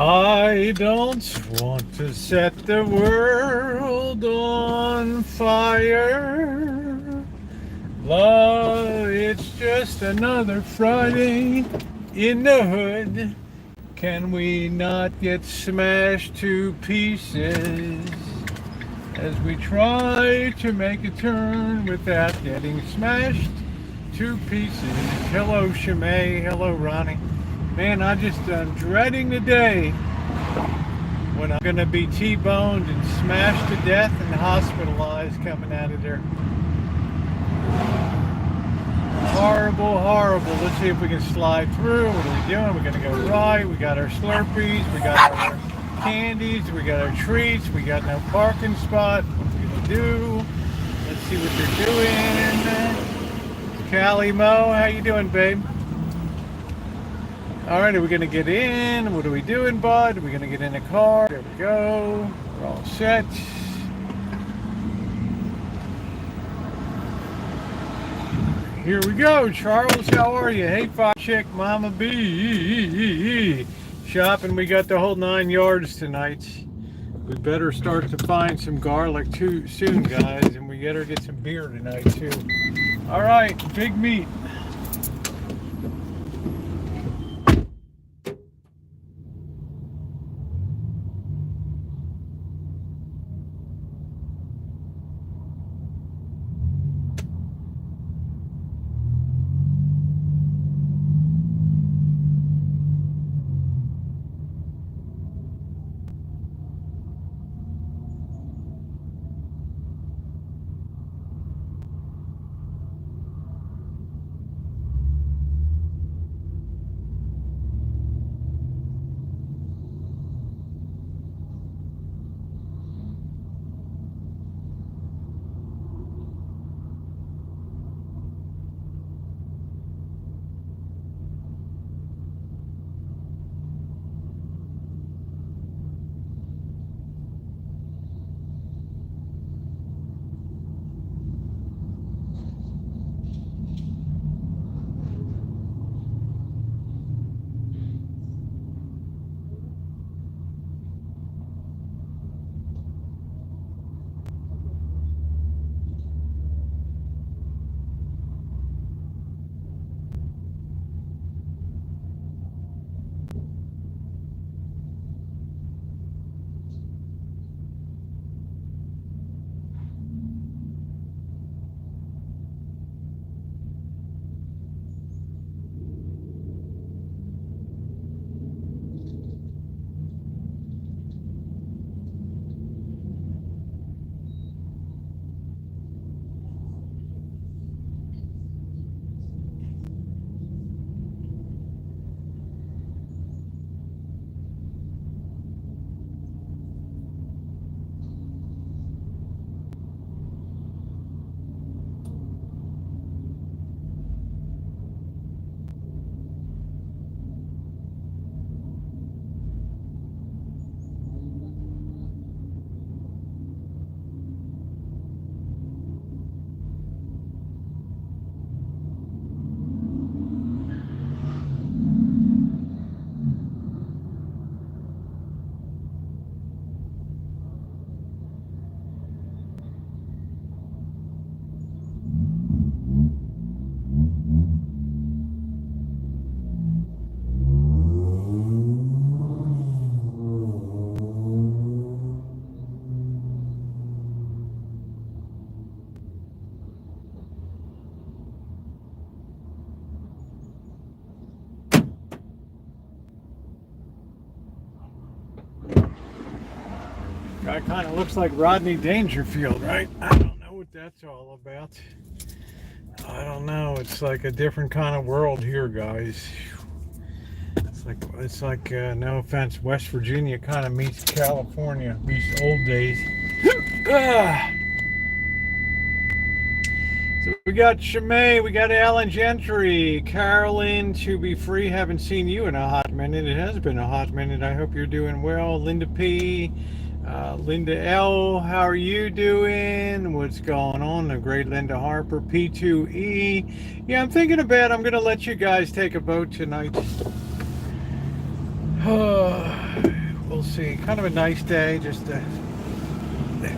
I don't want to set the world on fire. Love, it's just another Friday in the hood. Can we not get smashed to pieces as we try to make a turn without getting smashed to pieces? Hello, Shimei. Hello, Ronnie. Man, I'm dreading the day when I'm going to be T-boned and smashed to death and hospitalized coming out of there. Horrible, horrible. Let's see if we can slide through. What are we doing? We're going to go right. We got our Slurpees. We got our candies. We got our treats. We got no parking spot. What are we going to do? Let's see what they're doing. Callie Mo, how you doing, babe? All right, are we going to get in? What are we doing, bud? Are we going to get in the car? There we go. We're all set. Here we go. Charles, how are you? Hey, Fox Chick, Mama B. Shopping, we got the whole 9 yards tonight. We better start to find some garlic too soon, guys, and we better get some beer tonight, too. All right, big meat. Guy kind of looks like Rodney Dangerfield, right? I don't know what that's all about. I don't know. It's like a different kind of world here, guys. It's like no offense, West Virginia kind of meets California, meets old days. So we got Shimei, we got Alan Gentry, Carolyn, to be free. Haven't seen you in a hot minute. It has been a hot minute. I hope you're doing well. Linda P, Linda L, how are you doing? What's going on? The great Linda Harper, P2E. Yeah, I'm thinking about I'm going to let you guys take a vote tonight. We'll see. Kind of a nice day. Just the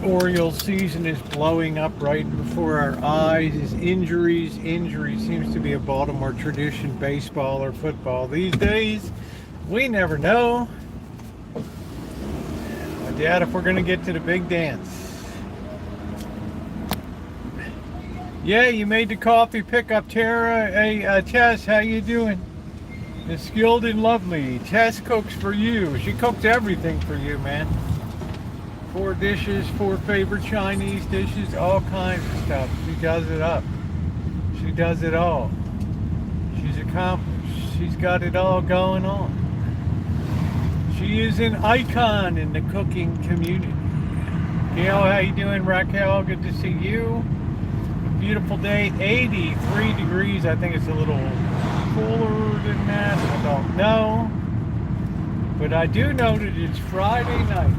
Orioles season is blowing up right before our eyes. Is injuries. Injuries seems to be a Baltimore tradition, baseball or football these days. We never know. I doubt if we're going to get to the big dance. Yeah, you made the coffee pickup, Tara. Hey, Tess, how you doing? The skilled and lovely. Tess cooks for you. She cooks everything for you, man. 4 dishes, 4 favorite Chinese dishes, all kinds of stuff. She does it up. She does it all. She's accomplished. She's got it all going on. She is an icon in the cooking community. Gail, how you doing? Raquel, good to see you. Beautiful day, 83 degrees. I think it's a little cooler than that. I don't know. But I do know that it's Friday night.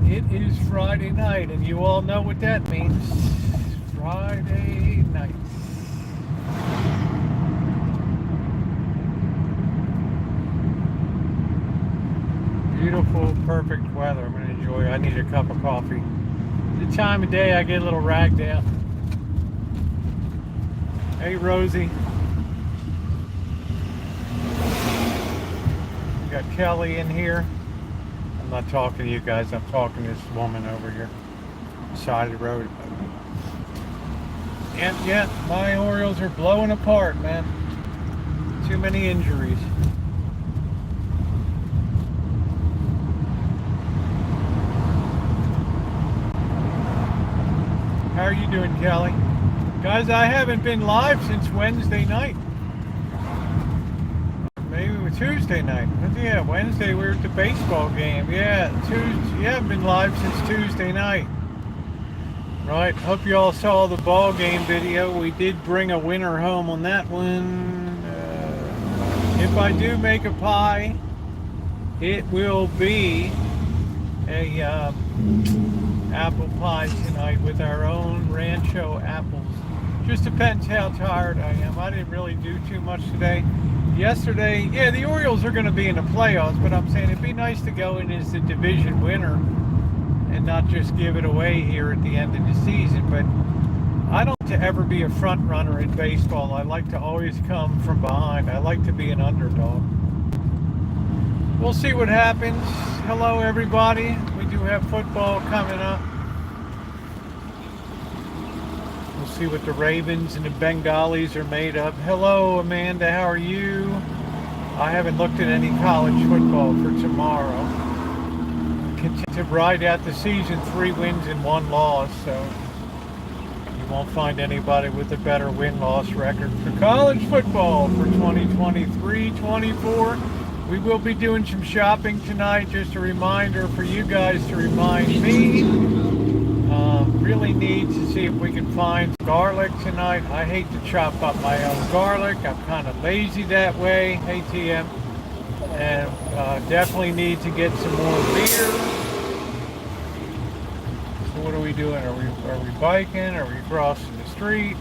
It is Friday night, and you all know what that means. Friday night. Beautiful, perfect weather. I'm going to enjoy it. I need a cup of coffee. The time of day I get a little ragged out. Hey, Rosie. We got Kelly in here. I'm not talking to you guys. I'm talking to this woman over here. Side of the road. Yeah, my Orioles are blowing apart, man. Too many injuries. How are you doing, Kelly? Guys, I haven't been live since Wednesday night. Maybe it was Tuesday night. But yeah, Wednesday we were at the baseball game. Yeah, Tuesday. Yeah, I've been live since Tuesday night. Right, hope you all saw the ball game video. We did bring a winner home on that one. If I do make a pie, it will be a apple pie tonight with our own Rancho apples. Just depends how tired I am. I didn't really do too much today. Yesterday, yeah, the Orioles are going to be in the playoffs, but I'm saying it'd be nice to go in as the division winner and not just give it away here at the end of the season. But I don't like to ever be a front runner in baseball. I like to always come from behind. I like to be an underdog. We'll see what happens. Hello, everybody. We do have football coming up. We'll see what the Ravens and the Bengalis are made of. Hello, Amanda. How are you? I haven't looked at any college football for tomorrow. Continue to ride out the season, 3 wins and 1 loss. So you won't find anybody with a better win-loss record for college football for 2023-24. We will be doing some shopping tonight. Just a reminder for you guys to remind me. Really need to see if we can find garlic tonight. I hate to chop up my own garlic. I'm kind of lazy that way. Hey, TM. And definitely need to get some more beer. So what are we doing? Are we biking? Are we crossing the street?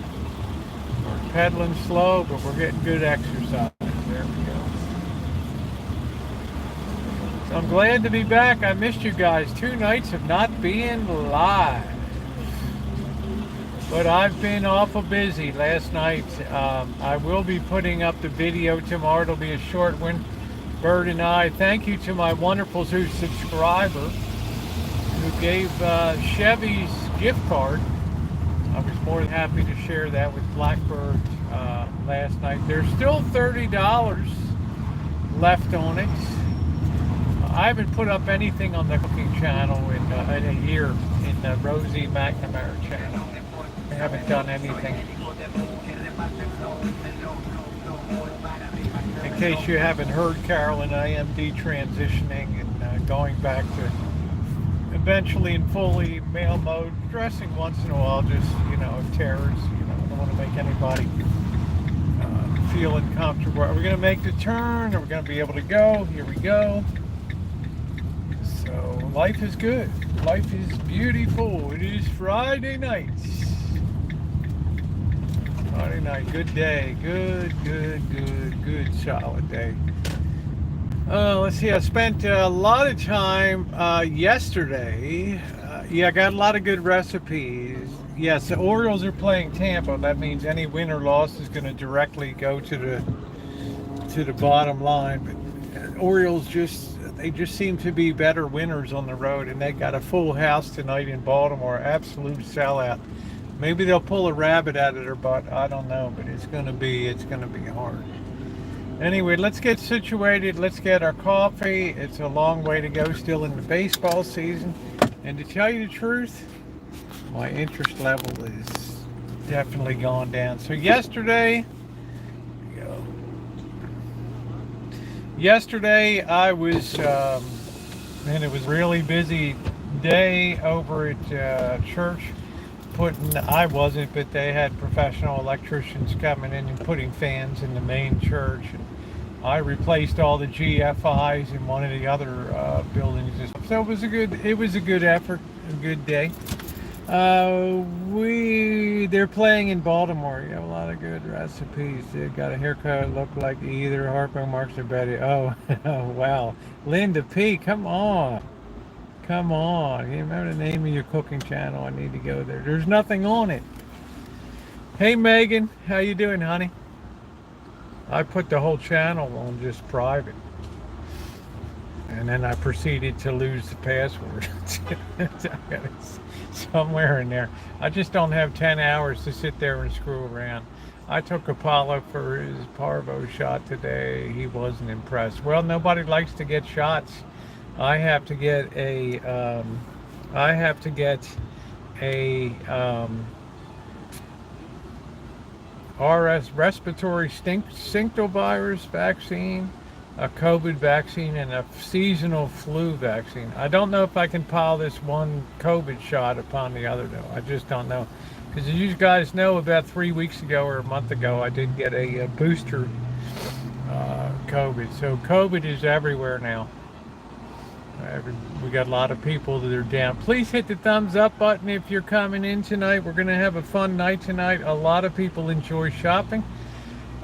We're pedaling slow, but we're getting good exercise. There we go. So I'm glad to be back. I missed you guys. 2 nights of not being live. But I've been awful busy last night. I will be putting up the video tomorrow. It'll be a short one. Bird and I, thank you to my wonderful subscriber who gave Chevy's gift card. I was more than happy to share that with Blackbird last night. There's still $30 left on it. I haven't put up anything on the cooking channel in a year, in the Rosie McNamara channel. I haven't done anything. In case you haven't heard, Carolyn, I am detransitioning and going back to eventually in fully male mode, dressing once in a while, just, terrors, I don't want to make anybody feel uncomfortable. Are we going to make the turn? Are we going to be able to go? Here we go. So life is good. Life is beautiful. It is Friday night. Friday night. Good day. Good, solid day. Let's see. I spent a lot of time yesterday. Yeah, I got a lot of good recipes. Yes, the Orioles are playing Tampa. That means any win or loss is going to directly go to the bottom line. But Orioles just seem to be better winners on the road, and they got a full house tonight in Baltimore. Absolute sellout. Maybe they'll pull a rabbit out of their butt. I don't know, but it's gonna be hard. Anyway, let's get situated. Let's get our coffee. It's a long way to go still in the baseball season. And to tell you the truth, my interest level is definitely gone down. So yesterday I was, and it was a really busy day over at church. I wasn't, but they had professional electricians coming in and putting fans in the main church. And I replaced all the GFIs in one of the other buildings. So it was a good effort, a good day. They're playing in Baltimore. You have a lot of good recipes. They got a haircut look like either Harpo Marx or Betty. Oh, wow. Linda P, come on. Come on. You remember the name of your cooking channel? I need to go there. There's nothing on it. Hey, Megan. How you doing, honey? I put the whole channel on just private. And then I proceeded to lose the password. Somewhere in there. I just don't have 10 hours to sit there and screw around. I took Apollo for his parvo shot today. He wasn't impressed. Well, nobody likes to get shots. I have to get a respiratory syncytial vaccine, a COVID vaccine, and a seasonal flu vaccine. I don't know if I can pile this one COVID shot upon the other, though. I just don't know. Because as you guys know, about 3 weeks ago or a month ago, I did get a booster COVID. So COVID is everywhere now. We got a lot of people that are down. Please hit the thumbs up button if you're coming in tonight. We're going to have a fun night tonight. A lot of people enjoy shopping.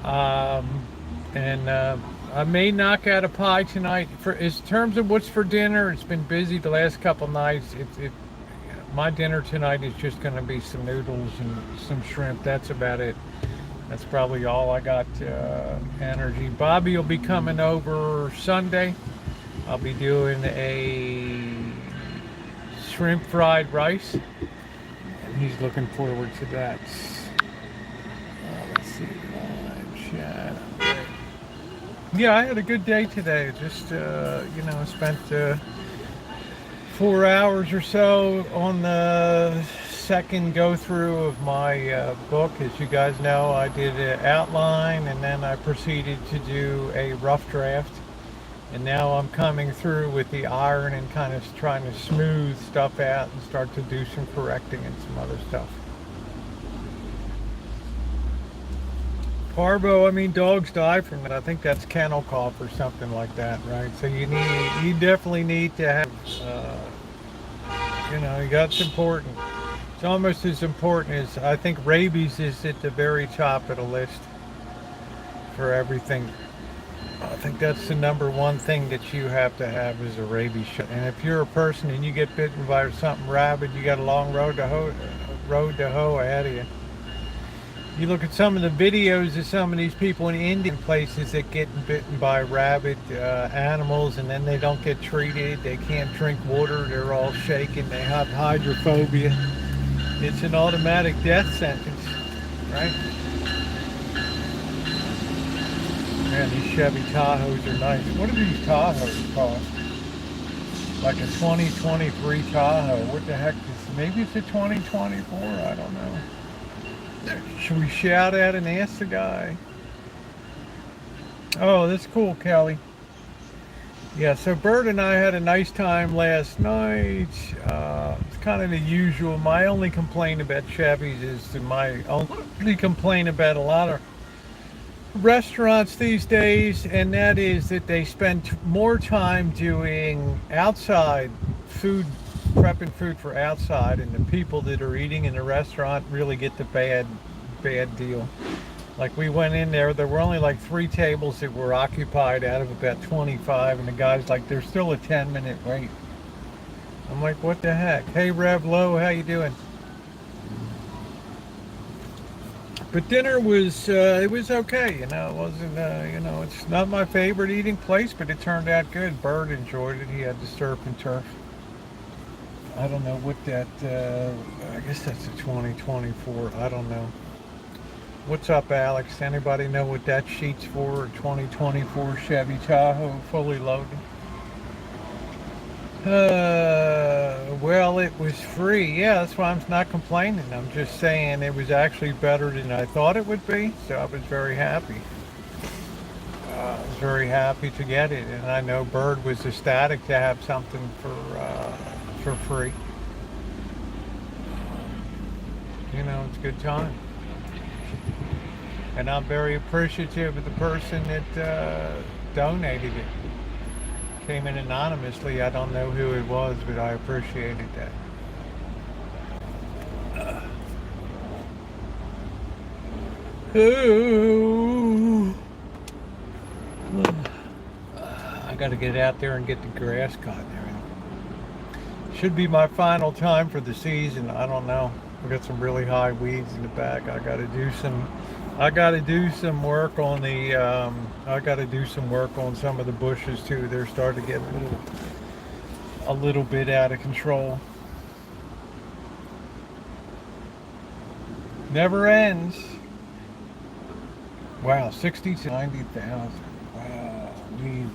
And I may knock out a pie tonight. In terms of what's for dinner, it's been busy the last couple nights. My dinner tonight is just going to be some noodles and some shrimp. That's about it. That's probably all I got energy. Bobby will be coming over Sunday. I'll be doing a shrimp fried rice, and he's looking forward to that. Let's see, live chat. Yeah, I had a good day today. Just, I spent 4 hours or so on the second go-through of my book. As you guys know, I did an outline, and then I proceeded to do a rough draft. And now I'm coming through with the iron and kind of trying to smooth stuff out and start to do some correcting and some other stuff. Parvo, dogs die from that. I think that's kennel cough or something like that, right? So you definitely need to have, that's important. It's almost as important as, I think rabies is at the very top of the list for everything. I think that's the number one thing that you have to have is a rabies shot. And if you're a person and you get bitten by something rabid, you got a long road to hoe ahead of you. You look at some of the videos of some of these people in Indian places that get bitten by rabid animals, and then they don't get treated. They can't drink water. They're all shaking. They have hydrophobia. It's an automatic death sentence, right? Man, these Chevy Tahoes are nice. What do these Tahoes cost? Like a 2023 Tahoe. What the heck is, maybe it's a 2024, I don't know. Should we shout at and ask the guy? Oh, that's cool, Kelly. Yeah, so Bert and I had a nice time last night. It's kind of the usual. My only complaint about Chevys is my only complaint about a lot of restaurants these days, and that is that they spend more time doing outside food, prepping food for outside, and the people that are eating in the restaurant really get the bad bad deal. Like we went in there were only like 3 tables that were occupied out of about 25, and the guy's like, there's still a 10-minute wait. I'm like, what the heck? Hey, Rev Low, how you doing? But dinner was, it was okay, you know. It wasn't, you know, it's not my favorite eating place, but it turned out good. Bird enjoyed it. He had the surf and turf. I don't know what that, I guess that's a 2024. I don't know. What's up, Alex? Anybody know what that sheet's for? A 2024 Chevy Tahoe, fully loaded. Well, it was free. Yeah, that's why I'm not complaining. I'm just saying it was actually better than I thought it would be. So I was very happy. I was very happy to get it, and I know Bird was ecstatic to have something for free. You know, it's a good time. And I'm very appreciative of the person that donated it. Came in anonymously. I don't know who it was, but I appreciated that. I got to get out there and get the grass cut. Should be my final time for the season. I don't know. We got some really high weeds in the back. I got to do some work on the. I got to do some work on some of the bushes too. They're starting to get a little bit out of control. Never ends. Wow, 60 to 90,000. Wow,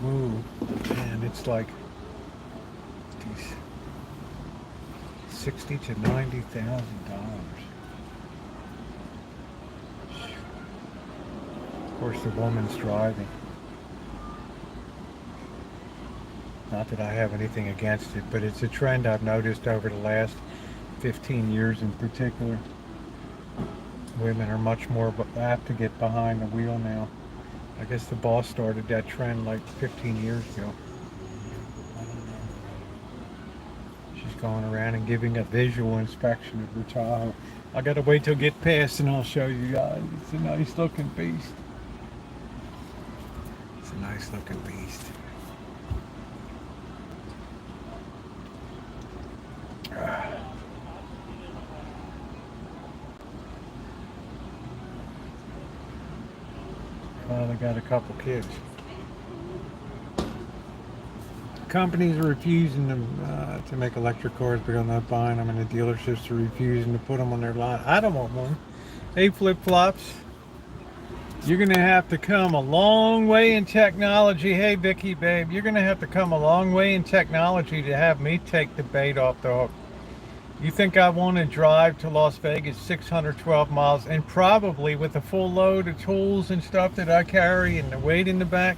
woo. And it's like 60 to $90,000. Of course, the woman's driving. Not that I have anything against it, but it's a trend I've noticed over the last 15 years in particular. Women are much more apt to get behind the wheel now. I guess the boss started that trend like 15 years ago. I don't know. She's going around and giving a visual inspection of her Tahoe. I gotta wait till I get past and I'll show you guys. It's a nice looking beast. It's a nice looking beast. Finally got a couple kids. Companies are refusing them to make electric cars, but I'm not buying them, and the dealerships are refusing to put them on their lot. I don't want one. Hey, flip-flops. You're going to have to come a long way in technology. Hey, Vicky, babe. You're going to have to come a long way in technology to have me take the bait off the hook. You think I want to drive to Las Vegas 612 miles and probably with a full load of tools and stuff that I carry and the weight in the back?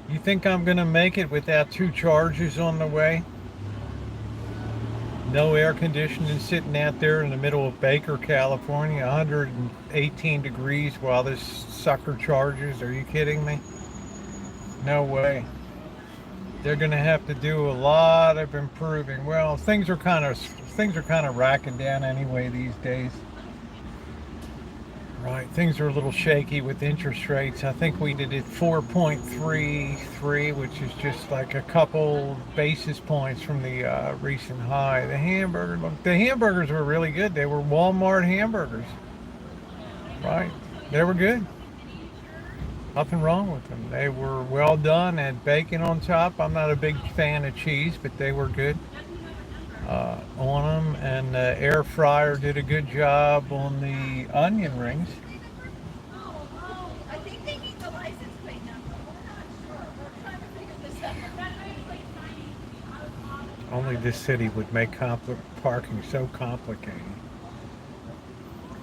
You think I'm going to make it without 2 chargers on the way? No air conditioning, sitting out there in the middle of Baker, California, 118 degrees while this sucker charges. Are you kidding me? No way. They're going to have to do a lot of improving. Well, things are kind of racking down anyway these days. Right, things are a little shaky with interest rates. I think we did it 4.33, which is just like a couple basis points from the recent high. The hamburgers were really good. They were Walmart hamburgers. Right, they were good. Nothing wrong with them. They were well done, and bacon on top. I'm not a big fan of cheese, but they were good on them. And the air fryer did a good job on the onion rings. I think they need the license plate number. We're not sure. We're trying to figure this out. Only this city would make parking so complicated.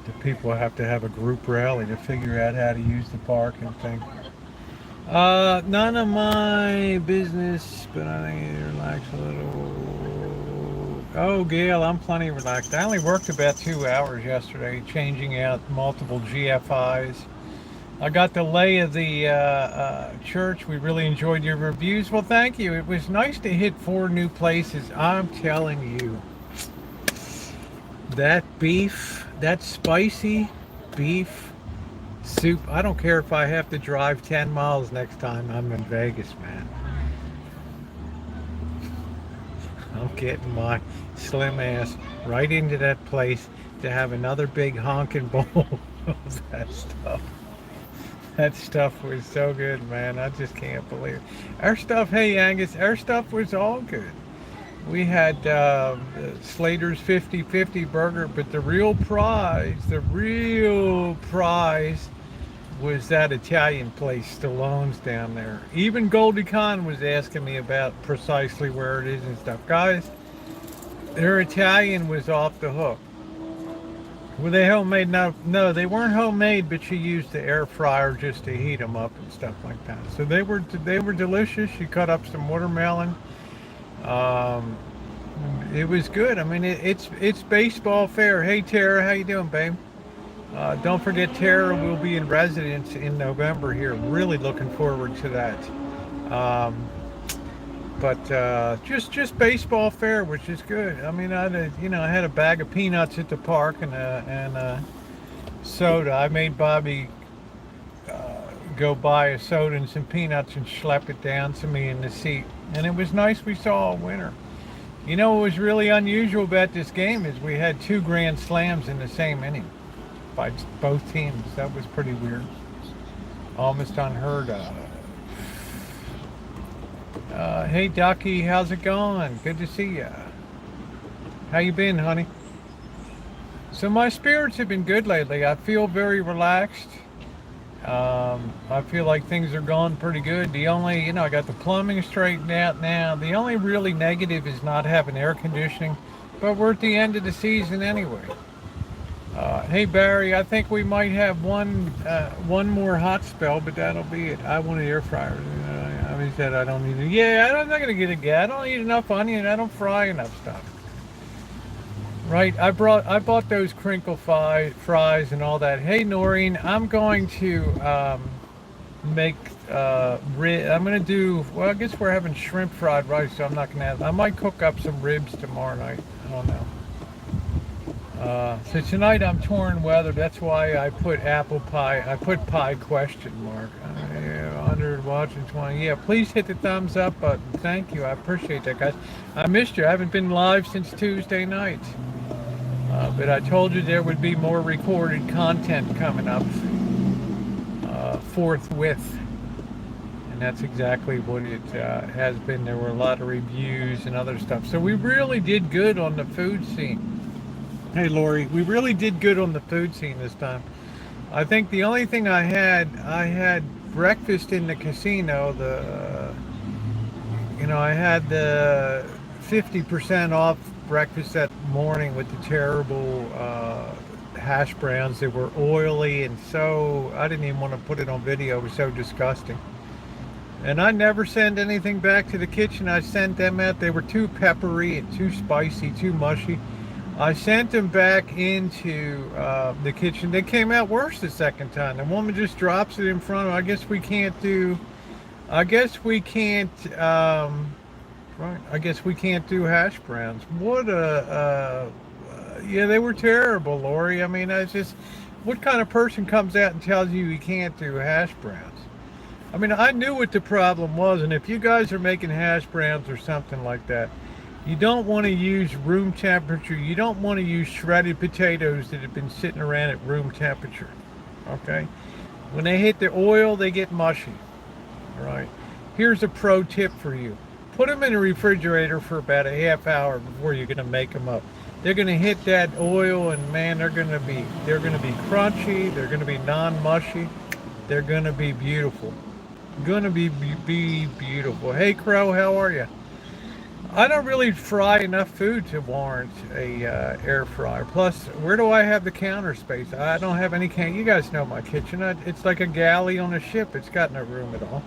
The people have to have a group rally to figure out how to use the parking thing. None of my business, but I think you relax a little. Oh, Gail, I'm plenty relaxed. I only worked about 2 hours yesterday, changing out multiple GFIs. I got the lay of the church. We really enjoyed your reviews. Well, thank you. It was nice to hit 4 new places. I'm telling you, that beef, that's spicy. beef soup. I don't care if I have to drive 10 miles next time I'm in Vegas, man. I'm getting my slim ass right into that place to have another big honking bowl of that stuff. That stuff was so good, man. I just can't believe it. Our stuff, hey Angus, our stuff was all good. We had Slater's 50-50 burger, but the real prize was that Italian place, Stallone's down there. Even Goldie Khan was asking me about precisely where it is and stuff. Guys, their Italian was off the hook. Were they homemade? No, they weren't homemade, but she used the air fryer just to heat them up and stuff like that. So they were delicious. She cut up some watermelon. Um, it was good. I mean, it's baseball fair. Hey Tara, how you doing, babe? Don't forget, Tara will be in residence in November here. Really looking forward to that. Um, but just baseball fair, which is good. I mean, I had a bag of peanuts at the park and a soda. I made Bobby go buy a soda and some peanuts and schlep it down to me in the seat. And it was nice we saw a winner. You know what was really unusual about this game is we had 2 grand slams in the same inning by both teams. That was pretty weird. Almost unheard of. Hey Ducky, how's it going? Good to see ya. How you been, honey? So my spirits have been good lately. I feel very relaxed. I feel like things are going pretty good. The only, I got the plumbing straightened out now. The only really negative is not having air conditioning, but we're at the end of the season anyway. Hey Barry, I think we might have one more hot spell, but that'll be it. I want an air fryer. He said I don't need it. Yeah, I'm not gonna get a gas. I don't eat enough onion. I don't fry enough stuff. Right, I bought those crinkle fries and all that. Hey Noreen, I'm going to make I'm gonna do, well, I guess we're having shrimp fried rice, so I'm not gonna have, I might cook up some ribs tomorrow night. I don't know. So tonight I'm touring weather. That's why I put apple pie. I put pie question mark. 100 watching 20. Yeah, please hit the thumbs up button. Thank you. I appreciate that, guys. I missed you. I haven't been live since Tuesday night. But I told you there would be more recorded content coming up forthwith. And that's exactly what it has been. There were a lot of reviews and other stuff. So we really did good on the food scene. Hey Lori, we really did good on the food scene this time. I think the only thing I had breakfast in the casino. I had the 50% off breakfast that morning with the terrible hash browns. They were oily and so, I didn't even want to put it on video. It was so disgusting. And I never send anything back to the kitchen. I sent them out. They were too peppery and too spicy, too mushy. I sent them back into the kitchen. They came out worse the second time. The woman just drops it in front of them. I guess we can't do hash browns. Yeah, they were terrible, Lori. I mean, I just, what kind of person comes out and tells you you can't do hash browns? I mean, I knew what the problem was, and if you guys are making hash browns or something like that, you don't want to use room temperature. You don't want to use shredded potatoes that have been sitting around at room temperature. Okay? When they hit the oil, they get mushy. All right? Here's a pro tip for you. Put them in the refrigerator for about a half hour before you're going to make them up. They're going to hit that oil, and man, they're going to be crunchy. They're going to be non-mushy. They're going to be beautiful. Going to be beautiful. Hey Crow, how are you? I don't really fry enough food to warrant a air fryer. Plus, where do I have the counter space? I don't have any You guys know my kitchen. It's like a galley on a ship. It's got no room at all.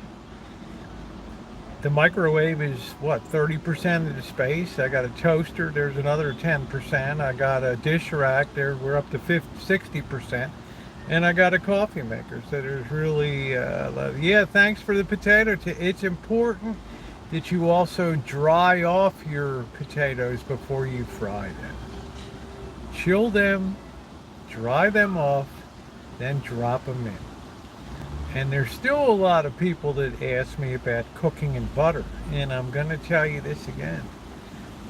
The microwave is, what, 30% of the space. I got a toaster. There's another 10%. I got a dish rack. We're up to 60%. And I got a coffee maker. So there's really, yeah, thanks for the potato. It's important that you also dry off your potatoes before you fry them. Chill them, dry them off, then drop them in. And there's still a lot of people that ask me about cooking in butter. And I'm going to tell you this again.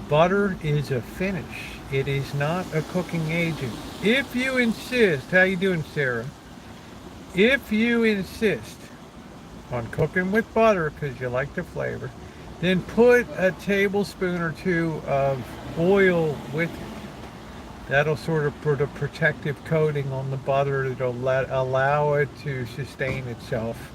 Butter is a finish. It is not a cooking agent. If you insist, how you doing, Sarah? If you insist on cooking with butter because you like the flavor, then put a tablespoon or two of oil with it. That'll sort of put a protective coating on the butter that'll allow it to sustain itself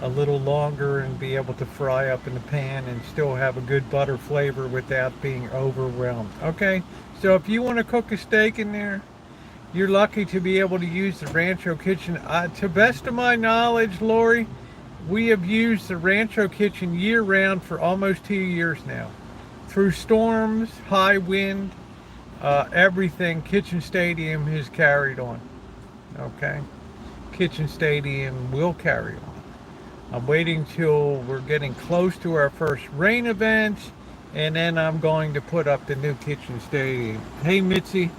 a little longer and be able to fry up in the pan and still have a good butter flavor without being overwhelmed. Okay, so if you want to cook a steak in there, you're lucky to be able to use the Rancho kitchen. To best of my knowledge, Lori, we have used the Rancho kitchen year round for almost 2 years now. Through storms, high wind, everything, Kitchen Stadium has carried on. Okay, Kitchen Stadium will carry on. I'm waiting till we're getting close to our first rain event, and then I'm going to put up the new Kitchen Stadium. Hey, Mitzi.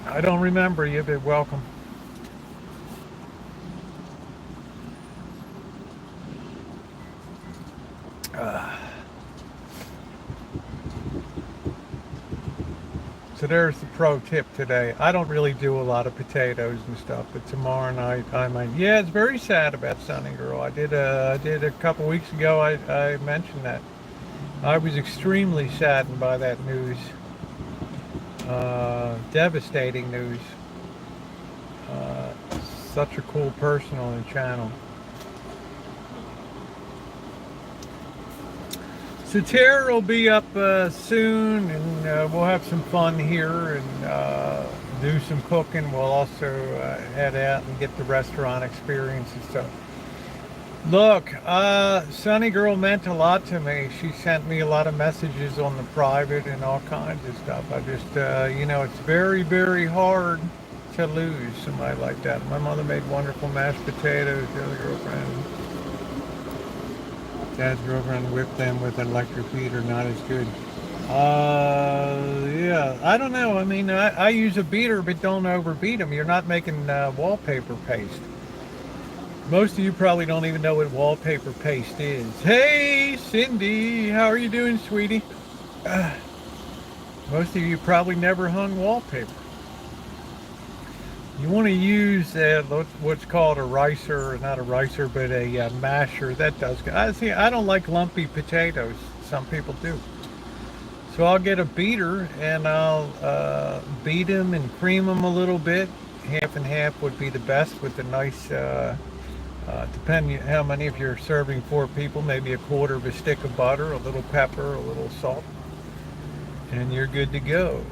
I don't remember you, but welcome. So there's the pro tip today. I don't really do a lot of potatoes and stuff, but tomorrow night I might. Yeah, it's very sad about Sunny Girl. I did a couple weeks ago. I mentioned that. I was extremely saddened by that news. Devastating news. Such a cool person on the channel. So Tara will be up soon, and we'll have some fun here and do some cooking. We'll also head out and get the restaurant experience and stuff. Look, Sunny Girl meant a lot to me. She sent me a lot of messages on the private and all kinds of stuff. I just, it's very, very hard to lose somebody like that. My mother made wonderful mashed potatoes. The other girlfriend, Dad's girlfriend, whipped them with an electric heater. Not as good. Yeah, I don't know. I mean, I use a beater, but don't overbeat them. You're not making wallpaper paste. Most of you probably don't even know what wallpaper paste is. Hey, Cindy, how are you doing, sweetie? Most of you probably never hung wallpaper. You want to use what's called a ricer, not a ricer, but a masher. That does. I don't like lumpy potatoes. Some people do. So I'll get a beater and I'll beat them and cream them a little bit. Half and half would be the best with a nice, depending how many, if you're serving 4 people, maybe a quarter of a stick of butter, a little pepper, a little salt, and you're good to go.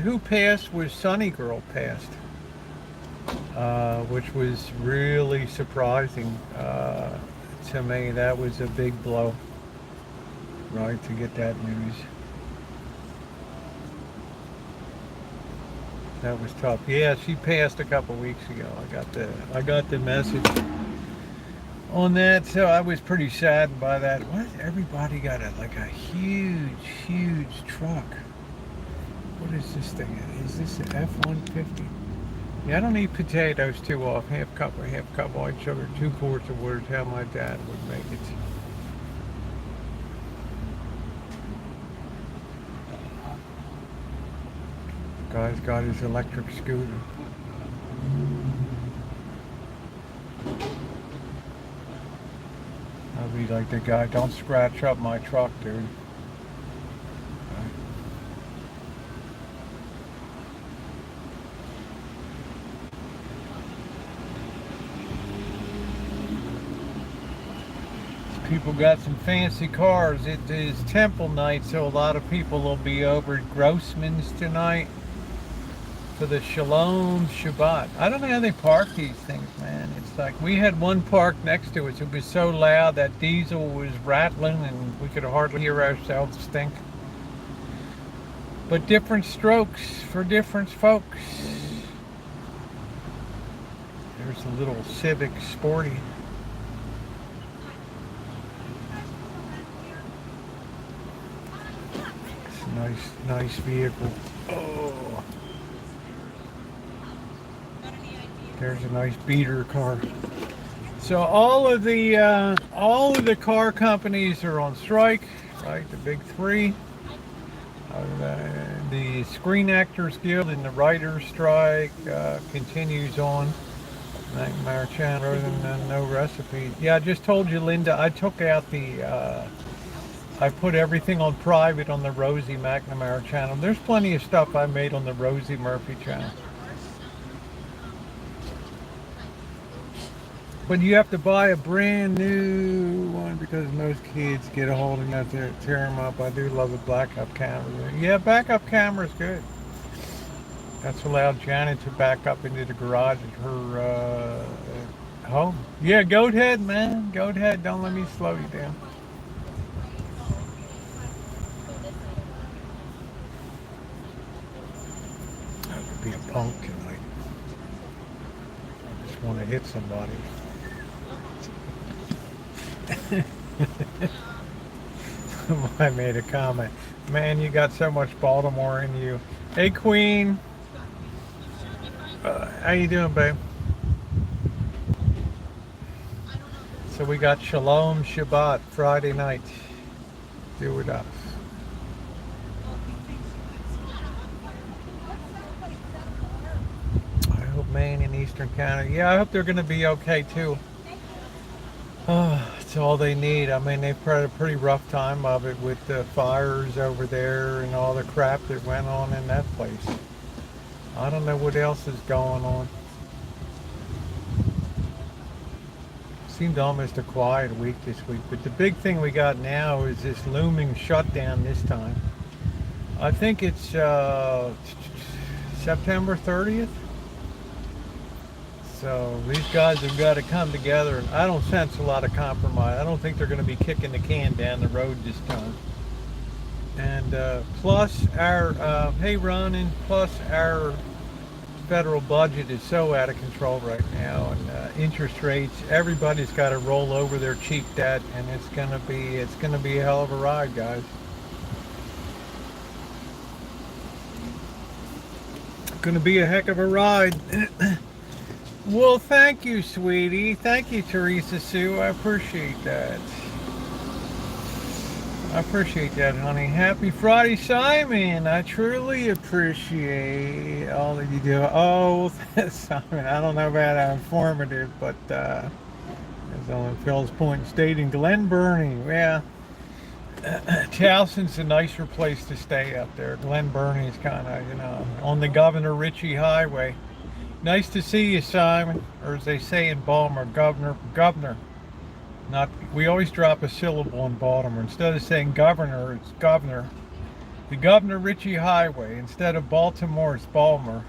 Who passed was Sunny Girl passed, which was really surprising to me. That was a big blow, right, to get that news. That was tough. Yeah, she passed a couple weeks ago. I got the message on that, so I was pretty saddened by that. What? Everybody got like a huge truck. What is this thing? Is this an F-150? Yeah, I don't eat potatoes too often. Half cup white sugar, 2 quarts of water. How my dad would make it. Guy's got his electric scooter. I'll be like the guy, don't scratch up my truck, dude. People got some fancy cars. It is Temple night, so a lot of people will be over at Grossman's tonight for the Shalom Shabbat. I don't know how they park these things, man. It's like we had one parked next to us. It was so loud that diesel was rattling and we could hardly hear ourselves think. But different strokes for different folks. There's a little Civic Sporty. It's a nice vehicle. Oh. There's a nice beater car. So all of the car companies are on strike, right? The big three. The Screen Actors Guild and the Writers Strike continues on. Nightmare Channel and no recipe. Yeah, I just told you, Linda. I took out I put everything on private on the Rosie McNamara channel. There's plenty of stuff I made on the Rosie Murphy channel. But you have to buy a brand new one because most kids get a hold of them, tear them up. I do love the backup camera. Yeah, backup camera is good. That's allowed Janet to back up into the garage at her home. Yeah, go ahead, man. Go ahead. Don't let me slow you down. I could be a punk tonight. I just want to hit somebody. I made a comment. Man, you got so much Baltimore in you. Hey, Queen. How you doing, babe? So we got Shalom Shabbat Friday night. Do with us. I hope Maine and Eastern Canada. Yeah, I hope they're going to be okay too. Oh, it's all they need. I mean, they've had a pretty rough time of it with the fires over there and all the crap that went on in that place. I don't know what else is going on. Seemed almost a quiet week this week, but the big thing we got now is this looming shutdown this time. I think it's September 30th. So these guys have got to come together, and I don't sense a lot of compromise. I don't think they're going to be kicking the can down the road this time. And plus our, hey Ronan, plus our federal budget is so out of control right now, and interest rates, everybody's got to roll over their cheap debt, and it's gonna be a hell of a ride, guys. Gonna be a heck of a ride. Well, thank you, sweetie. Thank you, Teresa Sue. I appreciate that. I appreciate that, honey. Happy Friday, Simon. I truly appreciate all that you do. Oh, Simon, I don't know about how informative, but as on Phil's Point State in Glen Burnie, yeah. Towson's a nicer place to stay up there. Glen Burnie's kind of, on the Governor Ritchie Highway. Nice to see you, Simon. Or as they say in Baltimore, Governor. Not, we always drop a syllable in Baltimore. Instead of saying governor, it's governor. The Governor Ritchie Highway. Instead of Baltimore, it's Baltimore.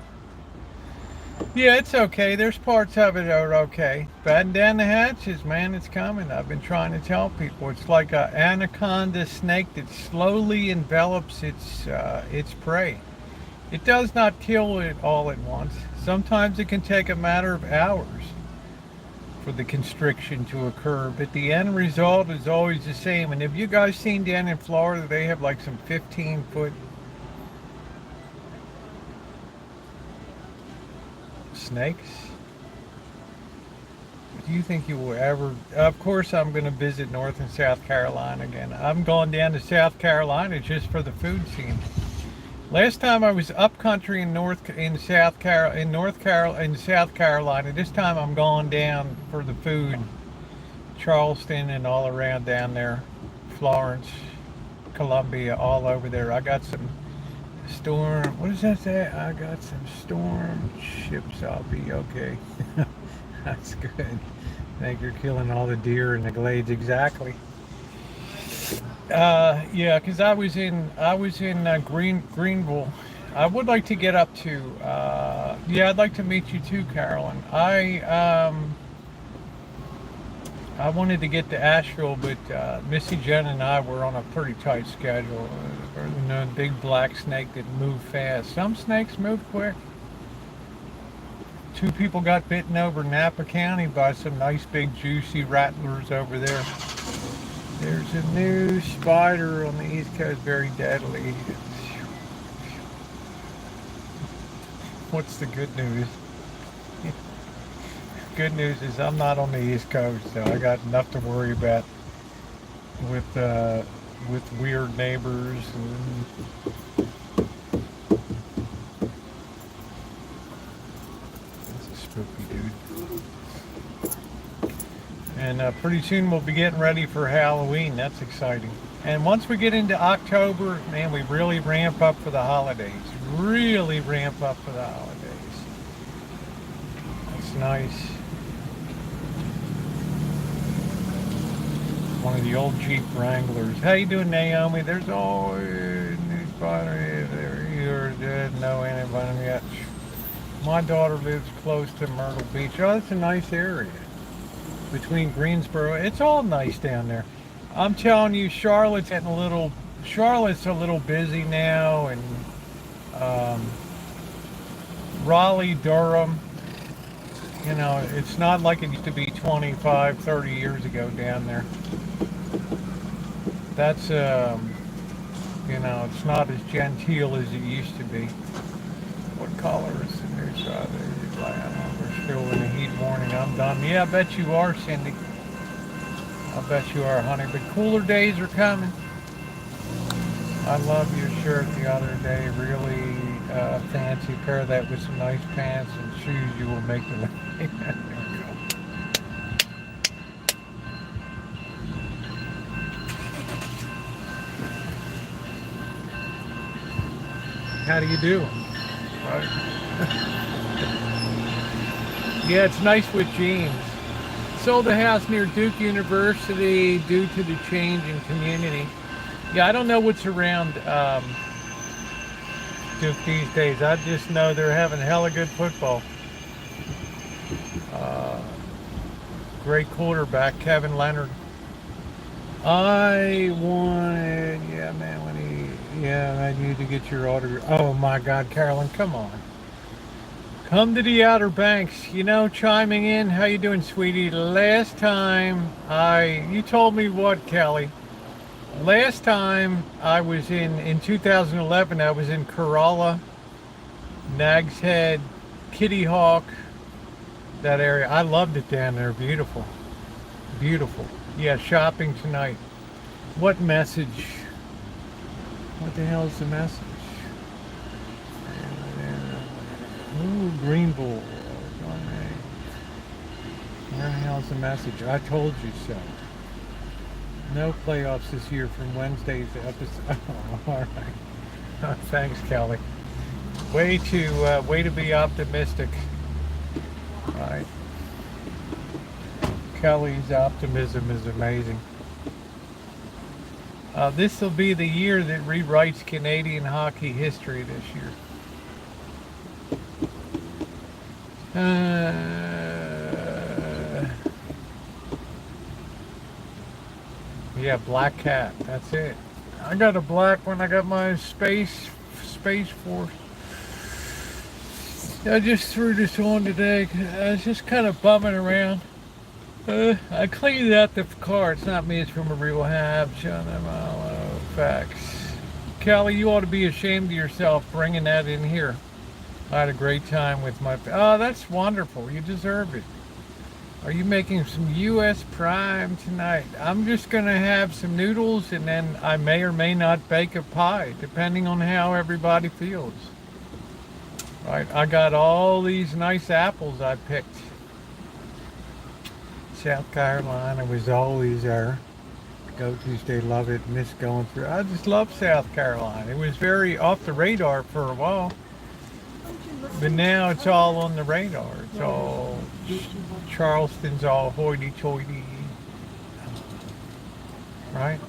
Yeah, it's okay. There's parts of it that are okay. Batten down the hatches, man. It's coming. I've been trying to tell people. It's like an anaconda snake that slowly envelops its prey. It does not kill it all at once. Sometimes it can take a matter of hours for the constriction to occur, but the end result is always the same. And have you guys seen down in Florida, they have like some 15-foot snakes? Do you think you will ever? Of course I'm going to visit North and South Carolina again. I'm going down to South Carolina just for the food scene. Last time I was up country in South Carolina. This time I'm going down for the food. Charleston and all around down there. Florence, Columbia, all over there. I got some storm. What does that say? I got some storm ships. I'll be okay. That's good. I think you're killing all the deer in the glades. Exactly. Yeah, because I was in Greenville. I would like to get up to. Yeah, I'd like to meet you too, Carolyn. I wanted to get to Asheville, but Missy, Jen, and I were on a pretty tight schedule. Big black snake that moved fast. Some snakes move quick. 2 people got bitten over Napa County by some nice big juicy rattlers over there. There's a new spider on the East Coast, very deadly. What's the good news? good news is I'm not on the East Coast, so I got enough to worry about with weird neighbors and that's a spooky dude. And pretty soon we'll be getting ready for Halloween. That's exciting. And once we get into October, man, we really ramp up for the holidays. Really ramp up for the holidays. That's nice. One of the old Jeep Wranglers. How you doing, Naomi? There's always new spotter there. You're dead. No anybody yet. My daughter lives close to Myrtle Beach. Oh, that's a nice area. Between Greensboro. It's all nice down there. I'm telling you, Charlotte's a little busy now, and Raleigh, Durham, you know, it's not like it used to be 25, 30 years ago down there. That's, you know, it's not as genteel as it used to be. What color is the new side? We're still in a heat warning. I'm done. Yeah, I bet you are, Cindy. I bet you are, honey. But cooler days are coming. I love your shirt the other day. Really fancy. Pair that with some nice pants and shoes. You will make the there we go. How do you do? Right. Yeah, it's nice with jeans. Sold a house near Duke University due to the change in community. Yeah, I don't know what's around Duke these days. I just know they're having hella good football. Great quarterback, Kevin Leonard. I wanted, yeah, man, I need to get your autograph. Oh my God, Carolyn, come on. Come to the Outer Banks. You know, chiming in. How you doing, sweetie? Last time you told me what, Kelly? Last time I was in 2011, I was in Corolla, Nag's Head, Kitty Hawk, that area. I loved it down there. Beautiful. Beautiful. Yeah, shopping tonight. What message? What the hell is the message? Ooh, Green Bull. Where the hell's the message? I told you so. No playoffs this year from Wednesday's episode. Oh, all right. Thanks, Kelly. Way to be optimistic. All right. Kelly's optimism is amazing. This will be the year that rewrites Canadian hockey history this year. Yeah, black cat. That's it. I got a black one. I got my Space Force. I just threw this on today. I was just kind of bumming around. I cleaned out the car. It's not me. It's from a real hab. Showing them all facts. Kelly, you ought to be ashamed of yourself bringing that in here. I had a great time with my... Oh, that's wonderful. You deserve it. Are you making some U.S. prime tonight? I'm just going to have some noodles, and then I may or may not bake a pie, depending on how everybody feels. Right? I got all these nice apples I picked. South Carolina was always our go-tos. They love it. Miss going through. I just love South Carolina. It was very off the radar for a while. But now it's all on the radar. It's all, Charleston's all hoity-toity, right?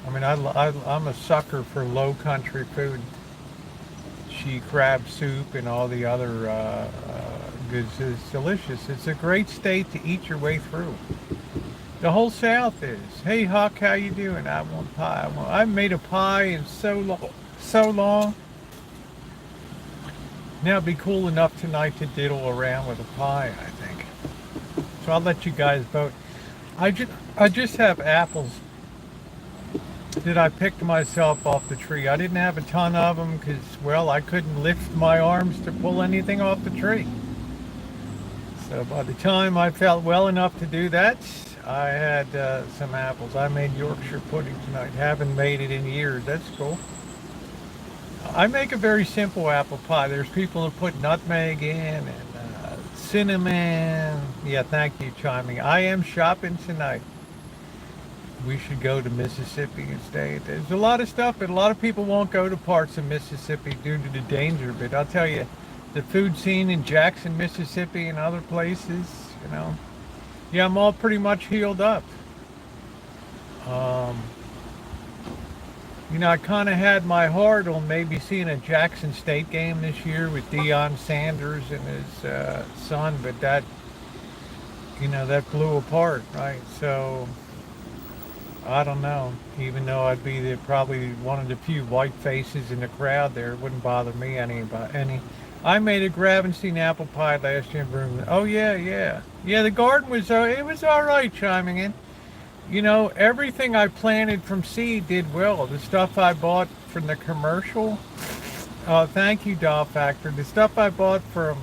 I mean, I'm a sucker for low country food. Crab soup and all the other goods is delicious. It's a great state to eat your way through. The whole South is. Hey, Huck, how you doing? I want pie. I haven't made a pie in so long. Now it'd be cool enough tonight to diddle around with a pie, I think. So I'll let you guys vote. I just have apples that I picked myself off the tree. I didn't have a ton of them because, well, I couldn't lift my arms to pull anything off the tree. So by the time I felt well enough to do that, I had some apples. I made Yorkshire pudding tonight. Haven't made it in years. That's cool. I make a very simple apple pie. There's people who put nutmeg in and cinnamon. Yeah, thank you, chiming. I am shopping tonight. We should go to Mississippi and stay. There's a lot of stuff, but a lot of people won't go to parts of Mississippi due to the danger. But I'll tell you, the food scene in Jackson, Mississippi, and other places, you know, yeah, I'm all pretty much healed up. Um, I kind of had my heart on maybe seeing a Jackson State game this year with Deion Sanders and his son, but that blew apart, right? So I don't know. Even though I'd be probably one of the few white faces in the crowd there, it wouldn't bother me any. I made a Gravenstein apple pie last year in Broome. Oh yeah. The garden was it was all right, chiming in. Everything I planted from seed did well. The stuff I bought from the commercial. Oh, thank you, Doll Factor. The stuff I bought from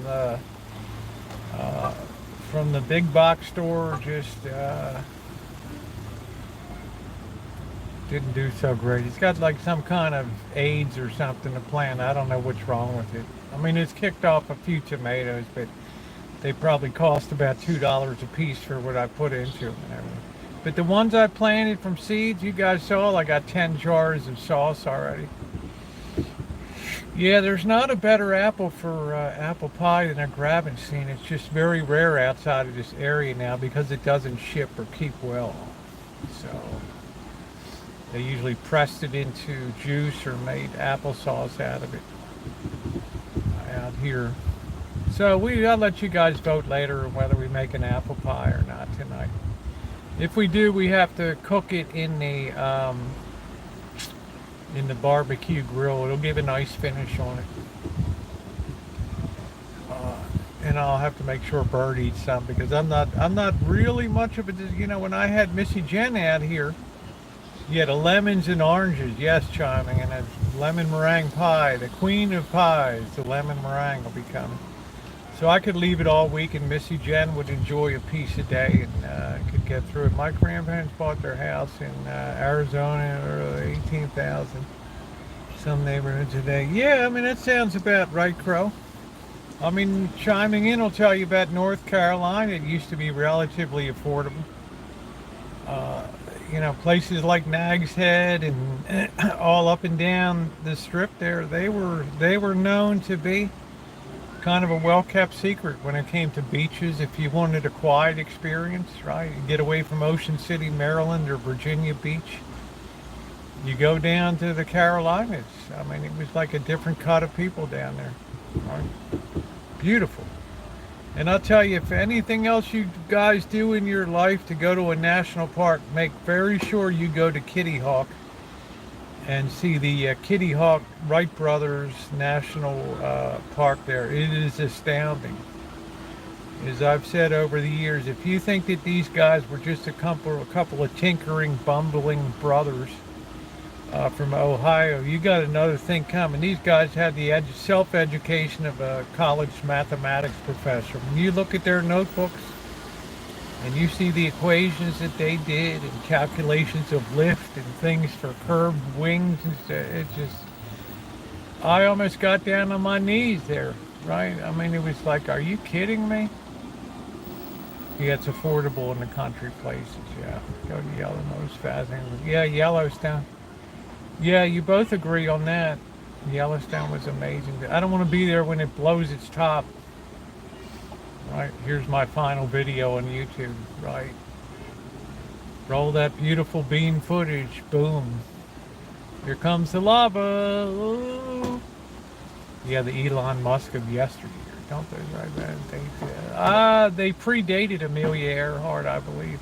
the big box store just. Didn't do so great. It's got like some kind of AIDS or something to plant. I don't know what's wrong with it. I mean, it's kicked off a few tomatoes, but they probably cost about $2 a piece for what I put into them and everything. But the ones I planted from seeds, you guys saw, I got 10 jars of sauce already. Yeah, there's not a better apple for apple pie than a Gravenstein. It's just very rare outside of this area now because it doesn't ship or keep well. So they usually pressed it into juice or made applesauce out of it out here. So I'll let you guys vote later on whether we make an apple pie or not tonight. If we do, we have to cook it in the barbecue grill. It'll give a nice finish on it. And I'll have to make sure Bird eats some because I'm not really much of a, when I had Missy Jen out here, you had a lemons and oranges, yes, chiming, and a lemon meringue pie, the queen of pies, the lemon meringue will be coming. So I could leave it all week and Missy Jen would enjoy a piece a day and could get through it. My grandparents bought their house in Arizona, 18,000, some neighborhood today. Yeah, I mean, that sounds about right, Crow. I mean, chiming in will tell you about North Carolina. It used to be relatively affordable. Places like Nag's Head and all up and down the strip there, they were known to be kind of a well-kept secret when it came to beaches. If you wanted a quiet experience, right, you get away from Ocean City, Maryland, or Virginia Beach, you go down to the Carolinas. I mean, it was like a different cut of people down there. Right? Beautiful. And I'll tell you, if anything else you guys do in your life to go to a national park, make very sure you go to Kitty Hawk and see the Kitty Hawk Wright Brothers National Park there. It is astounding. As I've said over the years, if you think that these guys were just a couple of tinkering, bumbling brothers from Ohio, you got another thing coming. These guys had the self-education of a college mathematics professor. When you look at their notebooks and you see the equations that they did and calculations of lift and things for curved wings, it just, I almost got down on my knees there, right? I mean, it was like, are you kidding me? Yeah, it's affordable in the country places, yeah. Go to Yellowstone's fascinating. Yeah, Yellowstone. Yeah, you both agree on that. Yellowstone was amazing. I don't want to be there when it blows its top. Right, here's my final video on YouTube, right? Roll that beautiful bean footage, boom. Here comes the lava. Ooh. Yeah, the Elon Musk of yesteryear, don't they? Right, they predated Amelia Earhart, I believe.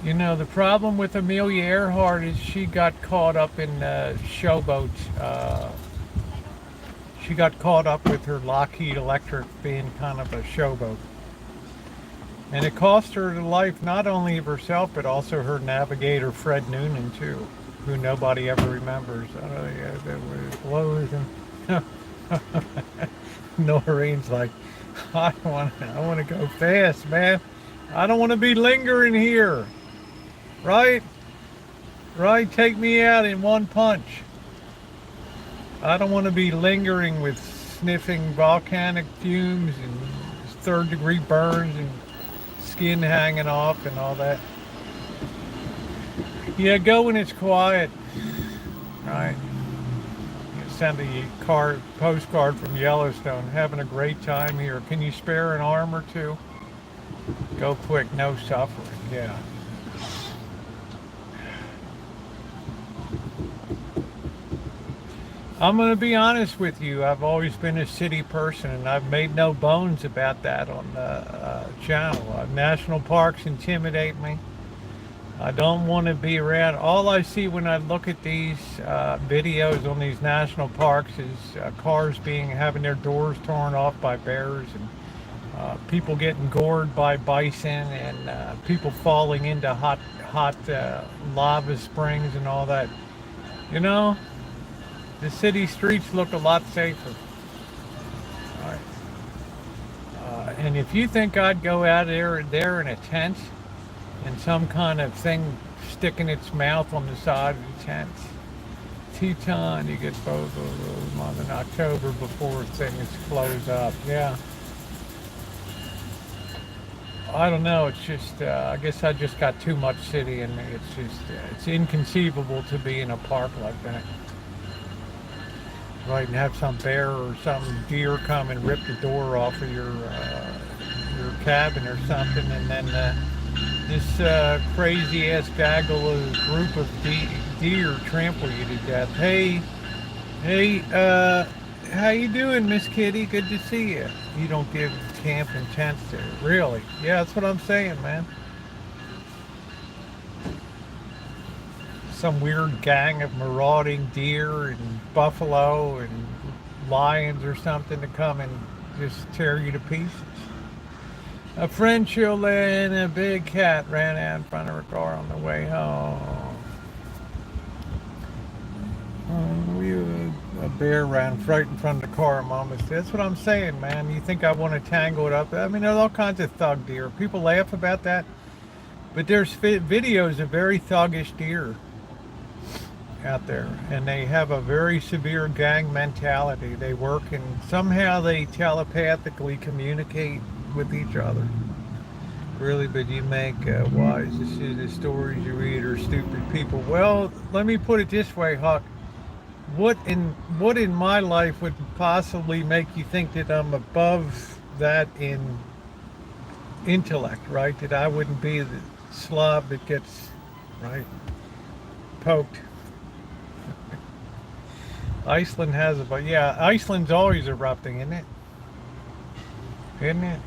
The problem with Amelia Earhart is she got caught up in showboat. She got caught up with her Lockheed Electric being kind of a showboat. And it cost her the life not only of herself, but also her navigator, Fred Noonan, too, who nobody ever remembers. Oh, yeah, that was blows and Noreen's like, I want to go fast, man. I don't want to be lingering here. Right? Right? Take me out in one punch. I don't want to be lingering with sniffing volcanic fumes and third degree burns and skin hanging off and all that. Yeah, go when it's quiet. Right? Send a postcard from Yellowstone. Having a great time here. Can you spare an arm or two? Go quick, no suffering. Yeah. I'm going to be honest with you. I've always been a city person, and I've made no bones about that on the channel. National parks intimidate me. I don't want to be around. All I see when I look at these videos on these national parks is cars having their doors torn off by bears, and people getting gored by bison, and people falling into hot lava springs and all that. You know, the city streets look a lot safer. All right. And if you think I'd go out there in a tent, and some kind of thing sticking its mouth on the side of the tent. Teton, you get both of them in October before things close up. Yeah. I don't know. It's just, I guess I just got too much city in me. It's just, it's inconceivable to be in a park like that. Right, and have some bear or some deer come and rip the door off of your cabin or something, and then this crazy ass gaggle of group of deer trample you to death. Hey, how you doing, Miss Kitty? Good to see you. You don't give camping tents there, really? Yeah, that's what I'm saying, man. Some weird gang of marauding deer and buffalo and lions or something to come and just tear you to pieces. A French and a big cat ran out in front of her car on the way home. A bear ran right in front of the car. Mama said, that's what I'm saying, man. You think I want to tangle it up? I mean, there's all kinds of thug deer. People laugh about that. But there's videos of very thuggish deer out there. And they have a very severe gang mentality. They work and somehow they telepathically communicate with each other. Really, but you make wise the stories you read are stupid people. Well, let me put it this way, Huck. What in my life would possibly make you think that I'm above that in intellect, right? That I wouldn't be the slob that gets poked. Iceland has Iceland's always erupting, isn't it? Isn't it?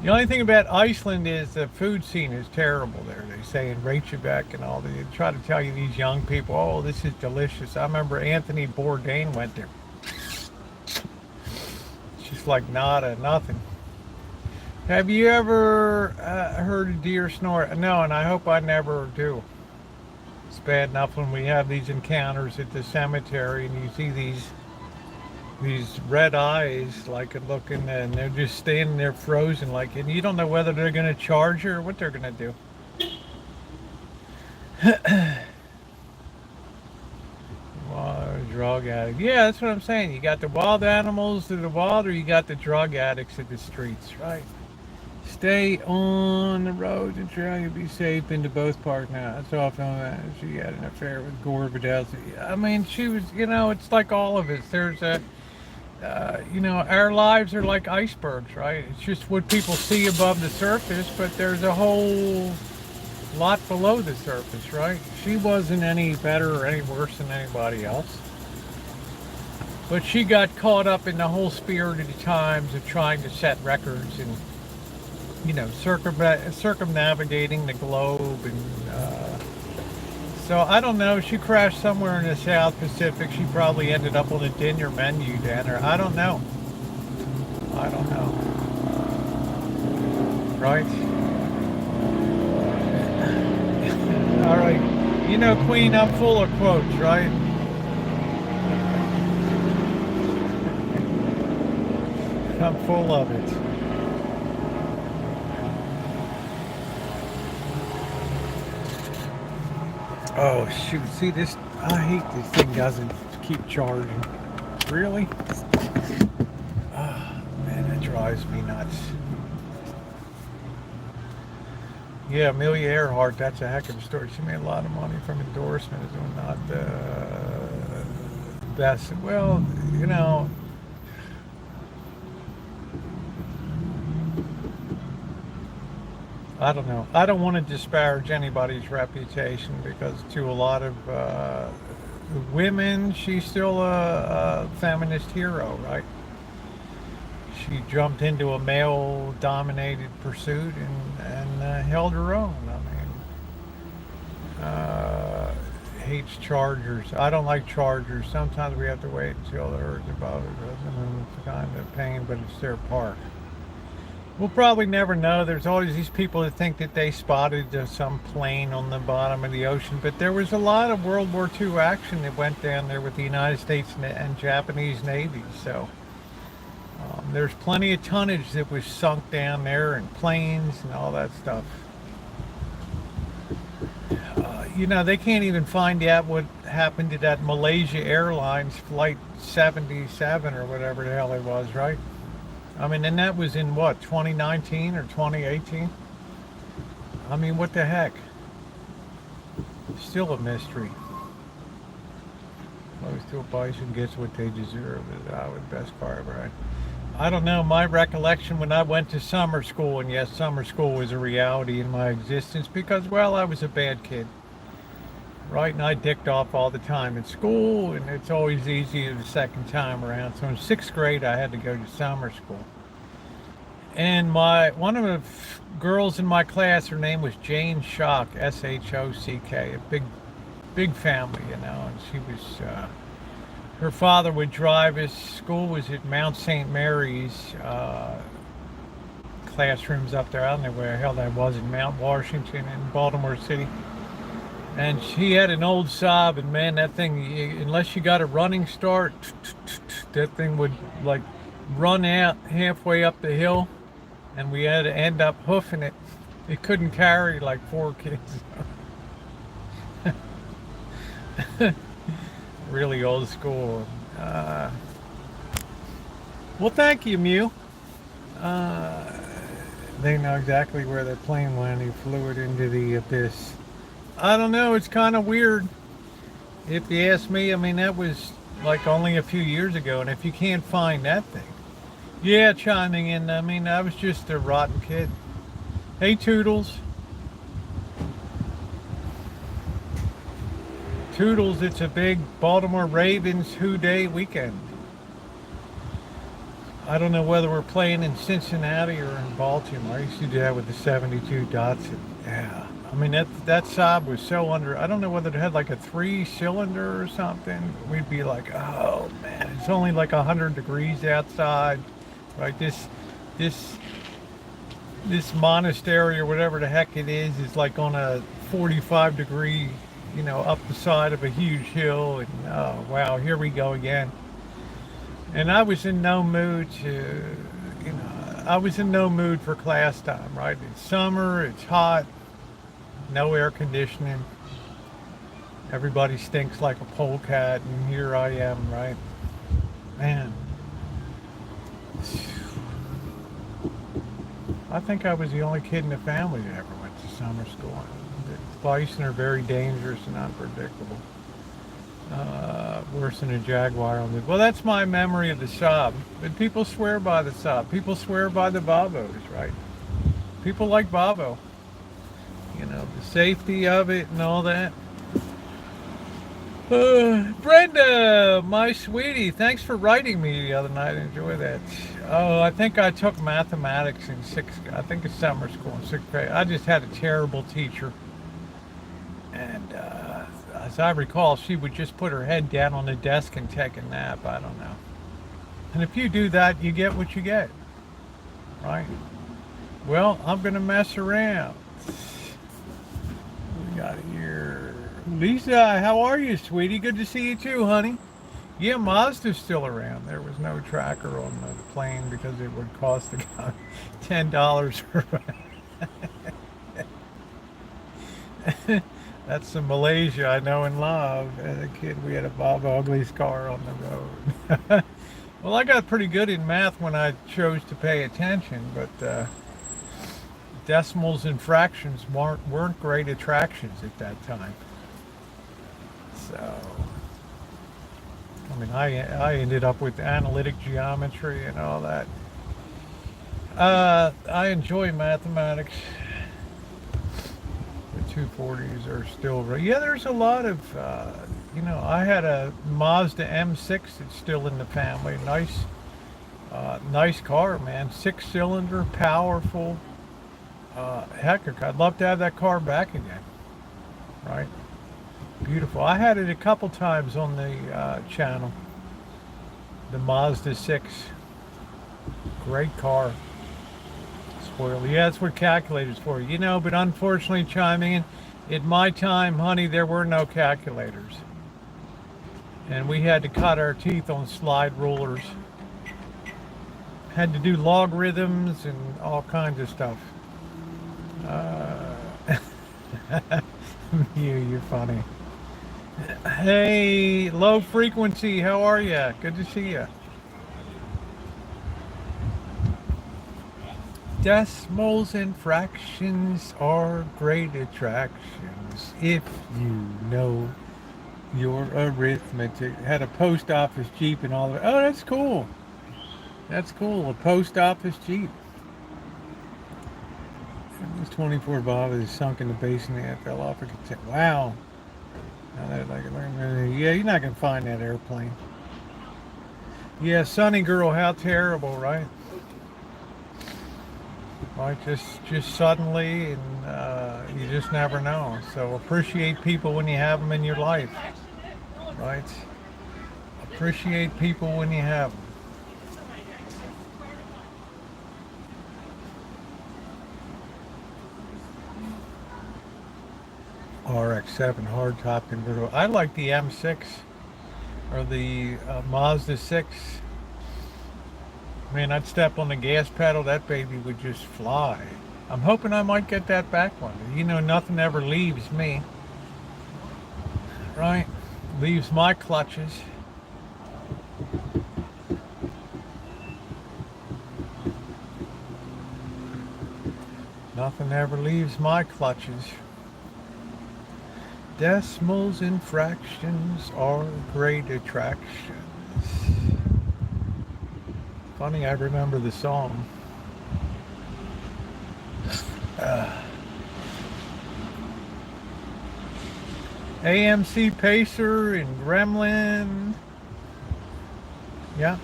The only thing about Iceland is the food scene is terrible there. They say in Reykjavik and all. They try to tell you, these young people, oh, this is delicious. I remember Anthony Bourdain went there. It's just like nada, nothing. Have you ever heard a deer snore? No, and I hope I never do. It's bad enough when we have these encounters at the cemetery and you see these red eyes like looking, and they're just standing there frozen like, and you don't know whether they're going to charge you or what they're going to do. Wild drug addict. Yeah, that's what I'm saying. You got the wild animals to the wild, or you got the drug addicts at the streets, right? Stay on the roads and try to be safe into both parks now. That's often she had an affair with Gore Vidal. I mean, she was, it's like all of us. There's our lives are like icebergs, right? It's just what people see above the surface, but there's a whole lot below the surface, right? She wasn't any better or any worse than anybody else. But she got caught up in the whole spirit of the times of trying to set records and, circumnavigating the globe. And so I don't know. She crashed somewhere in the South Pacific. She probably ended up on a dinner menu down there. I don't know. Right? All right. Queen, I'm full of quotes, right? I'm full of it. Oh shoot, see this, I hate this thing doesn't keep charging. Really? Oh man, that drives me nuts. Yeah, Amelia Earhart, that's a heck of a story. She made a lot of money from endorsements and not best. Well, you know, I don't know. I don't want to disparage anybody's reputation because to a lot of women, she's still a feminist hero, right? She jumped into a male-dominated pursuit and held her own. I mean, hates Chargers. I don't like Chargers. Sometimes we have to wait until the herd's above it. It's kind of pain, but it's their park. We'll probably never know. There's always these people that think that they spotted some plane on the bottom of the ocean, but there was a lot of World War II action that went down there with the United States and Japanese navies. So there's plenty of tonnage that was sunk down there, and planes and all that stuff. You know, they can't even find out what happened to that Malaysia Airlines flight 77 or whatever the hell it was, right? I mean, and that was in what, 2019 or 2018? I mean, what the heck? Still a mystery. Close to a bison gets what they deserve. Is our best car ever had. I don't know, my recollection when I went to summer school, and yes, summer school was a reality in my existence because, well, I was a bad kid. Right, and I dicked off all the time in school, and it's always easier the second time around. So in 6th grade, I had to go to summer school. And one of the girls in my class, her name was Jane Schock, S-H-O-C-K, a big family, you know, and she was, her father would drive us. School was at Mount St. Mary's, classrooms up there. I don't know where the hell that was, in Mount Washington in Baltimore City. And she had an old Saab, and man, that thing, unless you got a running start, that thing would like run out halfway up the hill, and we had to end up hoofing it. It couldn't carry like 4 kids. Really old school. Well, thank you, Mew. They know exactly where that plane went. He flew it into the abyss. I don't know, it's kind of weird. If you ask me, I mean, that was like only a few years ago, and if you can't find that thing. Yeah, chiming in, I mean, I was just a rotten kid. Hey, Toodles. Toodles, it's a big Baltimore Ravens Who Day weekend. I don't know whether we're playing in Cincinnati or in Baltimore. I used to do that with the 72 Datsun. Yeah. I mean, that Saab was so under, I don't know whether it had like a 3-cylinder or something. We'd be like, oh man, it's only like 100 degrees outside, right? This monastery or whatever the heck it is like on a 45-degree, you know, up the side of a huge hill. And oh wow, here we go again. And I was in no mood to, you know, I was in no mood for class time, right? It's summer, it's hot. No air conditioning. Everybody stinks like a polecat, and here I am, right? Man. I think I was the only kid in the family that ever went to summer school. The bison are very dangerous and unpredictable. Worse than a Jaguar. Well, that's my memory of the Saab. But people swear by the Saab. People swear by the Bavos, right? People like Bavo. You know, the safety of it and all that. Brenda, my sweetie, thanks for writing me the other night. Enjoy that. Oh, I think I took mathematics in 6th, I think it's summer school in 6th grade. I just had a terrible teacher. And as I recall, she would just put her head down on the desk and take a nap. I don't know. And if you do that, you get what you get. Right? Well, I'm going to mess around. We got here. Lisa, how are you, sweetie? Good to see you too, honey. Yeah, Mazda's still around. There was no tracker on the plane because it would cost the guy $10. That's the Malaysia I know and love. As a kid, we had a Bob Ugly's car on the road. Well, I got pretty good in math when I chose to pay attention, but decimals and fractions weren't great attractions at that time. So, I mean, I ended up with analytic geometry and all that. I enjoy mathematics. The 240s are still, yeah, there's a lot of, I had a Mazda M6 that's still in the family. Nice car, man. 6-cylinder, powerful. Heck, I'd love to have that car back again. Right? Beautiful. I had it a couple times on the channel. The Mazda 6. Great car. Spoiled. Yeah, that's what calculators for. But unfortunately, chiming in, at my time, honey, there were no calculators. And we had to cut our teeth on slide rulers. Had to do logarithms and all kinds of stuff. You're funny. Hey, low frequency, how are you? Good to see you. Decimals and fractions are great attractions if you know your arithmetic. Had a post office Jeep and all that. Oh, that's cool. That's cool. A post office Jeep. This 24 Bob is sunk in the basin and fell off a container. Wow. Yeah, you're not going to find that airplane. Yeah, Sunny Girl, how terrible, right? Right, just suddenly, and you just never know. So appreciate people when you have them in your life, right? Appreciate people when you have them. RX-7 hardtop convertible. I like the M6 or the Mazda 6. Man, I'd step on the gas pedal, that baby would just fly. I'm hoping I might get that back one. Nothing ever leaves me. Right? Leaves my clutches. Nothing ever leaves my clutches. Decimals and fractions are great attractions. Funny, I remember the song. AMC Pacer and Gremlin. Yeah.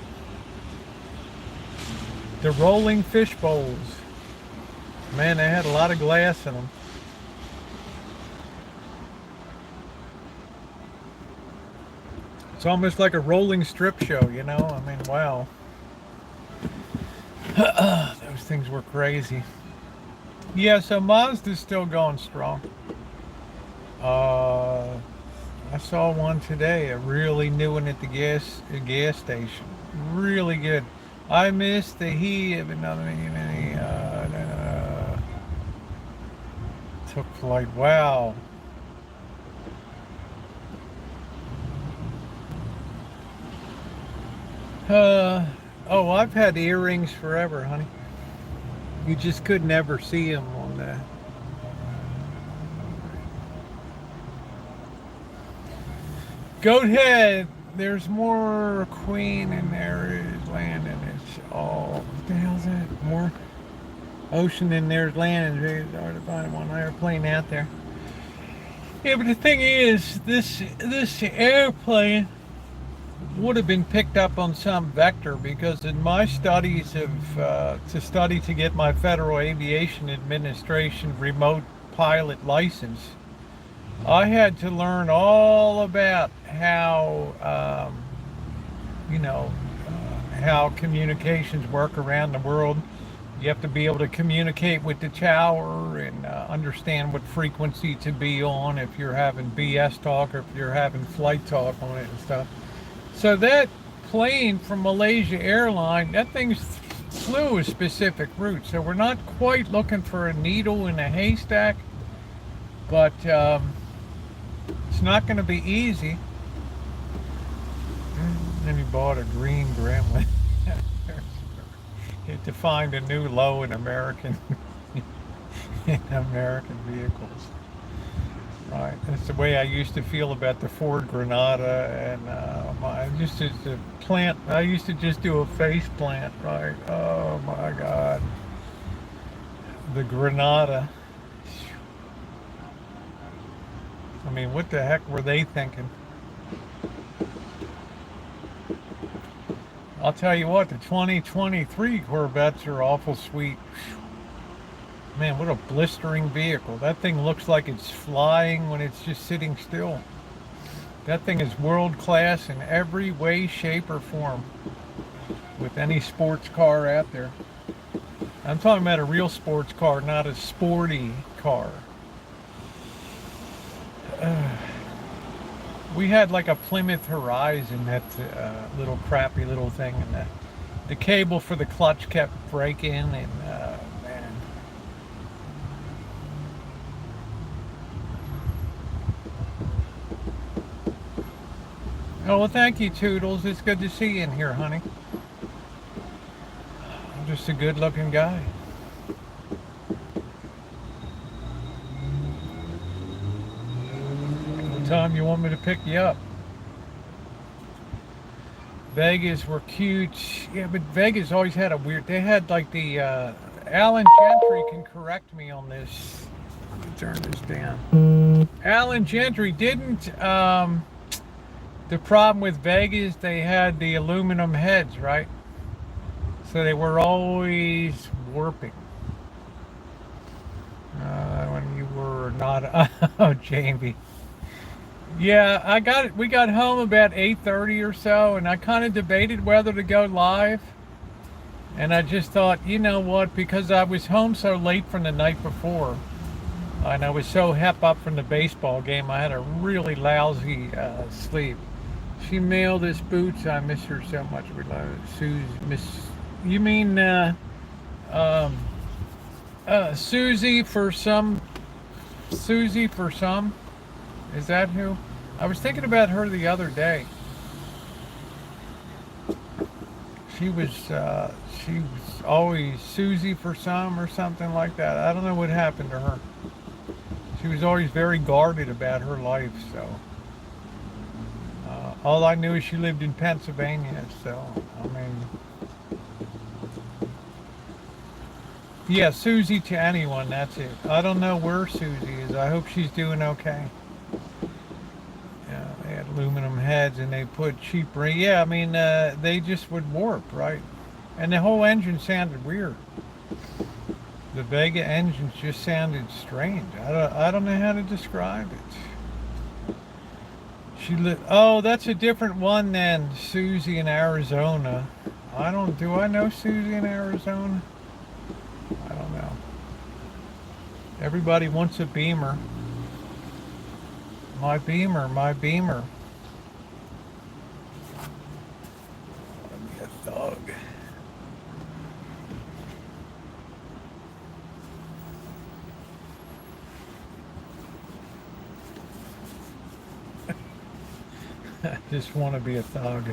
The rolling fish bowls. Man, they had a lot of glass in them. It's almost like a rolling strip show, I mean, wow. Those things were crazy. Yeah, so Mazda's still going strong. I saw one today, a really new one at the gas station. Really good. I missed the heat of another took flight. Wow. Oh, I've had earrings forever, honey. You just could never see them on the. Go ahead. There's more Queen and there is land and it's all. What the hell's that? More ocean and there's land and it's hard to find one airplane out there. Yeah, but the thing is, this airplane would have been picked up on some vector because in my studies to get my Federal Aviation Administration remote pilot license, I had to learn all about how how communications work around the world. You have to be able to communicate with the tower and understand what frequency to be on if you're having BS talk or if you're having flight talk on it and stuff. So that plane from Malaysia Airline, that thing flew a specific route. So we're not quite looking for a needle in a haystack, but it's not going to be easy. And he bought a green Gremlin. To find a new low in American in American vehicles. Right, that's the way I used to feel about the Ford Granada, and I used to plant. I used to just do a face plant, right? Oh my God, the Granada. I mean, what the heck were they thinking? I'll tell you what, the 2023 Corvettes are awful sweet. Man, what a blistering vehicle. That thing looks like it's flying when it's just sitting still. That thing is world class in every way, shape, or form with any sports car out there. I'm talking about a real sports car, not a sporty car. We had like a Plymouth Horizon, that little crappy little thing, and the cable for the clutch kept breaking, and man. Oh, well, thank you, Toodles. It's good to see you in here, honey. I'm just a good-looking guy. What time you want me to pick you up? Vegas were cute. Yeah, but Vegas always had a weird... They had like the... Alan Gentry can correct me on this. Let me turn this down. Alan Gentry didn't... the problem with Vegas, they had the aluminum heads, right? So they were always warping. When you were not... Oh, Jamie. Yeah, we got home about 8:30 or so, and I kind of debated whether to go live. And I just thought, you know what, because I was home so late from the night before, and I was so hep up from the baseball game, I had a really lousy sleep. She mailed us boots. I miss her so much. We love Susie. You mean Susie for some? Susie for some? Is that who? I was thinking about her the other day. She was always Susie for some or something like that. I don't know what happened to her. She was always very guarded about her life, so. All I knew is she lived in Pennsylvania, so, I mean. Yeah, Susie to anyone, that's it. I don't know where Susie is. I hope she's doing okay. Yeah, they had aluminum heads and they put cheap ring. Yeah, I mean, they just would warp, right? And the whole engine sounded weird. The Vega engines just sounded strange. I don't know how to describe it. Oh, that's a different one than Susie in Arizona. Do I know Susie in Arizona? I don't know. Everybody wants a Beamer. My Beamer, my Beamer. Be a thug. I just want to be a thug.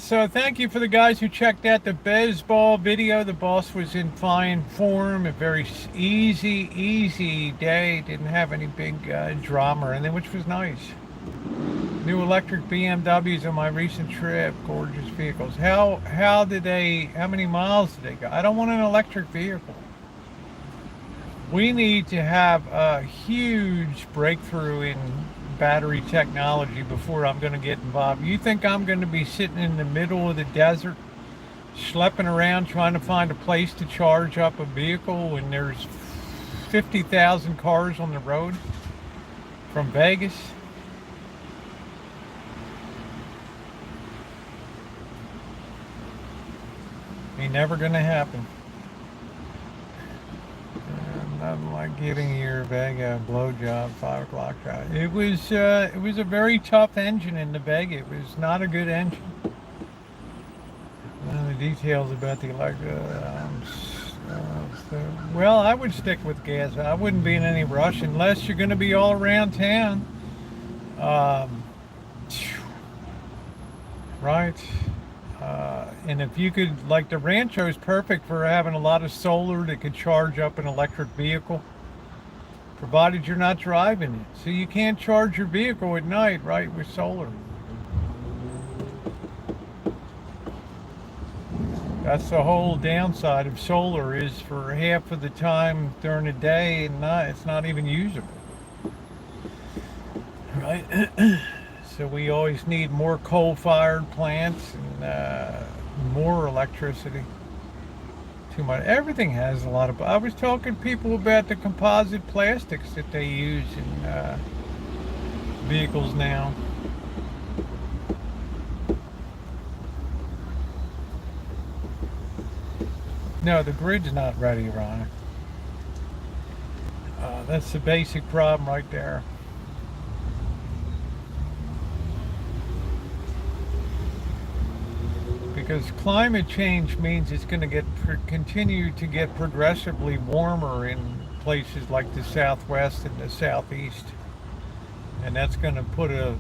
So thank you for the guys who checked out the baseball video. The boss was in fine form. A very easy day. Didn't have any big drama or anything, which was nice. New electric BMWs on my recent trip. Gorgeous vehicles. How many miles did they go? I don't want an electric vehicle. We need to have a huge breakthrough in battery technology before I'm going to get involved. You think I'm going to be sitting in the middle of the desert schlepping around trying to find a place to charge up a vehicle when there's 50,000 cars on the road from Vegas? Ain't never going to happen. nothing like getting your Vega blowjob 5 o'clock drive. It was a very tough engine in the Vega. It was not a good engine. The details about the electric. Well, I would stick with gas. I wouldn't be in any rush unless you're going to be all around town. Um, right. And if you could, like the Rancho is perfect for having a lot of solar that could charge up an electric vehicle, provided you're not driving it. So you can't charge your vehicle at night, right, with solar. That's the whole downside of solar, is for half of the time during the day and it's not even usable. Right? So we always need more coal-fired plants and more electricity. Too much. Everything has a lot of. I was talking to people about the composite plastics that they use in vehicles now. No, the grid's not ready, Ron. That's the basic problem right there. Because climate change means it's going to continue to get progressively warmer in places like the Southwest and the Southeast, and that's going to put a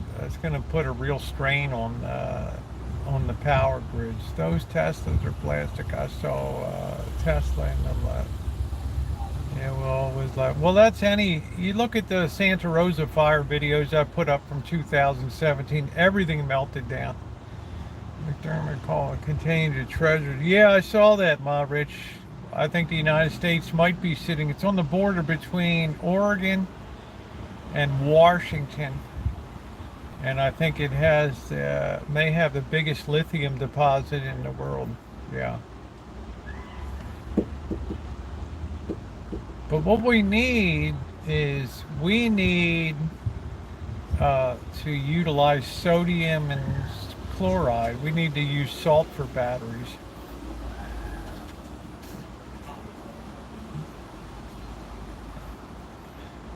real strain on the power grids. Those Teslas are plastic. I saw Tesla in the left. Yeah, well, it was like, well, that's you look at the Santa Rosa fire videos I put up from 2017, everything melted down. McDermott called it contained a treasure. Yeah, I saw that, Ma Rich. I think the United States might be sitting, it's on the border between Oregon and Washington. And I think it may have the biggest lithium deposit in the world. Yeah. But what we need is to utilize sodium and chloride. We need to use salt for batteries.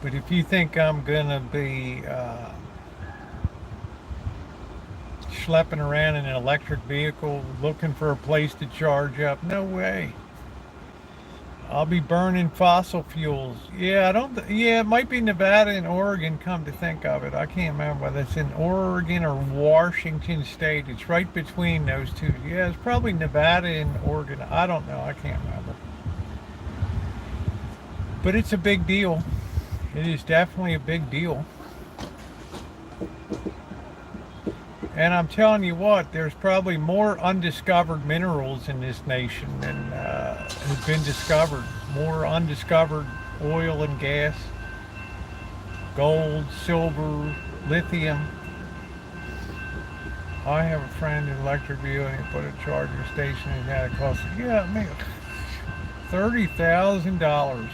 But if you think I'm gonna be schlepping around in an electric vehicle looking for a place to charge up, no way. I'll be burning fossil fuels. Yeah, it might be Nevada and Oregon, come to think of it. I can't remember whether it's in Oregon or Washington State. It's right between those two. Yeah, it's probably Nevada and Oregon. I don't know. I can't remember. But it's a big deal. It is definitely a big deal. And I'm telling you what, there's probably more undiscovered minerals in this nation than has been discovered. More undiscovered oil and gas, gold, silver, lithium. I have a friend in electric vehicle and he put a charging station and had it cost, yeah, man, $30,000.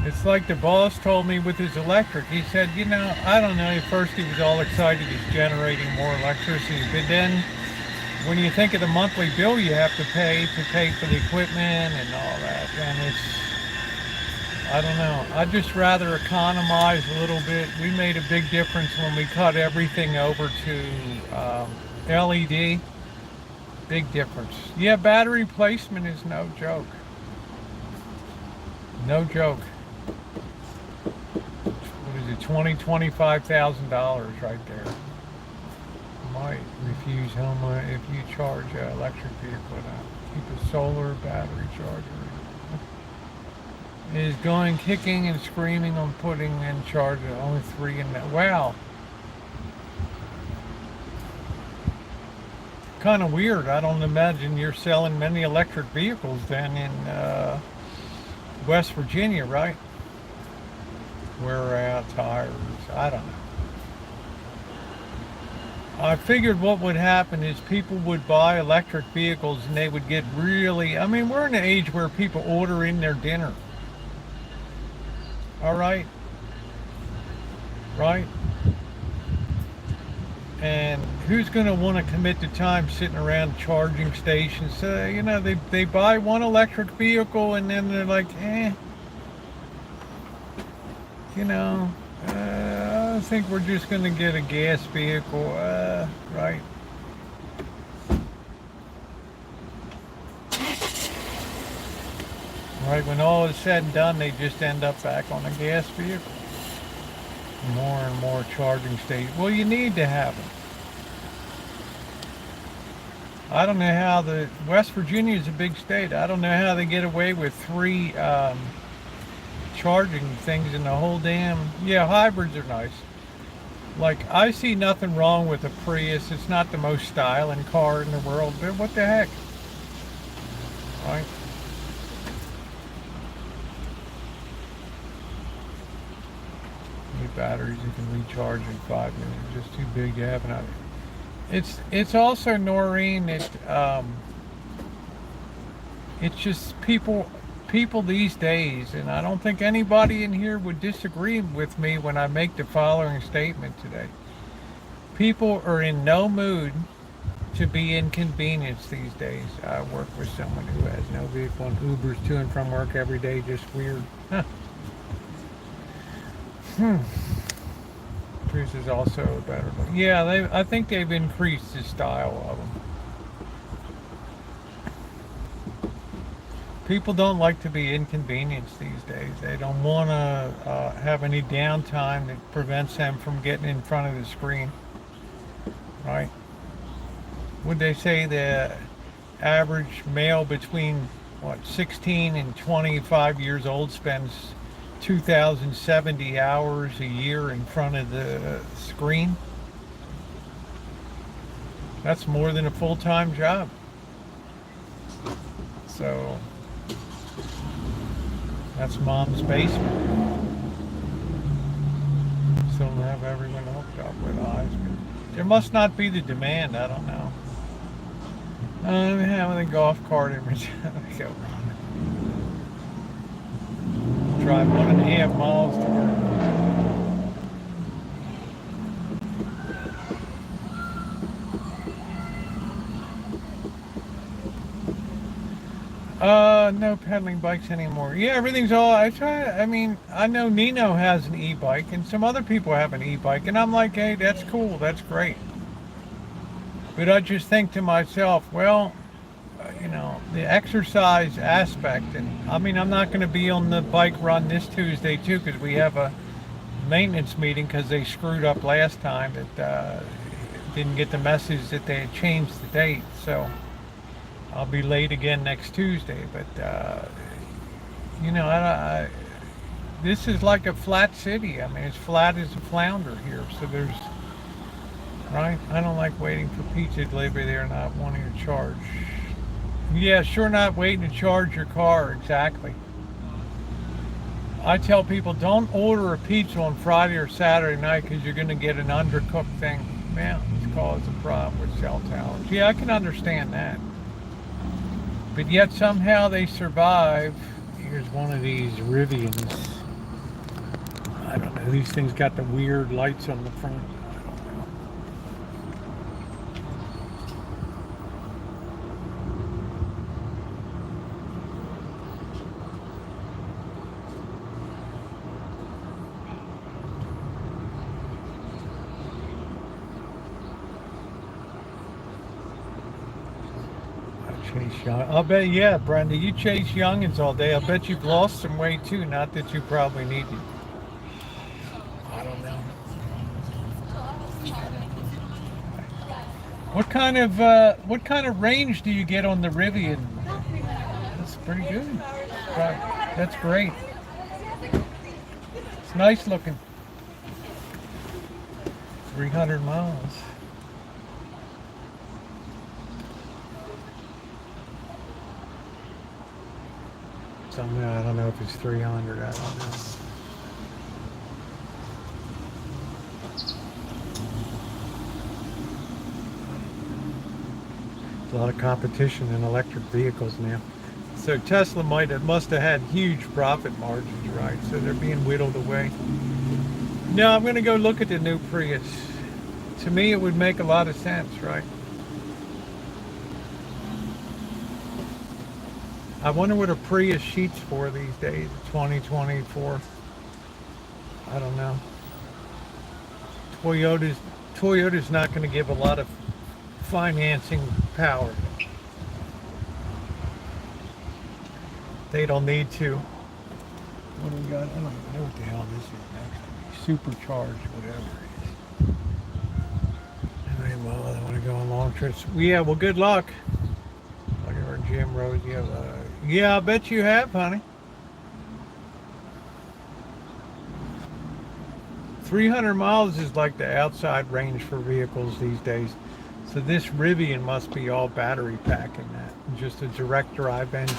It's like the boss told me with his electric. He said, I don't know, at first he was all excited he's generating more electricity, but then when you think of the monthly bill you have to pay for the equipment and all that, and I don't know. I'd just rather economize a little bit. We made a big difference when we cut everything over to LED. Big difference. Yeah, battery placement is no joke. No joke. $25,000 right there. Might refuse home if you charge an electric vehicle. Keep a solar battery charger. Is going kicking and screaming on putting in charge of only 3 in that. Wow. Kind of weird. I don't imagine you're selling many electric vehicles then in West Virginia, right? Wear out tires. I don't know. I figured what would happen is people would buy electric vehicles and they would get really, we're in an age where people order in their dinner. All right? Right? And who's going to want to commit the time sitting around charging stations? You know, they buy one electric vehicle and then they're like, you know, I think we're just going to get a gas vehicle, right? Right, when all is said and done, they just end up back on a gas vehicle. More and more charging stations. Well, you need to have them. I don't know how West Virginia is a big state. I don't know how they get away with 3 charging things in the whole damn. Yeah, hybrids are nice. Like, I see nothing wrong with a Prius. It's not the most styling car in the world, but what the heck, right? New batteries you can recharge in 5 minutes. Just too big to have an. It's also, Noreen. It's just people these days, and I don't think anybody in here would disagree with me when I make the following statement today. People are in no mood to be inconvenienced these days. I work with someone who has no vehicle and Ubers to and from work every day. Just weird. Huh. Cruise is also a better one. Yeah, I think they've increased the style of them. People don't like to be inconvenienced these days. They don't want to have any downtime that prevents them from getting in front of the screen. Right? Would they say the average male between 16 and 25 years old spends 2,070 hours a year in front of the screen? That's more than a full-time job. So that's mom's basement. Still have everyone hooked up with eyes. There must not be the demand. I don't know. I'm having a golf cart in Rancho. Drive 1.5 miles to work. No pedaling bikes anymore. Yeah, everything's all. I mean, I know Nino has an e-bike, and some other people have an e-bike, and I'm like, hey, that's cool, that's great. But I just think to myself, well, you know, the exercise aspect, and I mean, I'm not going to be on the bike run this Tuesday too, because we have a maintenance meeting because they screwed up last time. That didn't get the message that they had changed the date, so I'll be late again next Tuesday. But you know, this is like a flat city. I mean, it's flat as a flounder here, so there's. Right? I don't like waiting for pizza delivery there and not wanting to charge. Yeah, sure, not waiting to charge your car, exactly. I tell people, don't order a pizza on Friday or Saturday night because you're going to get an undercooked thing. Man, it's caused a problem with cell towers. Yeah, I can understand that. But yet somehow they survive. Here's one of these Rivians. I don't know, these things got the weird lights on the front. Chase young. I'll bet, yeah, Brenda, you chase youngins all day. I'll bet you've lost some weight too. Not that you probably need to. I don't know. What kind of range do you get on the Rivian? That's pretty good. Right. That's great. It's nice looking. 300 miles. I don't know if it's 300. I don't know. A lot of competition in electric vehicles now. So Tesla must have had huge profit margins, right? So they're being whittled away. No, I'm going to go look at the new Prius. To me, it would make a lot of sense, right? I wonder what a Prius sheet's for these days, 2024. I don't know. Toyota's Toyota's not going to give a lot of financing power. They don't need to. What do we got? I don't even know what the hell this is next to me. Supercharged, whatever it is. Anyway, well, I want to go on long trips. Yeah, well, good luck. Look at our gym, Rosie. Yeah, I bet you have, honey. 300 miles is like the outside range for vehicles these days. So this Rivian must be all battery packing that. Just a direct drive engine.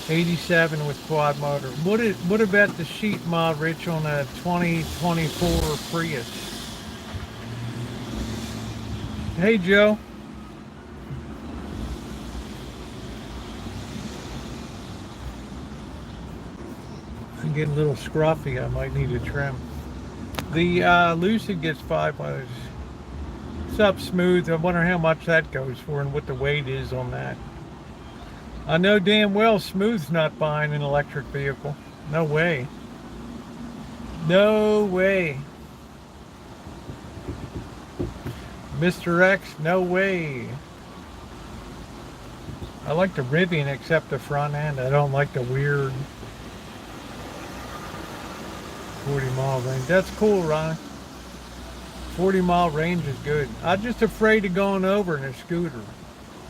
87 with quad motor. What about the sheet mod, Rich, on a 2024 Prius? Hey, Joe. I'm getting a little scruffy. I might need a trim. The Lucid gets 5 miles. It's up smooth. I wonder how much that goes for and what the weight is on that. I know damn well Smooth's not buying an electric vehicle. No way. No way. Mr. X, no way. I like the Rivian except the front end. I don't like the weird 40-mile range. That's cool, Ron. 40-mile range is good. I'm just afraid of going over in a scooter.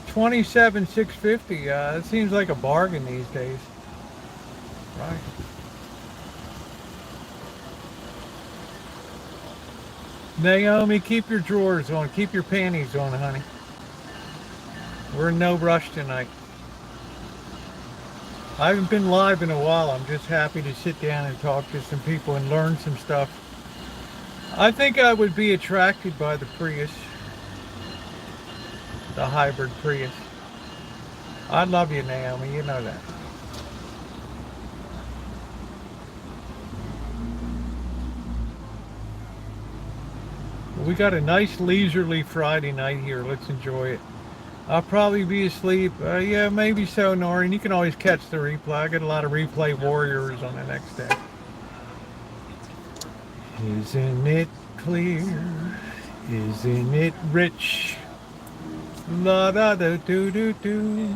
27,650. It seems like a bargain these days. Right. Naomi, keep your drawers on. Keep your panties on, honey. We're in no rush tonight. I haven't been live in a while. I'm just happy to sit down and talk to some people and learn some stuff. I think I would be attracted by the Prius. The hybrid Prius. I love you, Naomi. You know that. We got a nice leisurely Friday night here. Let's enjoy it. I'll probably be asleep. Yeah, maybe so, Noreen. You can always catch the replay. I got a lot of replay warriors on the next day. Isn't it clear? Isn't it rich? La da da do do do.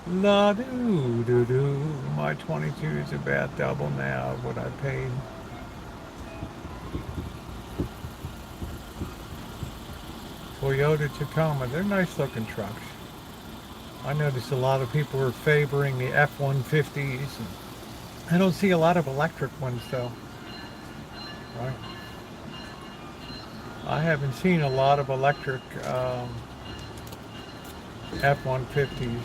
La do do do. My 22 is about double now of what I paid. Toyota Tacoma, they're nice looking trucks. I noticed a lot of people are favoring the F-150s. I don't see a lot of electric ones though. Right. I haven't seen a lot of electric F-150s.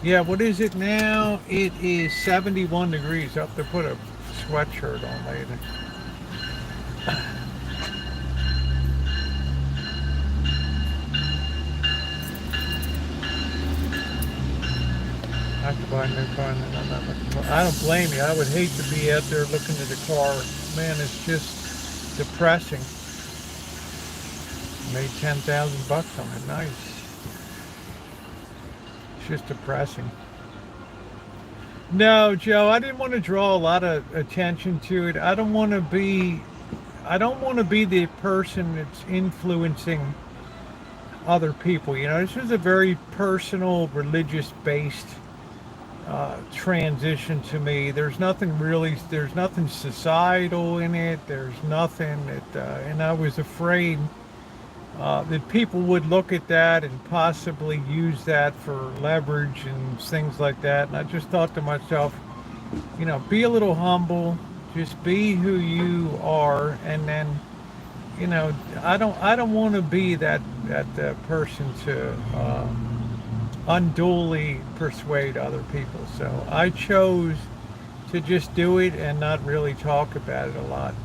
Yeah, what is it now? It is 71 degrees. I'll have to put a sweatshirt on later. I have to buy a new car and then I'm not looking for. I don't blame you. I would hate to be out there looking at a car. Man, it's just depressing. Made 10,000 bucks on it. Nice. It's just depressing. No, Joe, I didn't want to draw a lot of attention to it. I don't want to be the person that's influencing other people. You know, this is a very personal, religious-based transition to me. There's nothing societal in it. There's nothing that, and I was afraid that people would look at that and possibly use that for leverage and things like that. And I just thought to myself, you know, be a little humble, just be who you are, and then, you know, I don't want to be that person to unduly persuade other people. So I chose to just do it and not really talk about it a lot.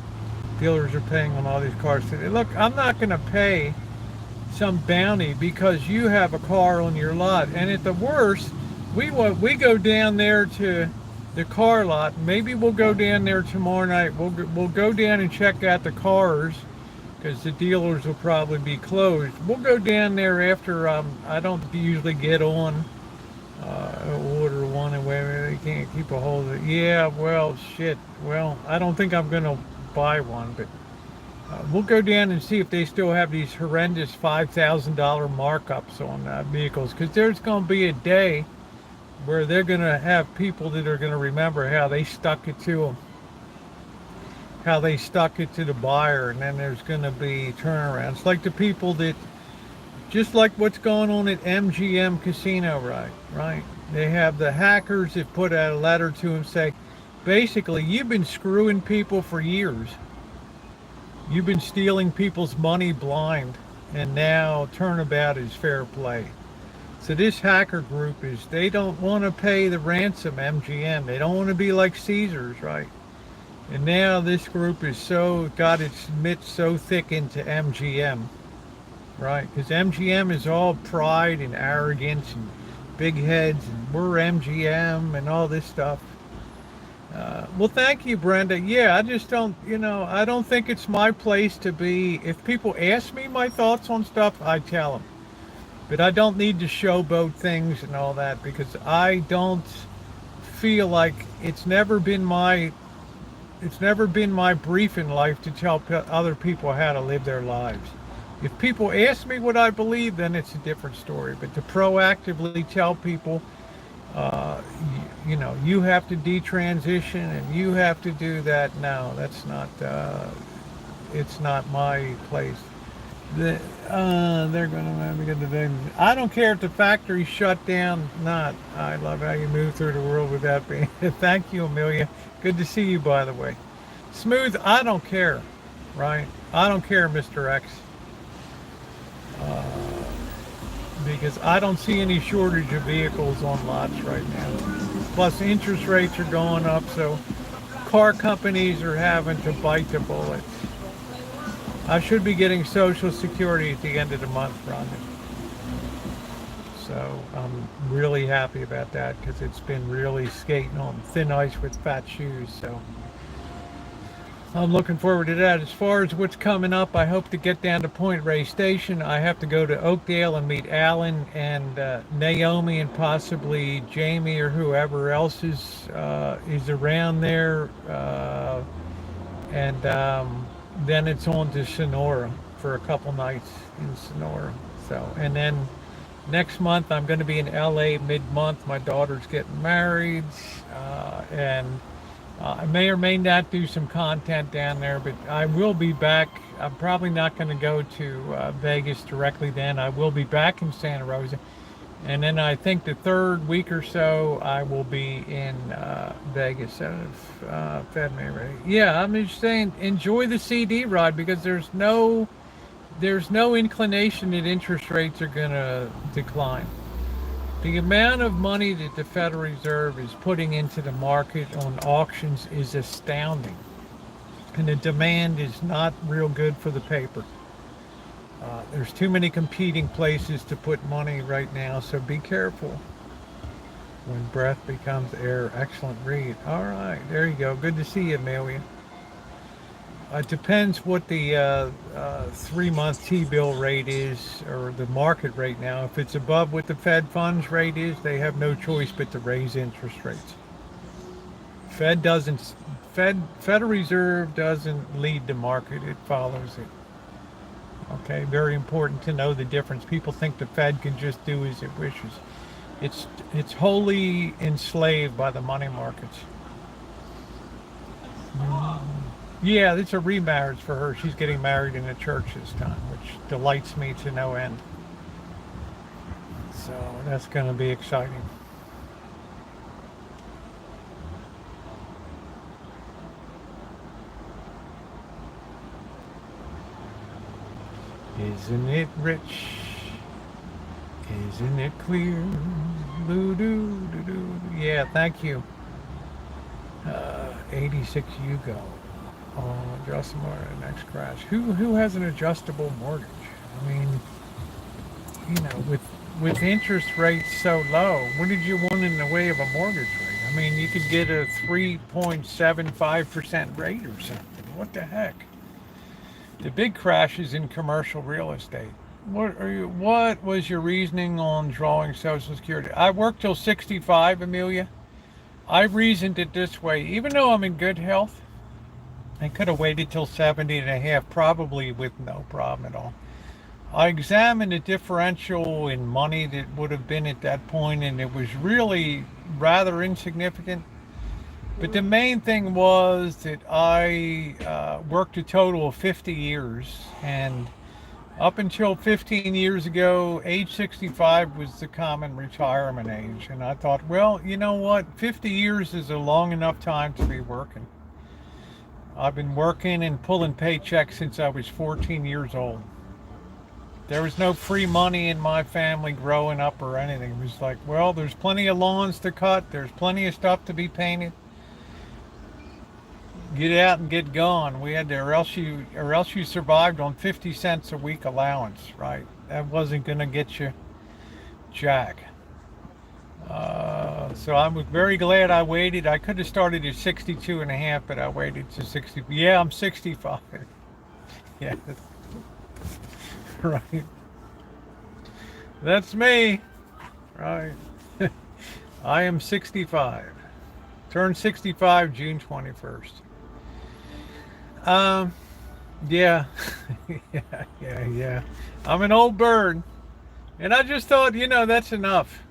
Dealers are paying on all these cars today. Look, I'm not going to pay some bounty because you have a car on your lot. And at the worst, we go down there to the car lot. Maybe we'll go down there tomorrow night. We'll go down and check out the cars because the dealers will probably be closed. We'll go down there after. I don't usually get on. Order one and where they can't keep a hold of it. Yeah, well, shit. Well, I don't think I'm gonna buy one, but we'll go down and see if they still have these horrendous $5,000 markups on vehicles. Because there's gonna be a day where they're gonna have people that are gonna remember how they stuck it to them, how they stuck it to the buyer, and then there's gonna be turnarounds like the people that. Just like what's going on at MGM Casino, right? They have the hackers that put out a letter to him say, basically, you've been screwing people for years. You've been stealing people's money blind, and now turnabout is fair play. So this hacker group they don't want to pay the ransom, MGM. They don't want to be like Caesars, right? And now this group is got its mitts so thick into MGM. Right, because MGM is all pride and arrogance and big heads and we're MGM and all this stuff. Well, thank you, Brenda. Yeah, I just don't, I don't think it's my place to be. If people ask me my thoughts on stuff, I tell them. But I don't need to showboat things and all that because I don't feel like it's never been my brief in life to tell other people how to live their lives. If people ask me what I believe, then it's a different story. But to proactively tell people, you have to detransition and you have to do that, no, that's not, it's not my place. They're going to have me get the thing. I don't care if the factory's shut down, not. I love how you move through the world without being. Thank you, Amelia. Good to see you, by the way. Smooth, I don't care, right? I don't care, Mr. X. Because I don't see any shortage of vehicles on lots right now. Plus, interest rates are going up, so car companies are having to bite the bullet. I should be getting Social Security at the end of the month, Rhonda. So I'm really happy about that because it's been really skating on thin ice with fat shoes. So I'm looking forward to that. As far as what's coming up, I hope to get down to Point Reyes Station. I have to go to Oakdale and meet Alan and Naomi and possibly Jamie or whoever else is around there. And then it's on to Sonora for a couple nights in Sonora. So, and then next month I'm going to be in LA mid-month. My daughter's getting married, and I may or may not do some content down there, but I will be back. I'm probably not going to go to Vegas directly then. I will be back in Santa Rosa. And then I think the third week or so, I will be in Vegas out of February. Yeah, I'm just saying, enjoy the CD ride because there's no inclination that interest rates are going to decline. The amount of money that the Federal Reserve is putting into the market on auctions is astounding. And the demand is not real good for the paper. There's too many competing places to put money right now, so be careful. When breath becomes air. Excellent read. All right, there you go. Good to see you, Amelia. It depends what the 3-month T-bill rate is, or the market rate now. If it's above what the Fed funds rate is, they have no choice but to raise interest rates. Federal Reserve doesn't lead the market, it follows it. Okay, very important to know the difference. People think the Fed can just do as it wishes. It's wholly enslaved by the money markets. Yeah, it's a remarriage for her. She's getting married in a church this time, which delights me to no end. So that's going to be exciting. Isn't it rich? Isn't it clear? Yeah, thank you. 86 Hugo. Oh, adjustable next crash. Who has an adjustable mortgage? I mean, with interest rates so low, what did you want in the way of a mortgage rate? I mean, you could get a 3.75% rate or something. What the heck? The big crash is in commercial real estate. What was your reasoning on drawing Social Security? I worked till 65, Amelia. I reasoned it this way. Even though I'm in good health, I could have waited till 70 and a half, probably with no problem at all. I examined the differential in money that would have been at that point, and it was really rather insignificant. But the main thing was that I worked a total of 50 years, and up until 15 years ago, age 65 was the common retirement age. And I thought, well, you know what? 50 years is a long enough time to be working. I've been working and pulling paychecks since I was 14 years old. There was no free money in my family growing up or anything. It was like, well, there's plenty of lawns to cut. There's plenty of stuff to be painted. Get out and get gone. We had to, or else you survived on 50 cents a week allowance, right? That wasn't going to get you jack. So I'm very glad I waited. I could have started at 62 and a half, but I waited to 60. Yeah, I'm 65. Yeah, right. That's me, right? I am 65. Turned 65 June 21st. Yeah, yeah. I'm an old bird, and I just thought, that's enough.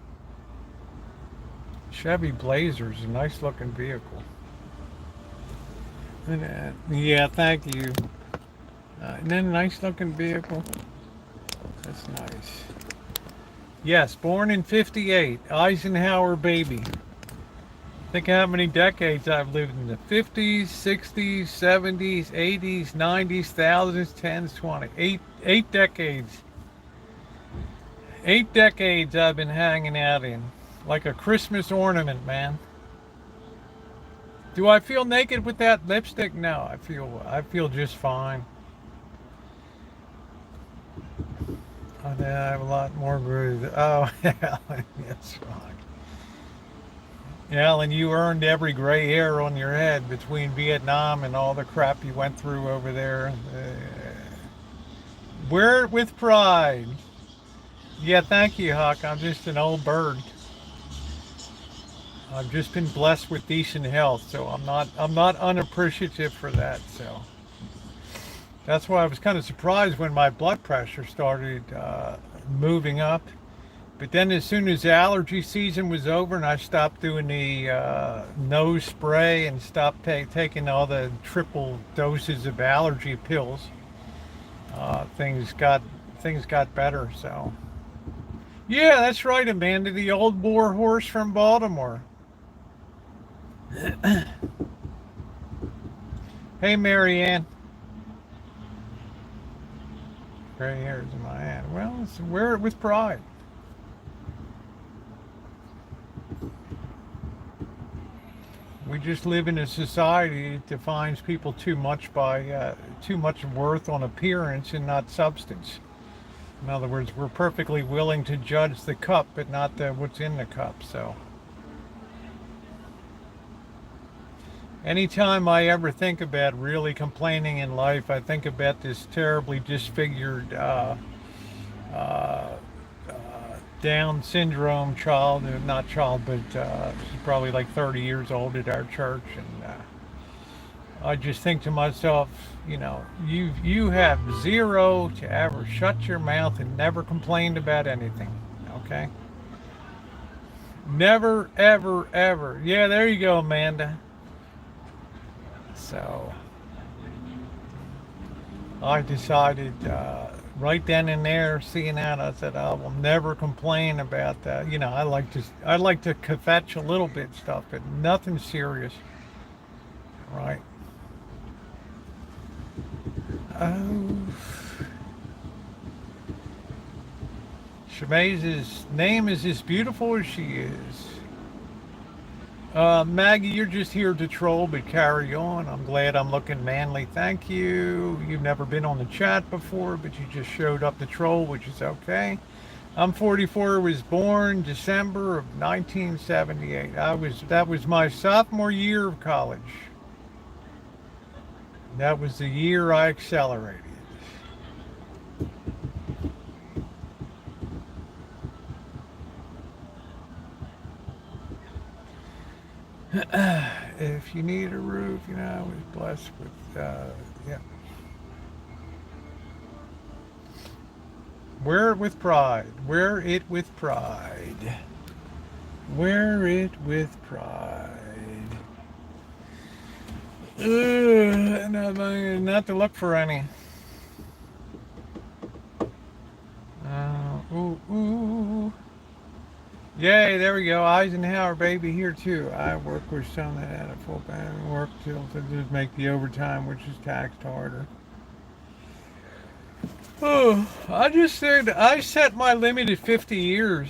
Chevy Blazer is a nice looking vehicle. Yeah, thank you. And then a nice looking vehicle. That's nice. Yes, born in 58, Eisenhower baby. Think how many decades I've lived in the 50s, 60s, 70s, 80s, 90s, thousands, tens, 20. Eight decades. 8 decades I've been hanging out in. Like a Christmas ornament, man. Do I feel naked with that lipstick? No, I feel just fine. I have a lot more grooves. Oh, Alan, that's fine. Alan, you earned every gray hair on your head between Vietnam and all the crap you went through over there. Wear it with pride. Yeah, thank you, Huck. I'm just an old bird. I've just been blessed with decent health, so I'm not unappreciative for that. So that's why I was kind of surprised when my blood pressure started moving up. But then as soon as the allergy season was over and I stopped doing the nose spray and stopped taking all the triple doses of allergy pills, things got better. So yeah, that's right, Amanda, the old war horse from Baltimore. Hey, Marianne. Gray hairs in my hand. Well, wear it with pride. We just live in a society that defines people too much by too much worth on appearance and not substance. In other words, we're perfectly willing to judge the cup, but not what's in the cup. So anytime I ever think about really complaining in life, I think about this terribly disfigured Down syndrome child, not child, but she's probably like 30 years old at our church, and I just think to myself, you have zero to ever shut your mouth and never complained about anything, okay? Never, ever, ever. Yeah, there you go, Amanda. So I decided right then and there, seeing that, I said I will never complain about that. I like to kvetch a little bit stuff, but nothing serious, right? Oh, Shemai's name is as beautiful as she is. Maggie, you're just here to troll, but carry on. I'm glad I'm looking manly. Thank you. You've never been on the chat before, but you just showed up to troll, which is okay. I'm 44. Was born December of 1978. That was my sophomore year of college. That was the year I accelerated. If you need a roof, you know, I was blessed with, yeah. Wear it with pride. Wear it with pride. Wear it with pride. Not to look for any. Ooh, ooh. Yay, there we go. Eisenhower baby here too. I work with some that had a full time work till to just make the overtime, which is taxed harder. Oh, I just said I set my limit at 50 years.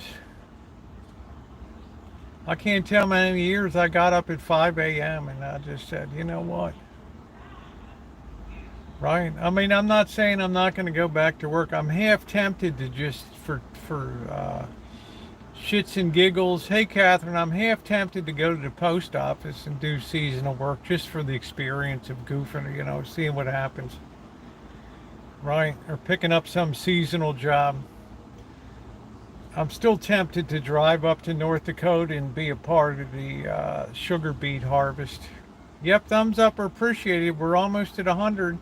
I can't tell how many years I got up at 5 a.m. and I just said, you know what? Right? I mean, I'm not saying I'm not going to go back to work. I'm half tempted to just for shits and giggles. Hey, Catherine, I'm half tempted to go to the post office and do seasonal work just for the experience of goofing, you know, seeing what happens. Right? Or picking up some seasonal job. I'm still tempted to drive up to North Dakota and be a part of the sugar beet harvest. Yep, thumbs up are appreciated. We're almost at 100.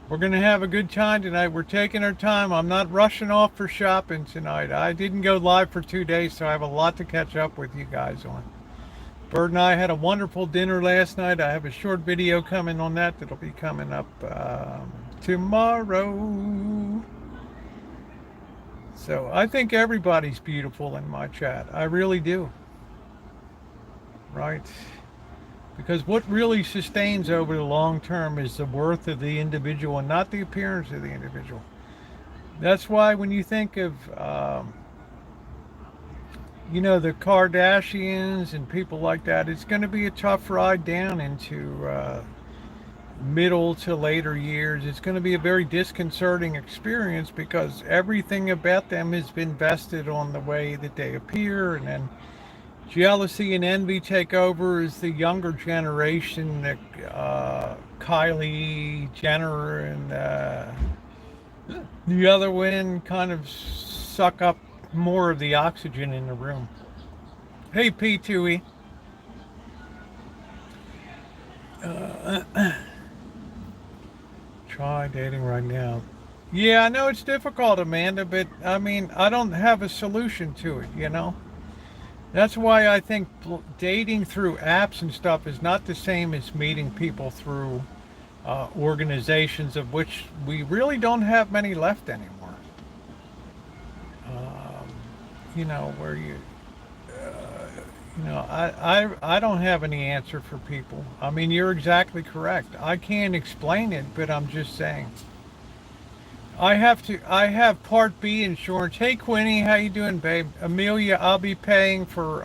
We're going to have a good time tonight. We're taking our time. I'm not rushing off for shopping tonight. I didn't go live for 2 days, so I have a lot to catch up with you guys on. Bird and I had a wonderful dinner last night. I have a short video coming on that that'll be coming up tomorrow. So I think everybody's beautiful in my chat. I really do. Right? Because what really sustains over the long term is the worth of the individual and not the appearance of the individual. That's why when you think of, you know, the Kardashians and people like that, it's going to be a tough ride down into middle to later years. It's going to be a very disconcerting experience because everything about them has been vested on the way that they appear, and then jealousy and envy take over as the younger generation, Kylie Jenner and the other women kind of suck up more of the oxygen in the room. Hey, P2E. Try dating right now. Yeah, I know it's difficult, Amanda, but I mean, I don't have a solution to it, you know? That's why I think dating through apps and stuff is not the same as meeting people through organizations, of which we really don't have many left anymore. You know, where you know, I don't have any answer for people. I mean, you're exactly correct. I can't explain it, but I'm just saying. I have Part B insurance. Hey, Quinny, how you doing, babe? Amelia, I'll be paying for,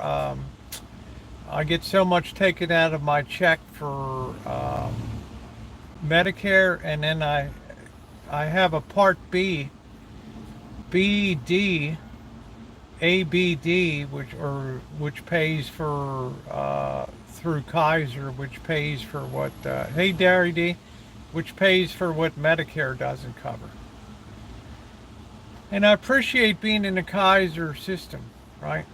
I get so much taken out of my check for Medicare, and then I have a Part B, BD, ABD, which pays for through Kaiser, which pays for what hey Derry D, which pays for what Medicare doesn't cover. And I appreciate being in the Kaiser system, right?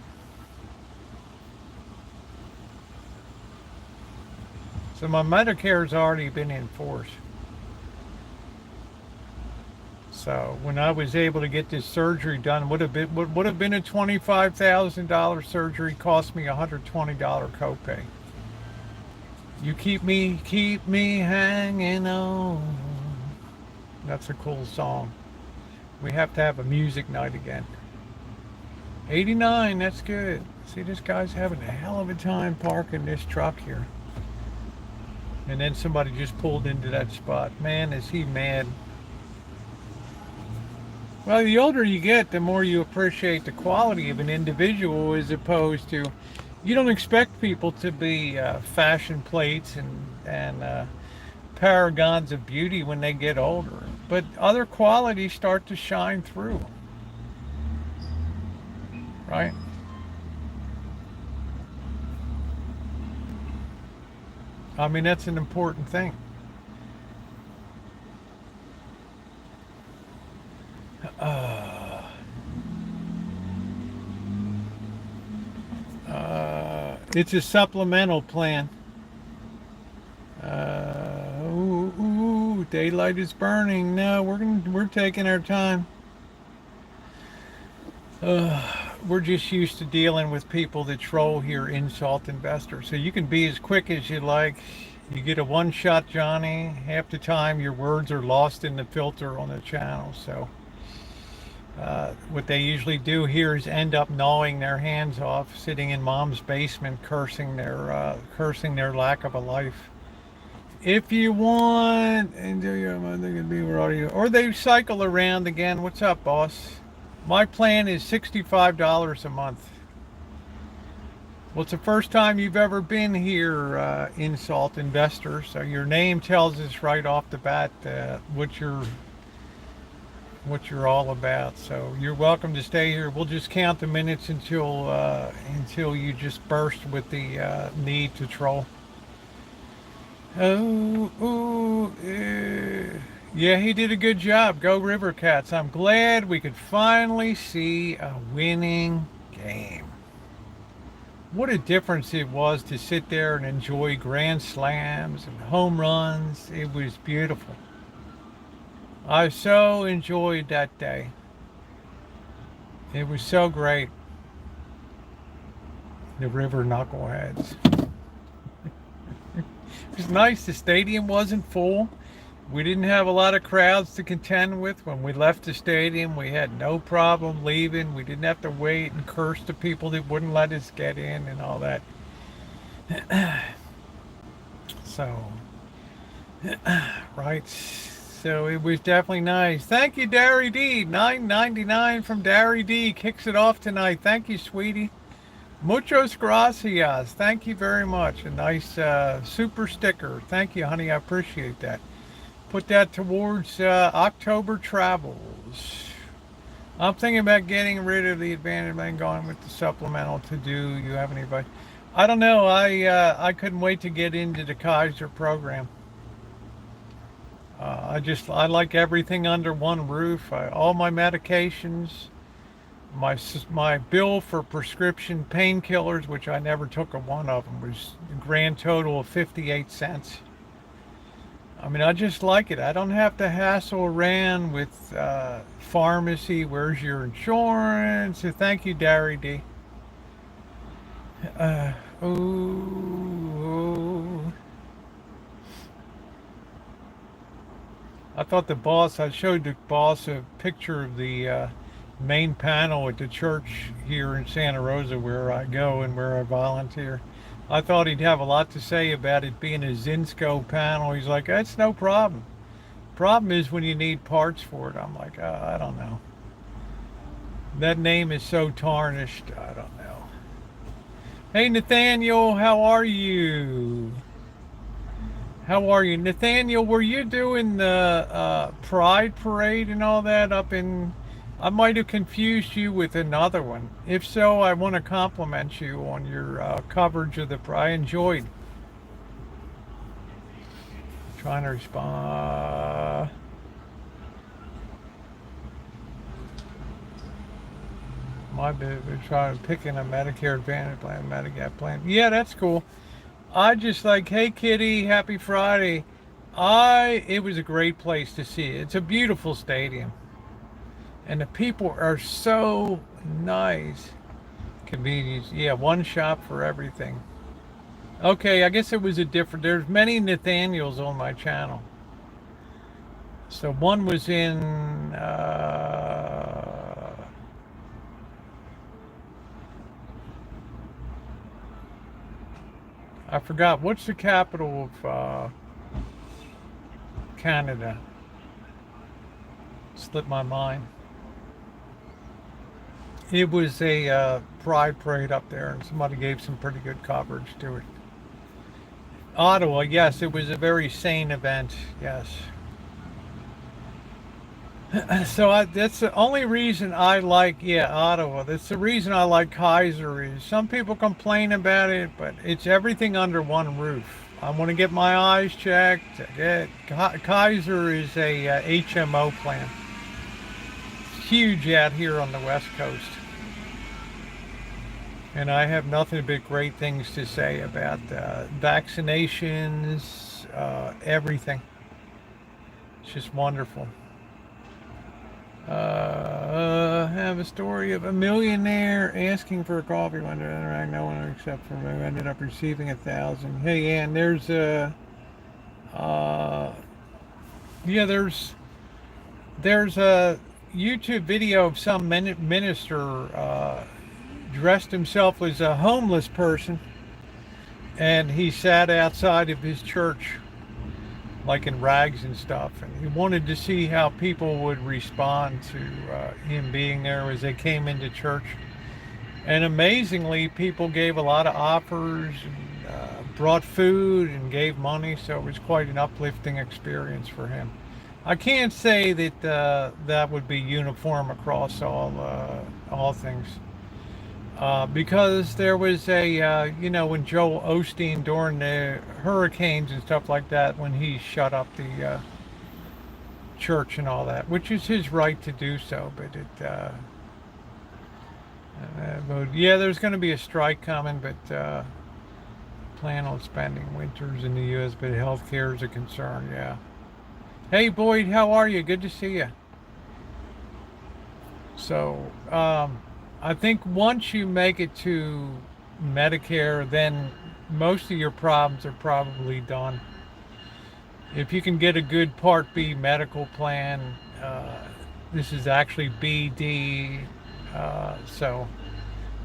So my Medicare's already been in force. So when I was able to get this surgery done, would have been a $25,000 surgery, cost me $120 copay. You keep me hanging on. That's a cool song. We have to have a music night again. 89, that's good. See, this guy's having a hell of a time parking this truck here. And then somebody just pulled into that spot. Man, is he mad. Well, the older you get, the more you appreciate the quality of an individual, as opposed to, you don't expect people to be fashion plates and paragons of beauty when they get older. But other qualities start to shine through. Right? I mean, that's an important thing. It's a supplemental plan. Daylight is burning. No, we're taking our time. We're just used to dealing with people that troll here, insult investors. So you can be as quick as you like. You get a one-shot Johnny. Half the time, your words are lost in the filter on the channel. So what they usually do here is end up gnawing their hands off, sitting in mom's basement, cursing their lack of a life. If you want, and do your mother can be where are you? Or they cycle around again. What's up, boss? My plan is $65 a month. Well, it's the first time you've ever been here, insult investor. So your name tells us right off the bat what you're all about. So you're welcome to stay here. We'll just count the minutes until you just burst with the need to troll. Yeah, he did a good job. Go River Cats. I'm glad we could finally see a winning game. What a difference it was to sit there and enjoy grand slams and home runs. It was beautiful. I so enjoyed that day. It was so great. The River Knuckleheads. It was nice. The stadium wasn't full. We didn't have a lot of crowds to contend with. When we left the stadium, we had no problem leaving. We didn't have to wait and curse the people that wouldn't let us get in and all that. So, right. So it was definitely nice. Thank you, Dari D. $9.99 from Dari D. Kicks it off tonight. Thank you, sweetie. Muchos gracias. Thank you very much. A nice super sticker. Thank you, honey. I appreciate that. Put that towards October travels. I'm thinking about getting rid of the Advantage and going with the supplemental to do. You have anybody? I don't know. I couldn't wait to get into the Kaiser program. I like everything under one roof. All my medications. My bill for prescription painkillers, which I never took a one of them, was a grand total of 58 cents. I mean, I just like it. I don't have to hassle around with pharmacy. Where's your insurance? So thank you, Dari D. I thought I showed the boss a picture of the main panel at the church here in Santa Rosa where I go and where I volunteer. I thought he'd have a lot to say about it being a Zinsco panel. He's like, that's no problem. Problem is when you need parts for it. I'm like, I don't know. That name is so tarnished. I don't know. Hey, Nathaniel, how are you? How are you? Nathaniel, were you doing the Pride Parade and all that up in... I might have confused you with another one. If so, I want to compliment you on your coverage of the Pride. I enjoyed. Trying to respond. My bit, we're trying to picking a Medicare Advantage plan, Medigap plan. Yeah, that's cool. I just like, hey Kitty, happy Friday. It was a great place to see it. It's a beautiful stadium. And the people are so nice. Convenience. Yeah, one shop for everything. Okay, I guess it was a different... There's many Nathaniels on my channel. So one was in... I forgot. What's the capital of Canada? Slipped my mind. It was a pride parade up there, and somebody gave some pretty good coverage to it. Ottawa, yes, it was a very sane event, yes. So that's the only reason I like, Ottawa. That's the reason I like Kaiser is some people complain about it, but it's everything under one roof. I want to get my eyes checked. Kaiser is a HMO plan. Huge out here on the West Coast. And I have nothing but great things to say about vaccinations, everything. It's just wonderful. Have a story of a millionaire asking for a coffee one day. No one except for me ended up receiving 1,000. Hey, Ann, there's a uh, yeah, there's a YouTube video of some minister dressed himself as a homeless person, and he sat outside of his church like in rags and stuff, and he wanted to see how people would respond to him being there as they came into church. And amazingly, people gave a lot of offers and brought food and gave money, so it was quite an uplifting experience for him. I can't say that that would be uniform across all things. Because there was when Joel Osteen during the hurricanes and stuff like that, when he shut up the church and all that, which is his right to do so, but yeah, there's going to be a strike coming, but plan on spending winters in the U.S., but healthcare is a concern, yeah. Hey, Boyd, how are you? Good to see you. So, I think once you make it to Medicare, then most of your problems are probably done. If you can get a good Part B medical plan, this is actually BD, so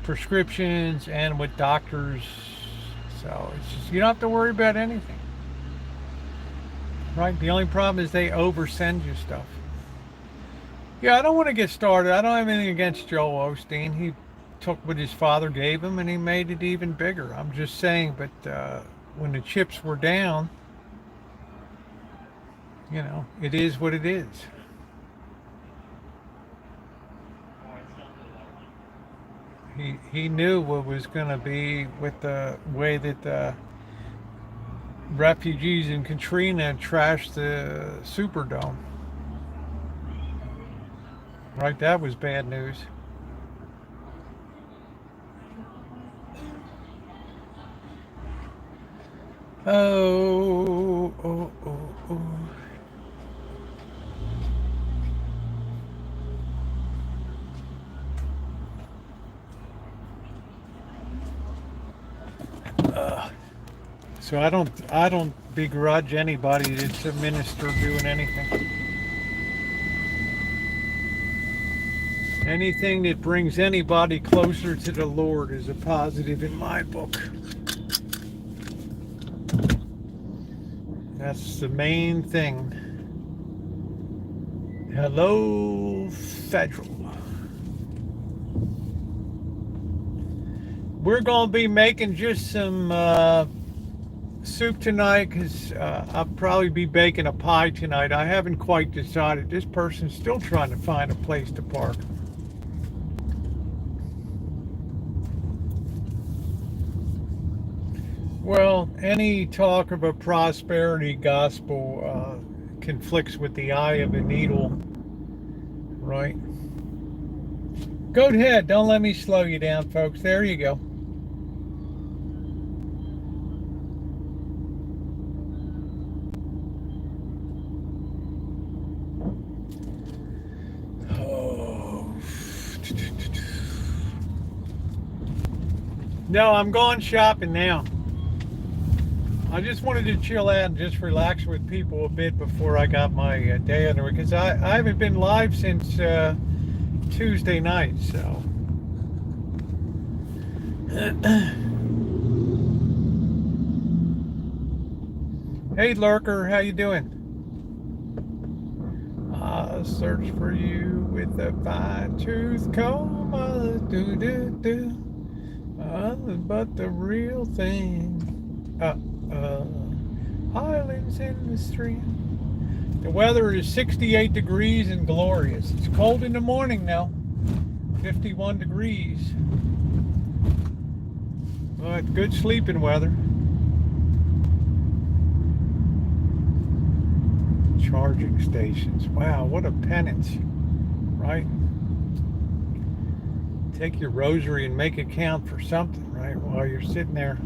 prescriptions and with doctors, so it's just, you don't have to worry about anything, right? The only problem is they oversend you stuff. Yeah, I don't want to get started. I don't have anything against Joel Osteen. He took what his father gave him and he made it even bigger. I'm just saying, but when the chips were down, it is what it is. He knew what was going to be with the way that the refugees in Katrina trashed the Superdome. Right, that was bad news. Oh, oh, oh, oh. So I don't begrudge anybody that's a minister doing anything. Anything that brings anybody closer to the Lord is a positive in my book. That's the main thing. Hello, Federal. We're going to be making just some soup tonight because I'll probably be baking a pie tonight. I haven't quite decided. This person's still trying to find a place to park. Well, any talk of a prosperity gospel conflicts with the eye of a needle, right? Go ahead. Don't let me slow you down, folks. There you go. No, I'm going shopping now. I just wanted to chill out and just relax with people a bit before I got my day under it, because I haven't been live since Tuesday night, so. Hey Lurker, how you doing? I'll search for you with a fine-tooth comb, but the real thing. Islands in the stream. The weather is 68 degrees and glorious. It's cold in the morning now. 51 degrees. But good sleeping weather. Charging stations. Wow, what a penance, right? Take your rosary and make it count for something, right? While you're sitting there.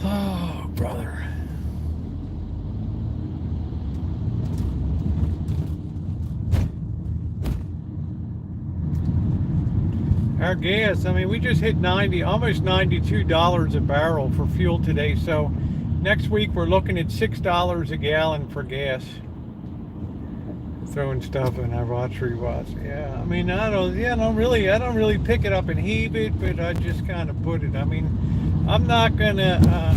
Oh, brother. Our gas, I mean, we just hit almost $92 a barrel for fuel today. So next week we're looking at $6 a gallon for gas. Throwing stuff in our battery watch. Yeah, I mean, I don't really pick it up and heave it, but I just kind of put it. I mean, I'm not gonna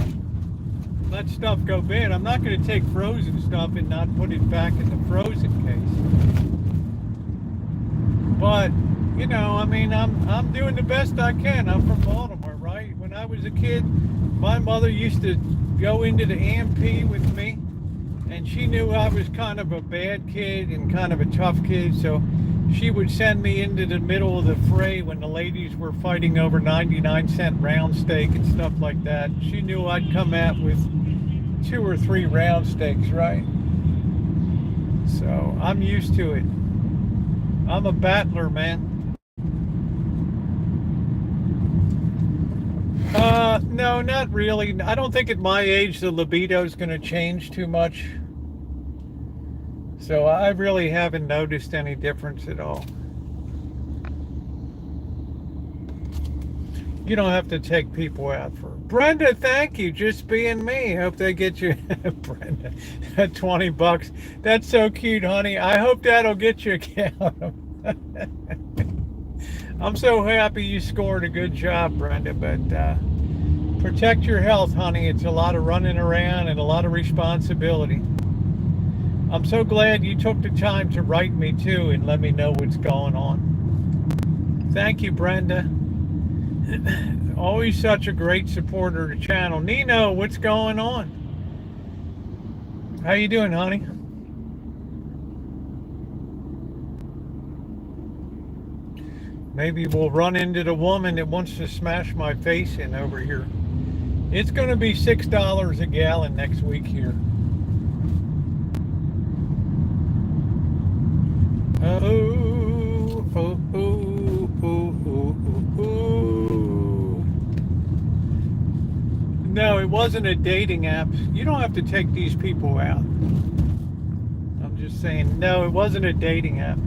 let stuff go bad. I'm not gonna take frozen stuff and not put it back in the frozen case. But you know, I mean, I'm doing the best I can. I'm from Baltimore, right? When I was a kid, my mother used to go into the AMP with me, and she knew I was kind of a bad kid and kind of a tough kid, so she would send me into the middle of the fray when the ladies were fighting over 99-cent round steak and stuff like that. She knew I'd come out with 2 or 3 round steaks, right? So I'm used to it. I'm a battler, man. No, not really. I don't think at my age the libido is going to change too much. So I really haven't noticed any difference at all. You don't have to take people out for Brenda. Thank you, just being me. Hope they get you, Brenda, $20. That's so cute, honey. I hope that'll get you a gallon. I'm so happy you scored a good job, Brenda. But protect your health, honey. It's a lot of running around and a lot of responsibility. I'm so glad you took the time to write me too and let me know what's going on. Thank you, Brenda. Always such a great supporter of the channel. Nino, what's going on? How you doing, honey? Maybe we'll run into the woman that wants to smash my face in over here. It's going to be $6 a gallon next week here. Oh, oh, oh, oh, oh, oh. No, it wasn't a dating app. You don't have to take these people out. I'm just saying, no, it wasn't a dating app.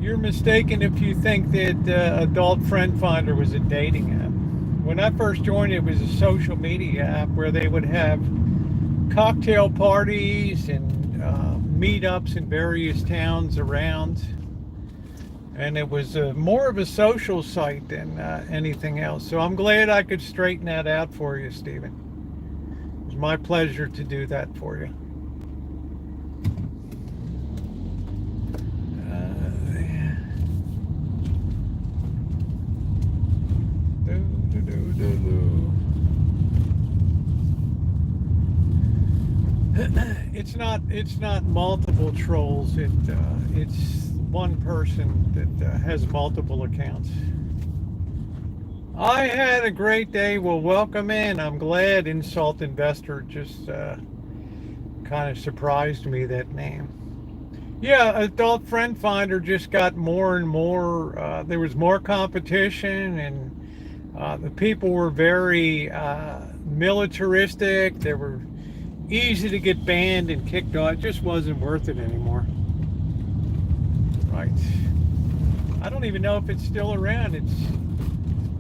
You're mistaken if you think that Adult Friend Finder was a dating app. When I first joined, it was a social media app where they would have cocktail parties and meetups in various towns around. And it was more of a social site than anything else. So I'm glad I could straighten that out for you, Stephen. It was my pleasure to do that for you. It's not multiple trolls. It's one person that has multiple accounts. I had a great day. Well, welcome in. I'm glad Insult Investor just kind of surprised me, that name. Yeah, Adult Friend Finder just got more and more. There was more competition, and the people were very militaristic. They were easy to get banned and kicked off. It just wasn't worth it anymore. Right. I don't even know if it's still around. It's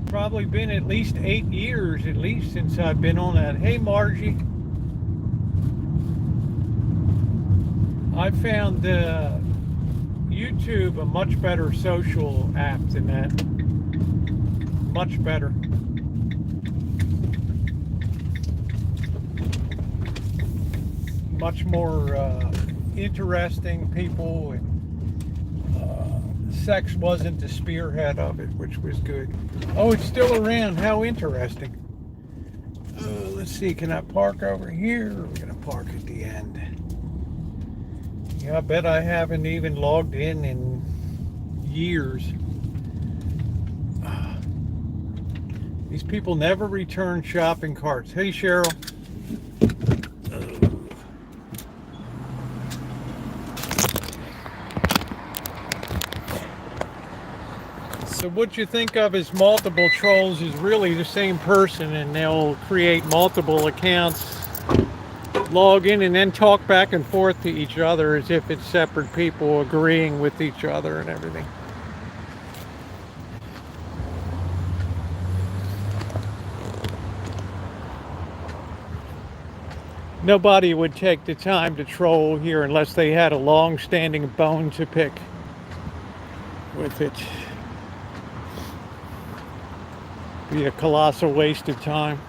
probably been at least 8 years, at least, since I've been on that. Hey, Margie. I found YouTube a much better social app than that. Much better. Much more interesting people, and sex wasn't the spearhead of it, which was good. Oh, it's still around. How interesting. Let's see, can I park over here? We're gonna park at the end. Yeah, I bet I haven't even logged in years. These people never return shopping carts. Hey, Cheryl. So what you think of as multiple trolls is really the same person, and they'll create multiple accounts, log in, and then talk back and forth to each other as if it's separate people agreeing with each other and everything. Nobody would take the time to troll here unless they had a long-standing bone to pick with it. Be a colossal waste of time.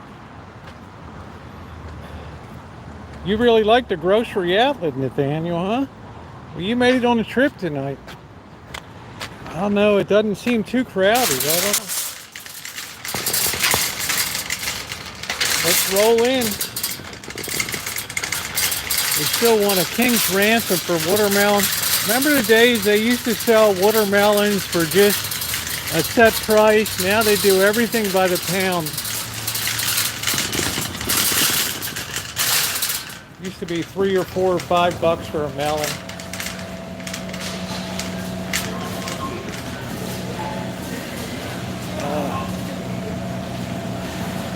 You really like the grocery outlet, Nathaniel, huh? Well, you made it on a trip tonight. I don't know, it doesn't seem too crowded. I don't know. Let's roll in. We still want a king's ransom for watermelon. Remember the days they used to sell watermelons for just a set price? Now they do everything by the pound. Used to be $3 or $4 or $5 for a melon.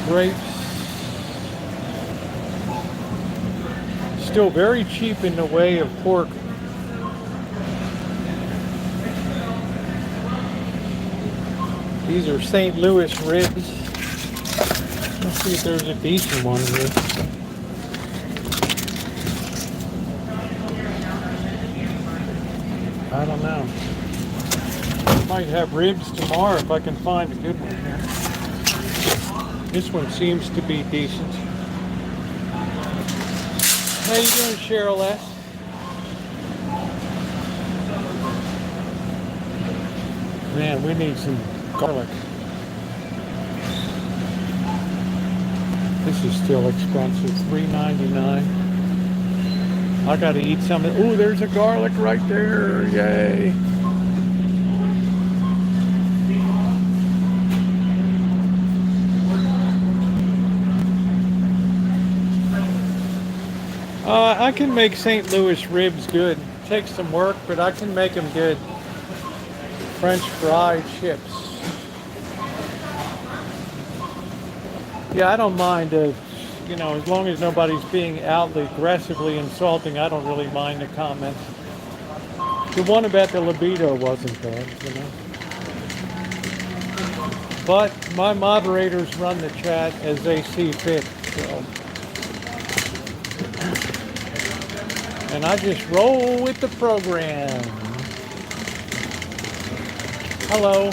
Grapes. Still very cheap in the way of pork. These are St. Louis ribs. Let's see if there's a decent one here. I don't know. Might have ribs tomorrow if I can find a good one here. This one seems to be decent. How you doing, Cheryl S? Man, we need some garlic. This is still expensive, $3.99. I gotta eat some. Ooh, there's a garlic right there. Yay. I can make St. Louis ribs good. It takes some work, but I can make them good. French fried chips. Yeah, I don't mind, you know, as long as nobody's being outly aggressively insulting, I don't really mind the comments. The one about the libido wasn't bad, you know. But my moderators run the chat as they see fit, so. And I just roll with the program. Hello.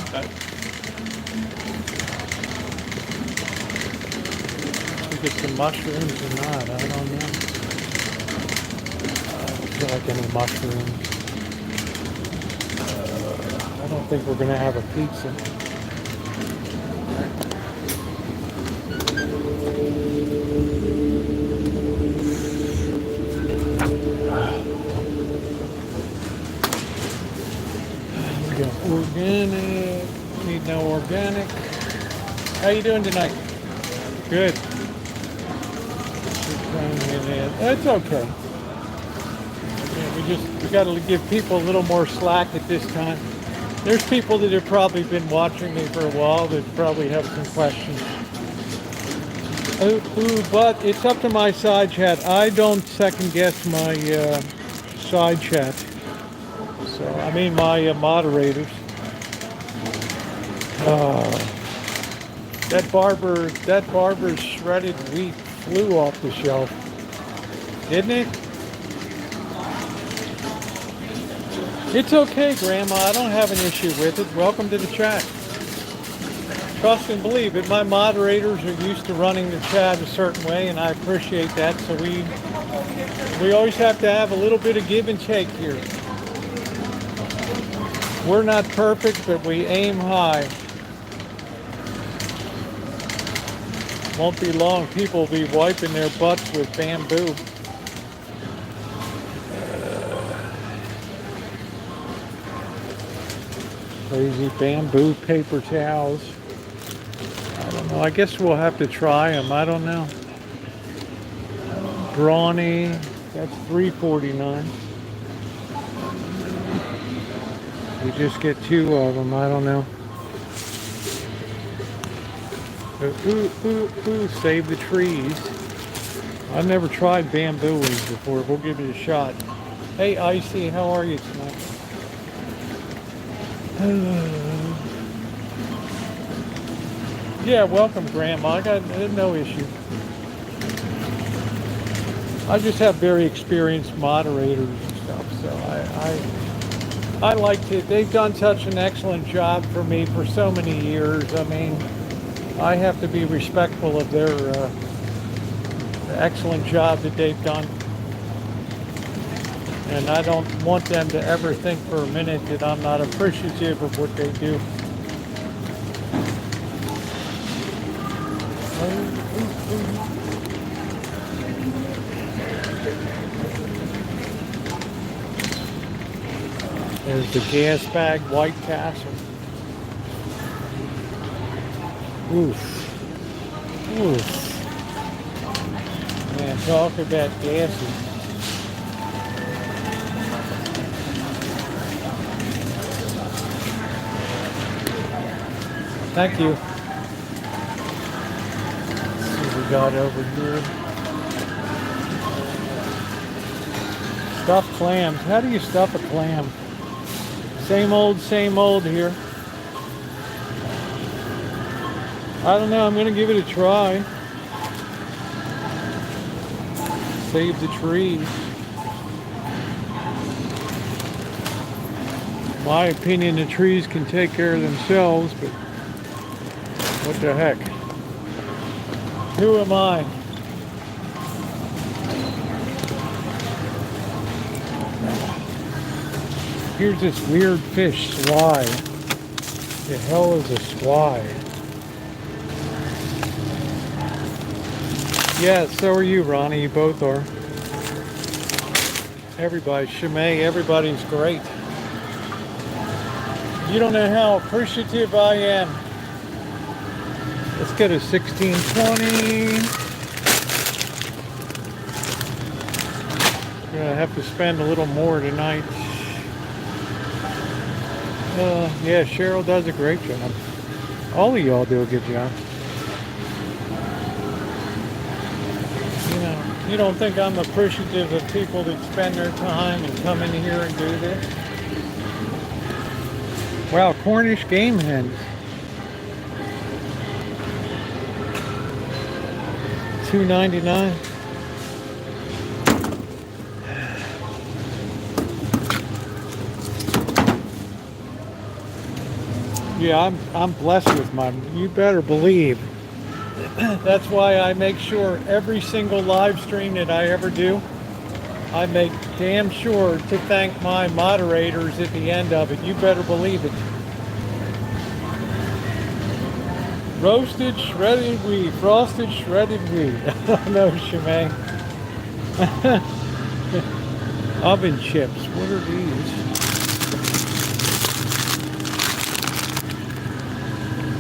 We get some mushrooms or not, I don't know. I don't feel like any mushrooms. I don't think we're going to have a pizza. We got organic. Need no organic. How you doing tonight? Good. That's okay. Yeah, we got to give people a little more slack at this time. There's people that have probably been watching me for a while that probably have some questions. But it's up to my side chat. I don't second guess my side chat. So I mean my moderators. That barber's shredded wheat flew off the shelf, didn't it? It's okay, Grandma. I don't have an issue with it. Welcome to the chat. Trust and believe it. My moderators are used to running the chat a certain way, and I appreciate that. So we always have to have a little bit of give and take here. We're not perfect, but we aim high. Won't be long. People will be wiping their butts with bamboo. Crazy bamboo paper towels. I don't Well, I guess we'll have to try them. I don't know. Brawny, that's $3.49. You just get two of them. I don't know. Ooh, save the trees. I've never tried bamboo ones before. We'll give it a shot. Hey, Icy, how are you tonight? Yeah, welcome, Grandma. I got no issue. I just have very experienced moderators and stuff, so I like to. They've done such an excellent job for me for so many years. I mean, I have to be respectful of their excellent job that they've done. And I don't want them to ever think for a minute that I'm not appreciative of what they do. There's the gas bag White Castle. Oof. Oof. Man, talk about gases. Thank you. Let's see what we got over here. Stuffed clams. How do you stuff a clam? Same old here. I don't know. I'm going to give it a try. Save the trees. In my opinion, the trees can take care of themselves, but what the heck? Who am I? Here's this weird fish, swai. The hell is a swai? Yeah, so are you, Ronnie. You both are. Everybody, Shimei, everybody's great. You don't know how appreciative I am. Let's get a 1620. Gonna have to spend a little more tonight. Yeah, Cheryl does a great job. All of y'all do a good job. You don't think I'm appreciative of people that spend their time and come in here and do this? Wow, Cornish game hens. $2.99. Yeah, I'm blessed with mine. You better believe. That's why I make sure every single live stream that I ever do, I make damn sure to thank my moderators at the end of it. You better believe it. Roasted shredded wheat, frosted shredded wheat. No, Shimei. Oven chips. What are these?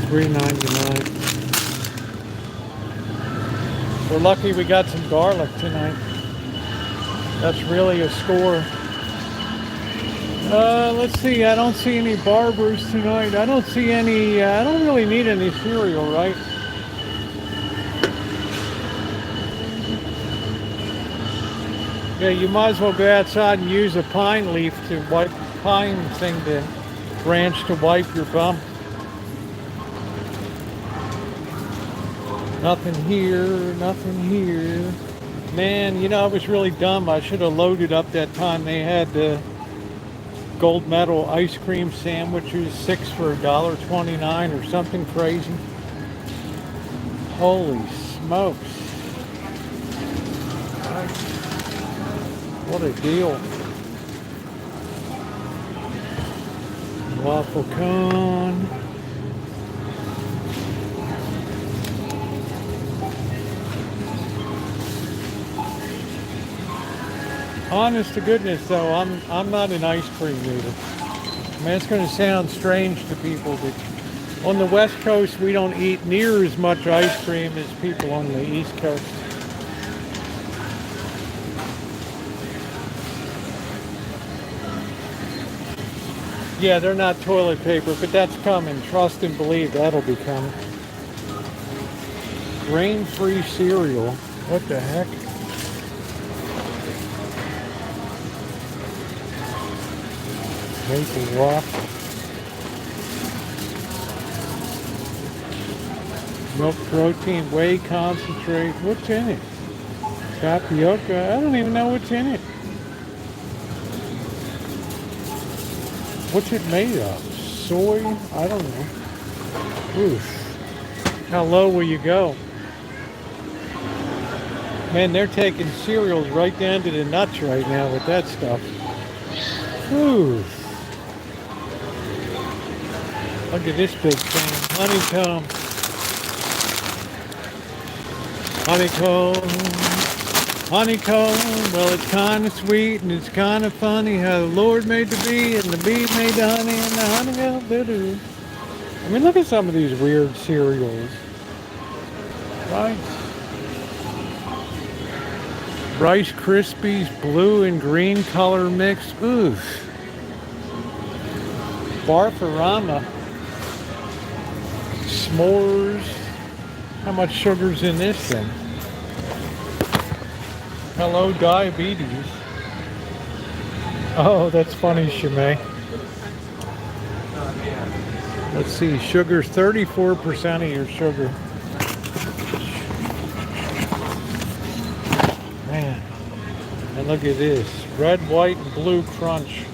$3.99. We're lucky we got some garlic tonight. That's really a score. Let's see. I don't see any barbers tonight. I don't see any. I don't really need any cereal, right? Yeah, you might as well go outside and use a pine leaf to wipe, pine thing to branch to wipe your bum. Nothing here, nothing here. Man, you know, I was really dumb. I should have loaded up that time they had the gold medal ice cream sandwiches, 6 for $1.29 or something crazy. Holy smokes. What a deal. Waffle cone. Honest to goodness though, I'm not an ice cream eater. I mean, it's going to sound strange to people, but On the West Coast, we don't eat near as much ice cream as people on the East Coast. Yeah, they're not toilet paper, but that's coming. Trust and believe that'll be coming. Grain-free cereal. What the heck? Maple rock. Milk protein, whey concentrate. What's in it? Tapioca. I don't even know what's in it. What's it made of? Soy? I don't know. Oof. How low will you go? Man, they're taking cereals right down to the nuts right now with that stuff. Oof. Look at this big thing. Honeycomb. Honeycomb. Honeycomb. Well, it's kind of sweet and it's kind of funny how the Lord made the bee and the bee made the honey and the honey got bitter. I mean, look at some of these weird cereals. Right? Rice Krispies, blue and green color mix. Oof. Barfarama. S'mores. How much sugar's in this thing? Hello, diabetes. Oh, that's funny, Shimei. Let's see, sugar's 34% of your sugar. Man, and look at this. Red, white, and blue crunch.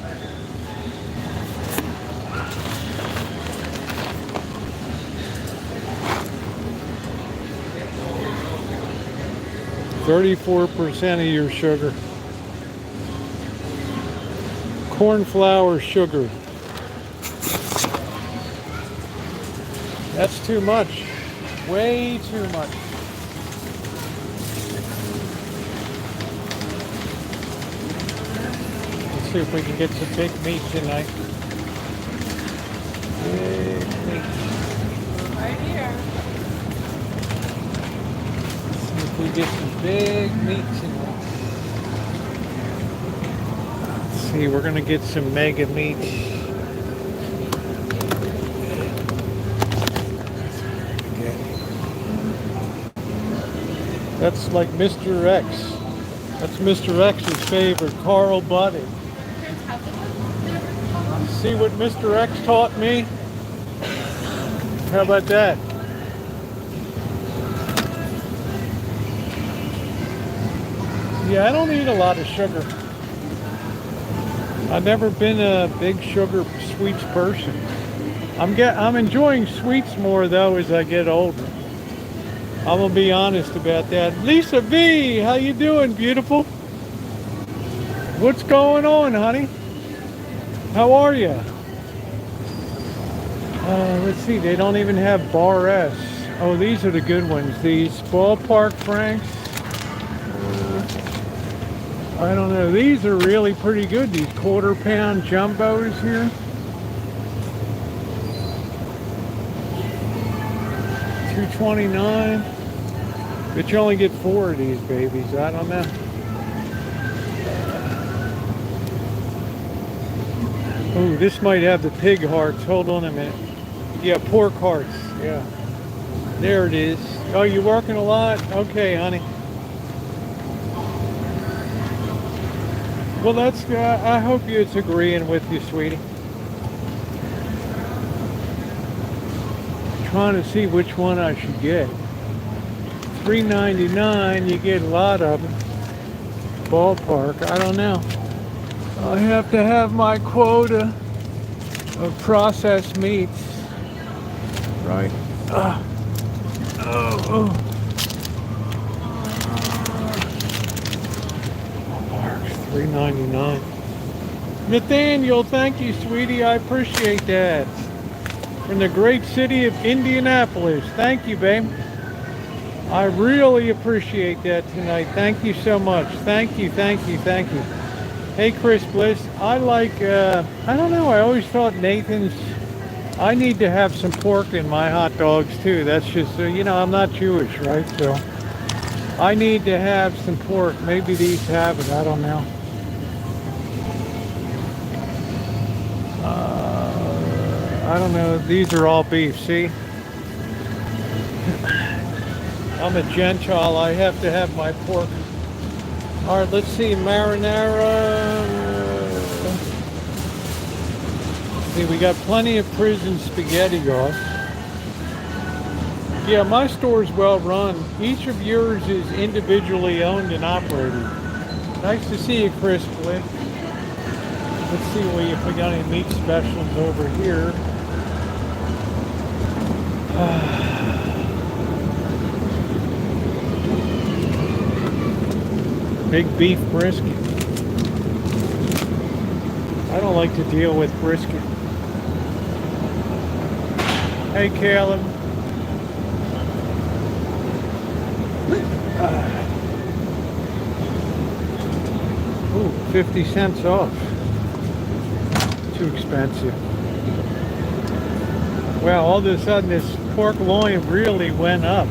$34% of your sugar. Corn flour sugar. That's too much. Way too much. Let's see if we can get some big meat tonight. Big meat. Right here. We get some big meat tonight. Let's see, we're gonna get some mega meat. That's like Mr. X. That's Mr. X's favorite, Carl Buddy. See what Mr. X taught me? How about that? Yeah, I don't eat a lot of sugar. I've never been a big sugar sweets person. I'm enjoying sweets more though as I get older. I'm gonna be honest about that. Lisa B, how you doing, beautiful? What's going on, honey? How are you? Let's see, they don't even have Bar S. Oh, these are the good ones. These Ballpark Franks. I don't know. These are really pretty good. These quarter-pound jumbos here. $2.29. But you only get 4 of these babies. I don't know. Oh, this might have the pig hearts. Hold on a minute. Yeah, pork hearts. Yeah. There it is. Oh, you working a lot? Okay, honey. Well, that's. I hope it's agreeing with you, sweetie. Trying to see which one I should get. $3.99. You get a lot of them. Ballpark. I don't know. I have to have my quota of processed meats. Right. $3.99. Nathaniel, thank you, sweetie. I appreciate that. From the great city of Indianapolis. Thank you, babe. I really appreciate that tonight. Thank you so much. Thank you, thank you, thank you. Hey, Chris Bliss. I like, I don't know, I always thought Nathan's I need to have some pork in my hot dogs too. That's just, I'm not Jewish, right? So I need to have some pork. Maybe these have it. I don't know. I don't know. These are all beef. See, I'm a Gentile. I have to have my pork. All right, let's see. Marinara. See, we got plenty of prison spaghetti sauce. Yeah, my store's well run. Each of yours is individually owned and operated. Nice to see you, Chris Flynn. Let's see if we got any meat specials over here. Big beef brisket. I don't like to deal with brisket. Hey, Caleb. Ooh, 50 cents off. Too expensive. Well, all of a sudden this pork loin really went up.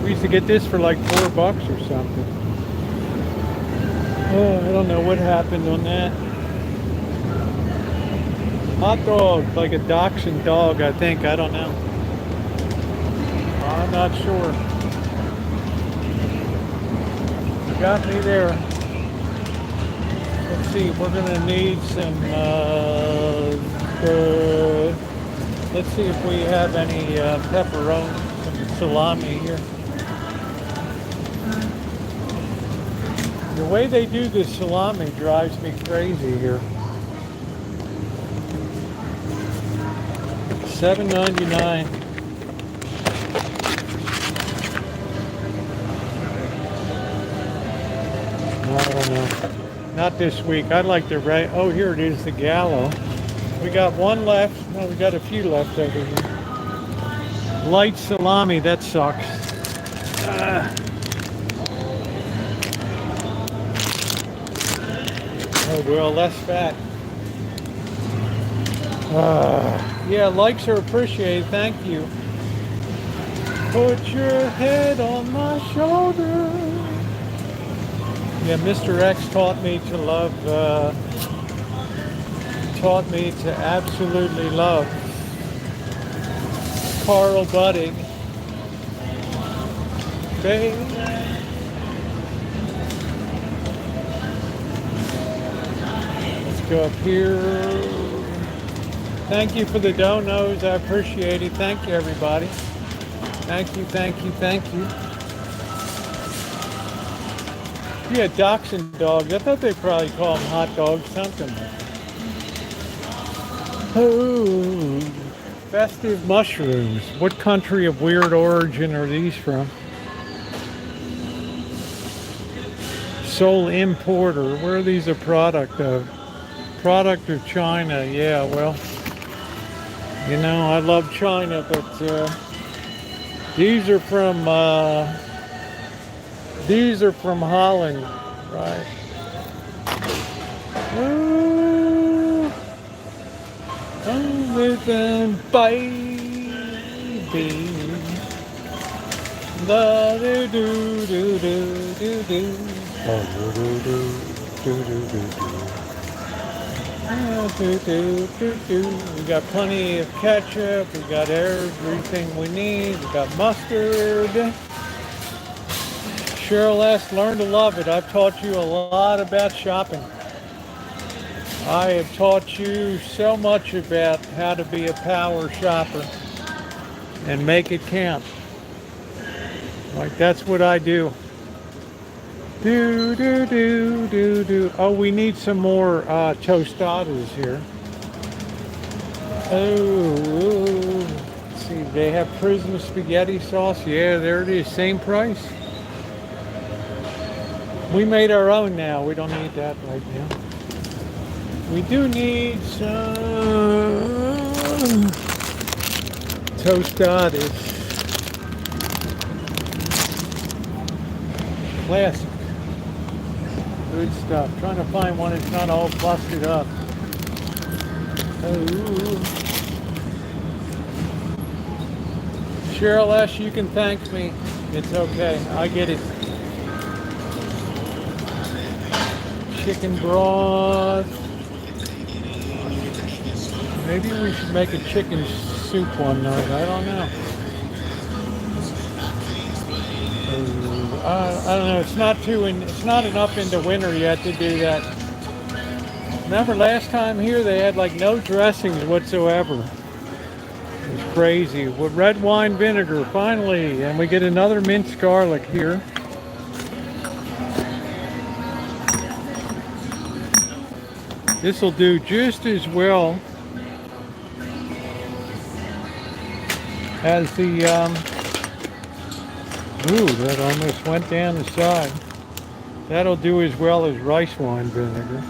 We used to get this for like $4 or something. Oh, I don't know what happened on that. Hot dog, like a dachshund dog, I think. I don't know. I'm not sure. You got me there. Let's see, we're gonna need some, let's see if we have any pepperoni, some salami here. The way they do this salami drives me crazy here. $7.99. I don't know. Not this week. I'd like the right. Oh, here it is, the Gallo. We got one left. No, we got a few left over here. Light salami. That sucks. Oh well, less fat. Yeah, likes are appreciated. Thank you. Put your head on my shoulder. Yeah, Mr. X taught me to love, taught me to absolutely love Carl Budding. Babe. Let's go up here. Thank you for the donos. I appreciate it. Thank you, everybody. Thank you, thank you, thank you. Yeah, dachshund dogs. I thought they probably call them hot dogs, something. Oh, festive mushrooms. What country of weird origin are these from? Sole importer. Where are these a product of? Product of China. Yeah, well, I love China, but these are from Holland, right? Oh, listen, baby. La do do do do do do. Oh, do do do do do do. We got plenty of ketchup, we got everything we need, we got mustard. Cheryl S., learn to love it. I've taught you a lot about shopping. I have taught you so much about how to be a power shopper and make it count. Like, that's what I do. Do, do, do, do, do. Oh, we need some more tostadas here. Oh, let's see. They have prison spaghetti sauce. Yeah, there it is. Same price. We made our own now. We don't need that right now. We do need some tostadas. Classic. Good stuff. Trying to find one that's not all busted up. Oh. Cheryl S., you can thank me. It's okay. I get it. Chicken broth. Maybe we should make a chicken soup one night. I don't know. I don't know. It's not enough into winter yet to do that. Remember last time here they had like no dressings whatsoever. It was crazy. With red wine vinegar, finally, and we get another minced garlic here. This will do just as well as the, ooh, that almost went down the side. That'll do as well as rice wine vinegar.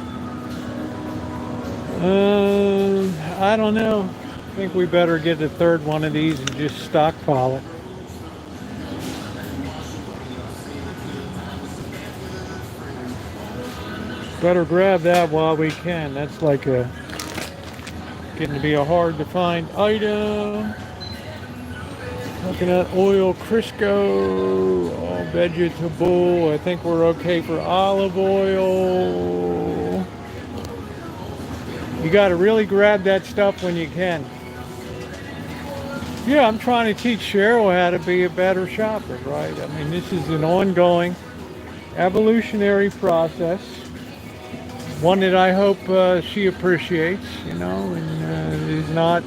I don't know. I think we better get a third one of these and just stockpile it. Better grab that while we can. That's like getting to be a hard to find item. Coconut oil, Crisco, all vegetable. I think we're okay for olive oil. You got to really grab that stuff when you can. Yeah, I'm trying to teach Cheryl how to be a better shopper, right? I mean, this is an ongoing evolutionary process. One that I hope she appreciates, you know, and is not,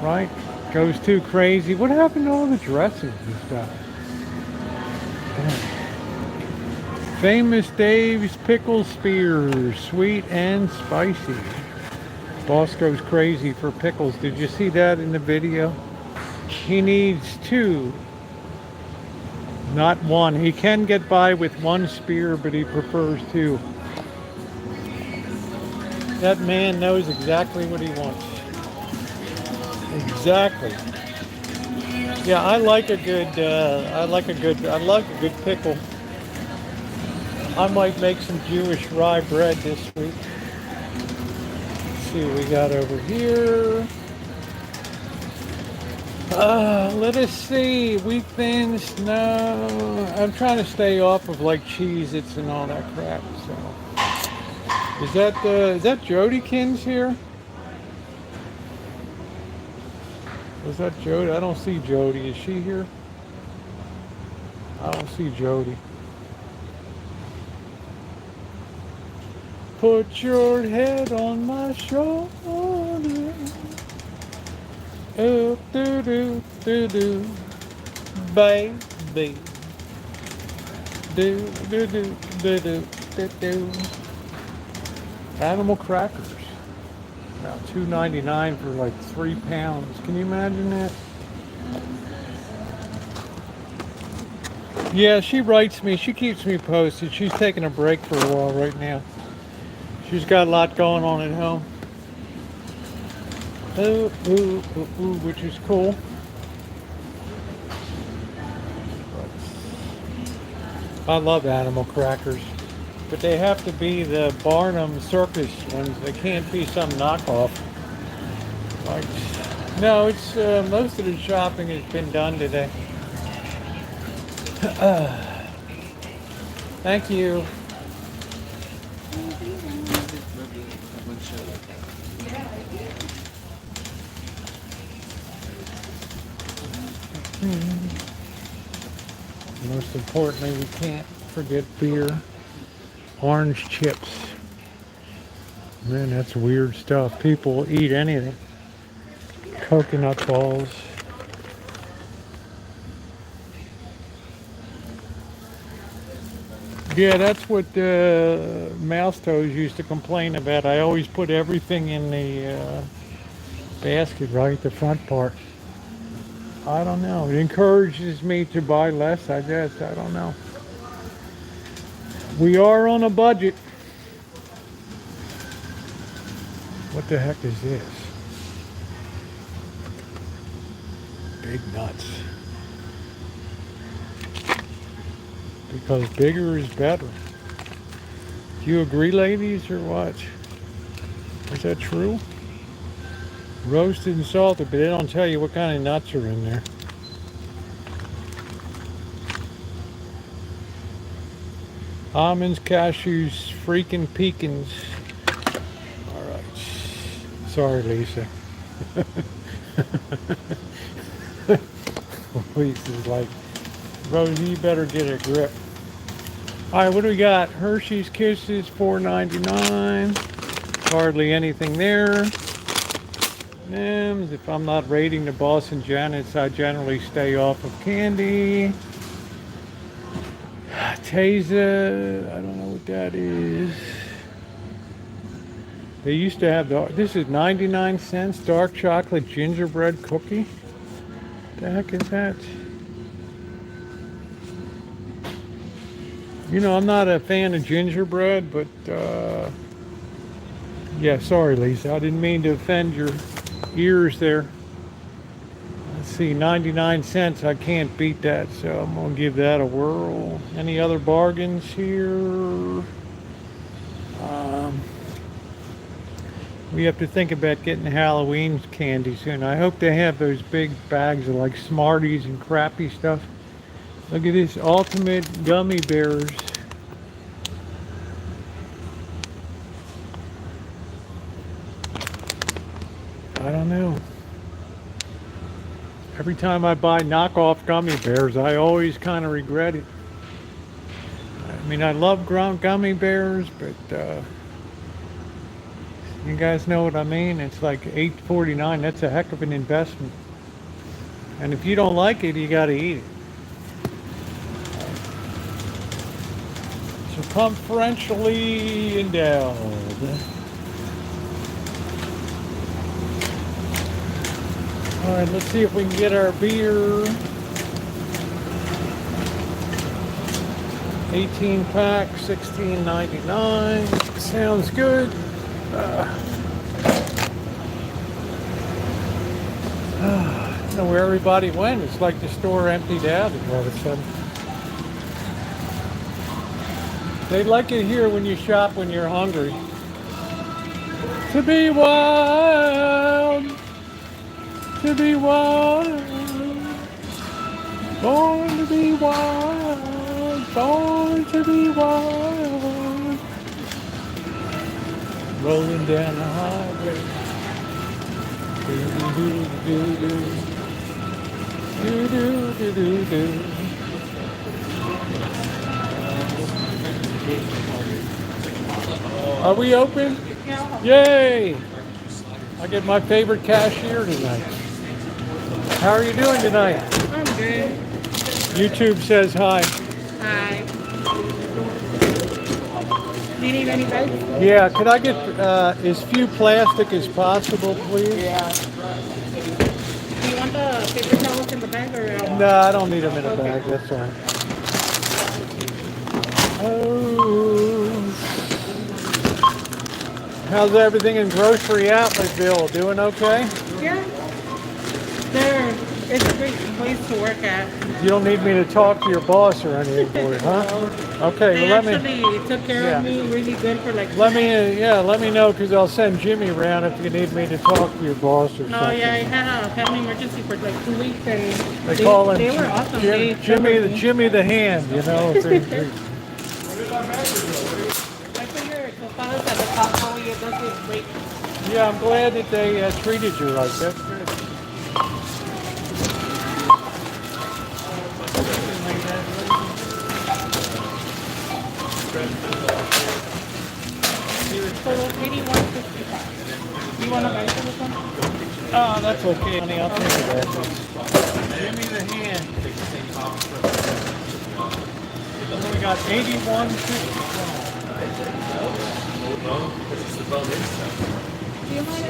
right, goes too crazy. What happened to all the dressings and stuff? Famous Dave's Pickle Spears, sweet and spicy. Boss goes crazy for pickles. Did you see that in the video? He needs 2, not 1. He can get by with 1 spear, but he prefers 2. That man knows exactly what he wants. Exactly. Yeah, I like a good pickle. I might make some Jewish rye bread this week. Let's see what we got over here. Let us see. Wheat thins, no. I'm trying to stay off of like Cheez-Its and all that crap, so. Is that Jodykins here? Is that Jody? I don't see Jody. Is she here? I don't see Jody. Put your head on my shoulder. Oh, do do do do, baby. Do do do do do do do. Animal crackers, about $2.99 for like 3 pounds. Can you imagine that? Yeah, she writes me. She keeps me posted. She's taking a break for a while right now. She's got a lot going on at home. Ooh, ooh, ooh, ooh, which is cool. I love animal crackers. But they have to be the Barnum Circus ones. They can't be some knockoff. Like, no, it's most of the shopping has been done today. Thank you. Most importantly, we can't forget beer. Orange chips. Man, that's weird stuff. People eat anything. Coconut balls. Yeah, that's what Mouse Toes used to complain about. I always put everything in the basket, right? The front part. I don't know. It encourages me to buy less, I guess. I don't know. We are on a budget. What the heck is this? Big nuts. Because bigger is better. Do you agree, ladies, or what? Is that true? Roasted and salted, but they don't tell you what kind of nuts are in there. Almonds, cashews, freaking pecans. All right. Sorry, Lisa. Lisa's like, Rosie, you better get a grip. All right, what do we got? Hershey's Kisses, $4.99. Hardly anything there. Nims, if I'm not rating the Boston Janets, I generally stay off of candy. Taza, I don't know what that is. They used to have this is 99 cents, dark chocolate gingerbread cookie. The heck is that? You know, I'm not a fan of gingerbread, but yeah, sorry, Lisa. I didn't mean to offend your ears there. Let's see, 99 cents. I can't beat that, so I'm going to give that a whirl. Any other bargains here? We have to think about getting Halloween candy soon. I hope they have those big bags of like Smarties and crappy stuff. Look at this ultimate gummy bears. I don't know. Every time I buy knockoff gummy bears, I always kind of regret it. I mean, I love gummy bears, but you guys know what I mean? It's like $8.49. That's a heck of an investment. And if you don't like it, you got to eat it. Circumferentially endowed. All right, let's see if we can get our beer. 18 pack, $16.99. Sounds good. I don't know where everybody went. It's like the store emptied out all of a sudden. They like it here when you shop when you're hungry. To be wild. To be wild. Born to be wild. Born to be wild. Rolling down the highway. Are we open? Yay! I get my favorite cashier tonight. How are you doing tonight? I'm good. YouTube says hi. Hi. Do you need any bags? Yeah, could I get as few plastic as possible, please? Yeah. Do you want the paper towels in the bag or? No, I don't need them in a bag. That's all right. Oh. How's everything in Grocery Outletville? Doing okay? Yeah. It's a great place to work at. You don't need me to talk to your boss or anything for it, huh? Okay, They well actually took care of me really good for like. let me know because I'll send Jimmy around if you need me to talk to your boss or No, something. yeah, I had a family emergency for like 2 weeks and They call him they were awesome. Jimmy the hand, you know. I figure the fellas at the top probably it does it great. Yeah, I'm glad that they treated you right. That's good. So it's 81.55. You want to buy some of them? Oh, that's okay, honey. I'll take it. Jimmy the hand. We got 81.55. Do you mind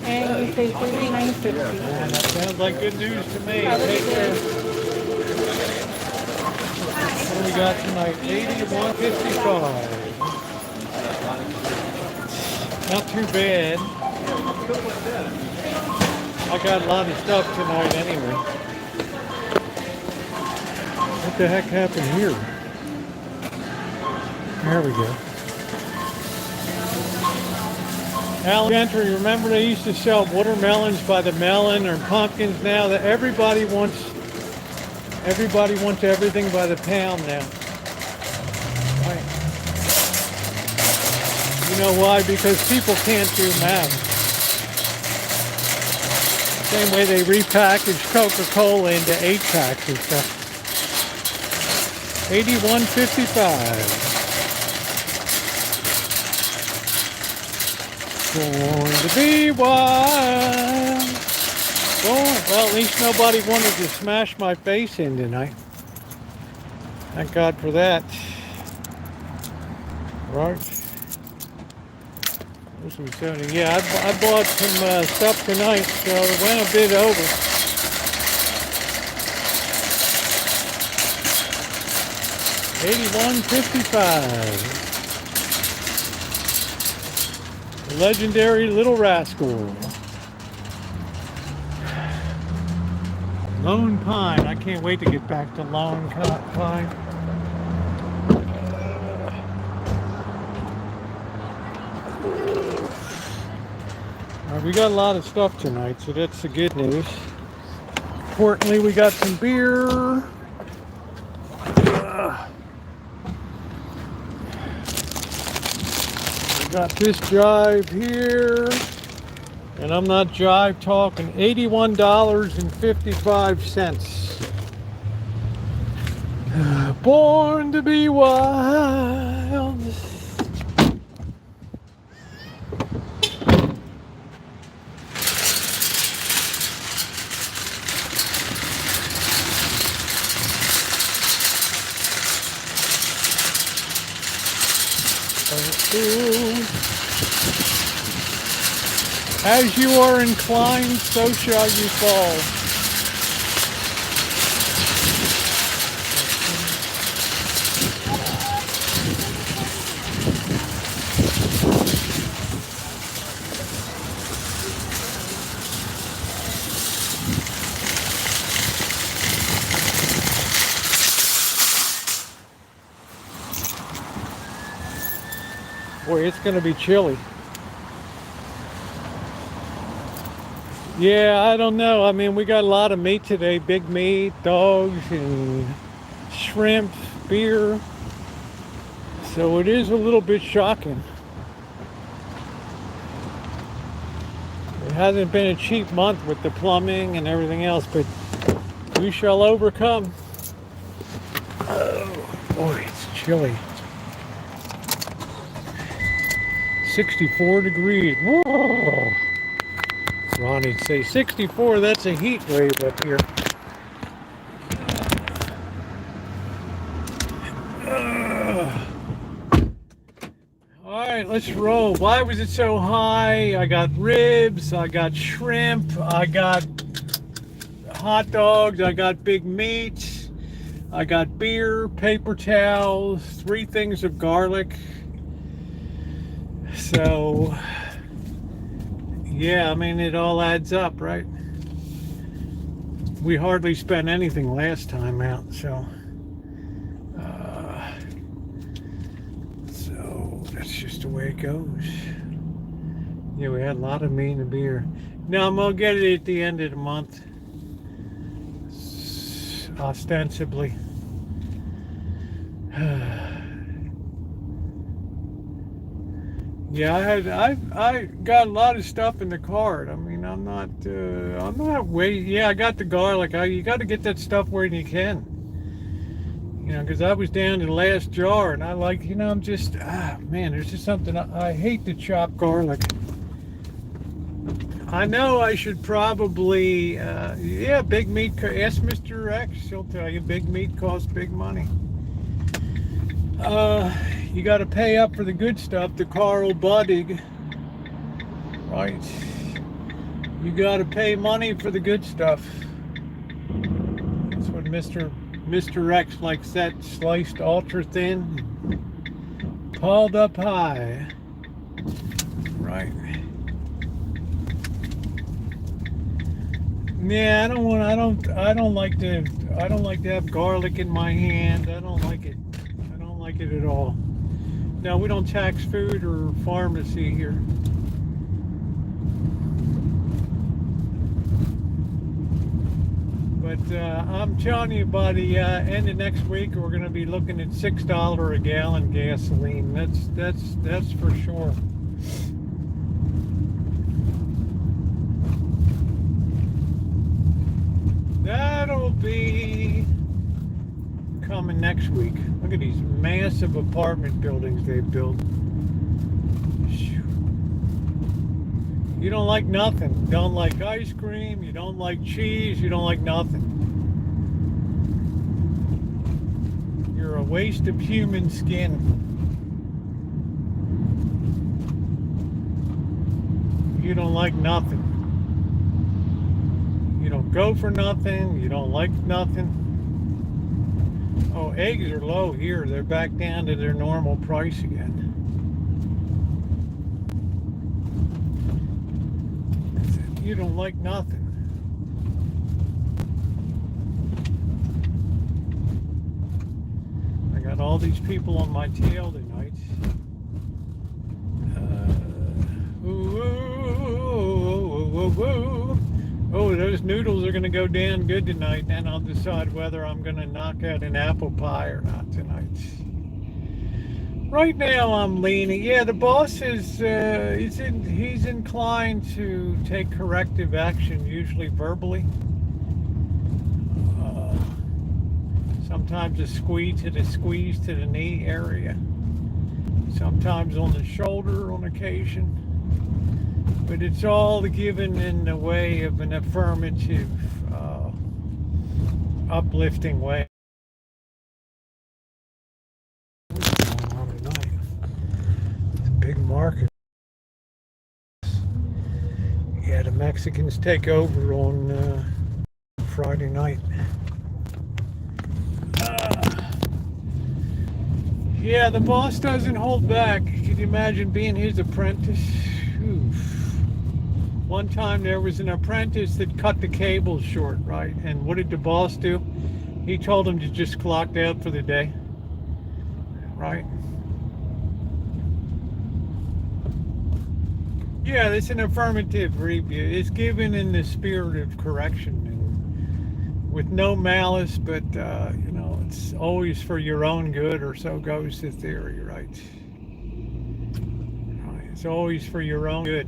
and we say 39.50. Man, that sounds like good news to me. Have a Take good care. day. What do we got tonight? 81.55. Not too bad. I got a lot of stuff tonight anyway. What the heck happened here? There we go. Elementary, remember they used to sell watermelons by the melon or pumpkins now that everybody wants everything by the pound now. Right. You know why? Because people can't do math. Same way they repackage Coca-Cola into 8-packs and stuff. 81.55. Going to be wild. Well, at least nobody wanted to smash my face in tonight. Thank God for that. Right. Yeah, I bought some stuff tonight, so it went a bit over. $81.55. The legendary Little Rascal. Lone Pine. I can't wait to get back to Lone Pine. We got a lot of stuff tonight, so that's the good news. Importantly, we got some beer. We got this jive here. And I'm not jive talking. $81.55. Born to be wild. As you are inclined, so shall you fall. Boy, it's going to be chilly. Yeah, I don't know. I mean, we got a lot of meat today. Big meat, dogs, and shrimp, beer. So it is a little bit shocking. It hasn't been a cheap month with the plumbing and everything else, but we shall overcome. Oh, boy, it's chilly. 64 degrees. Whoa! Ronnie'd say 64, that's a heat wave up here. Alright, let's roll. Why was it so high? I got ribs, I got shrimp, I got hot dogs, I got big meat, I got beer, paper towels, 3 things of garlic. So yeah, I mean, it all adds up, right? We hardly spent anything last time out, so that's just the way it goes. Yeah, we had a lot of meat and beer. Now I'm gonna get it at the end of the month, ostensibly. Yeah, I got a lot of stuff in the cart. I mean, I'm not waiting. Yeah, I got the garlic. You got to get that stuff where you can. You know, because I was down to the last jar, and I like, you know, I'm just, man, there's just something. I hate to chop garlic. I know I should probably, yeah, big meat. Ask Mr. X. He'll tell you big meat costs big money. You got to pay up for the good stuff, the Carl Buddig, right? You got to pay money for the good stuff. That's what Mr. X likes, that sliced ultra thin, pulled up high, right? Yeah, I don't like to, have garlic in my hand. I don't like it. I don't like it at all. No, we don't tax food or pharmacy here. But I'm telling you, by the end of next week, we're going to be looking at $6 a gallon gasoline. That's for sure. That'll be coming next week. Look at these massive apartment buildings they've built. You don't like nothing. You don't like ice cream. You don't like cheese. You don't like nothing. You're a waste of human skin. You don't like nothing. You don't go for nothing. You don't like nothing. Oh, eggs are low here. They're back down to their normal price again. You don't like nothing. I got all these people on my tail tonight. Oh, those noodles are going to go down good tonight, and I'll decide whether I'm going to knock out an apple pie or not tonight. Right now, I'm leaning. Yeah, the boss is he's inclined to take corrective action, usually verbally. Sometimes a squeeze to the knee area. Sometimes on the shoulder on occasion. But it's all given in the way of an affirmative, uplifting way. What's going on tonight? It's a big market. Yeah, the Mexicans take over on Friday night. Yeah, the boss doesn't hold back. Can you imagine being his apprentice? Oof. One time there was an apprentice that cut the cables short, right? And what did the boss do? He told him to just clock out for the day, right? Yeah, it's an affirmative review. It's given in the spirit of correction and with no malice, but, it's always for your own good, or so goes the theory, right? It's always for your own good.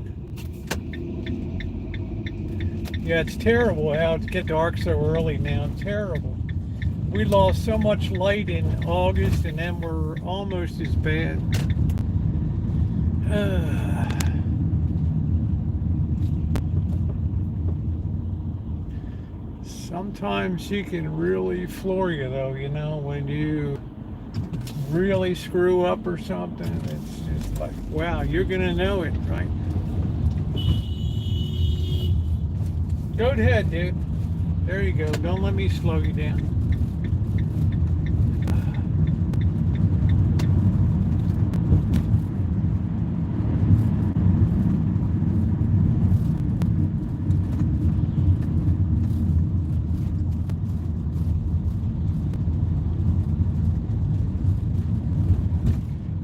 Yeah, it's terrible how it gets dark so early now. Terrible. We lost so much light in August, and then we're almost as bad. Sometimes she can really floor you, though, when you really screw up or something. It's just like, wow, you're going to know it, right? Go ahead, dude. There you go. Don't let me slow you down.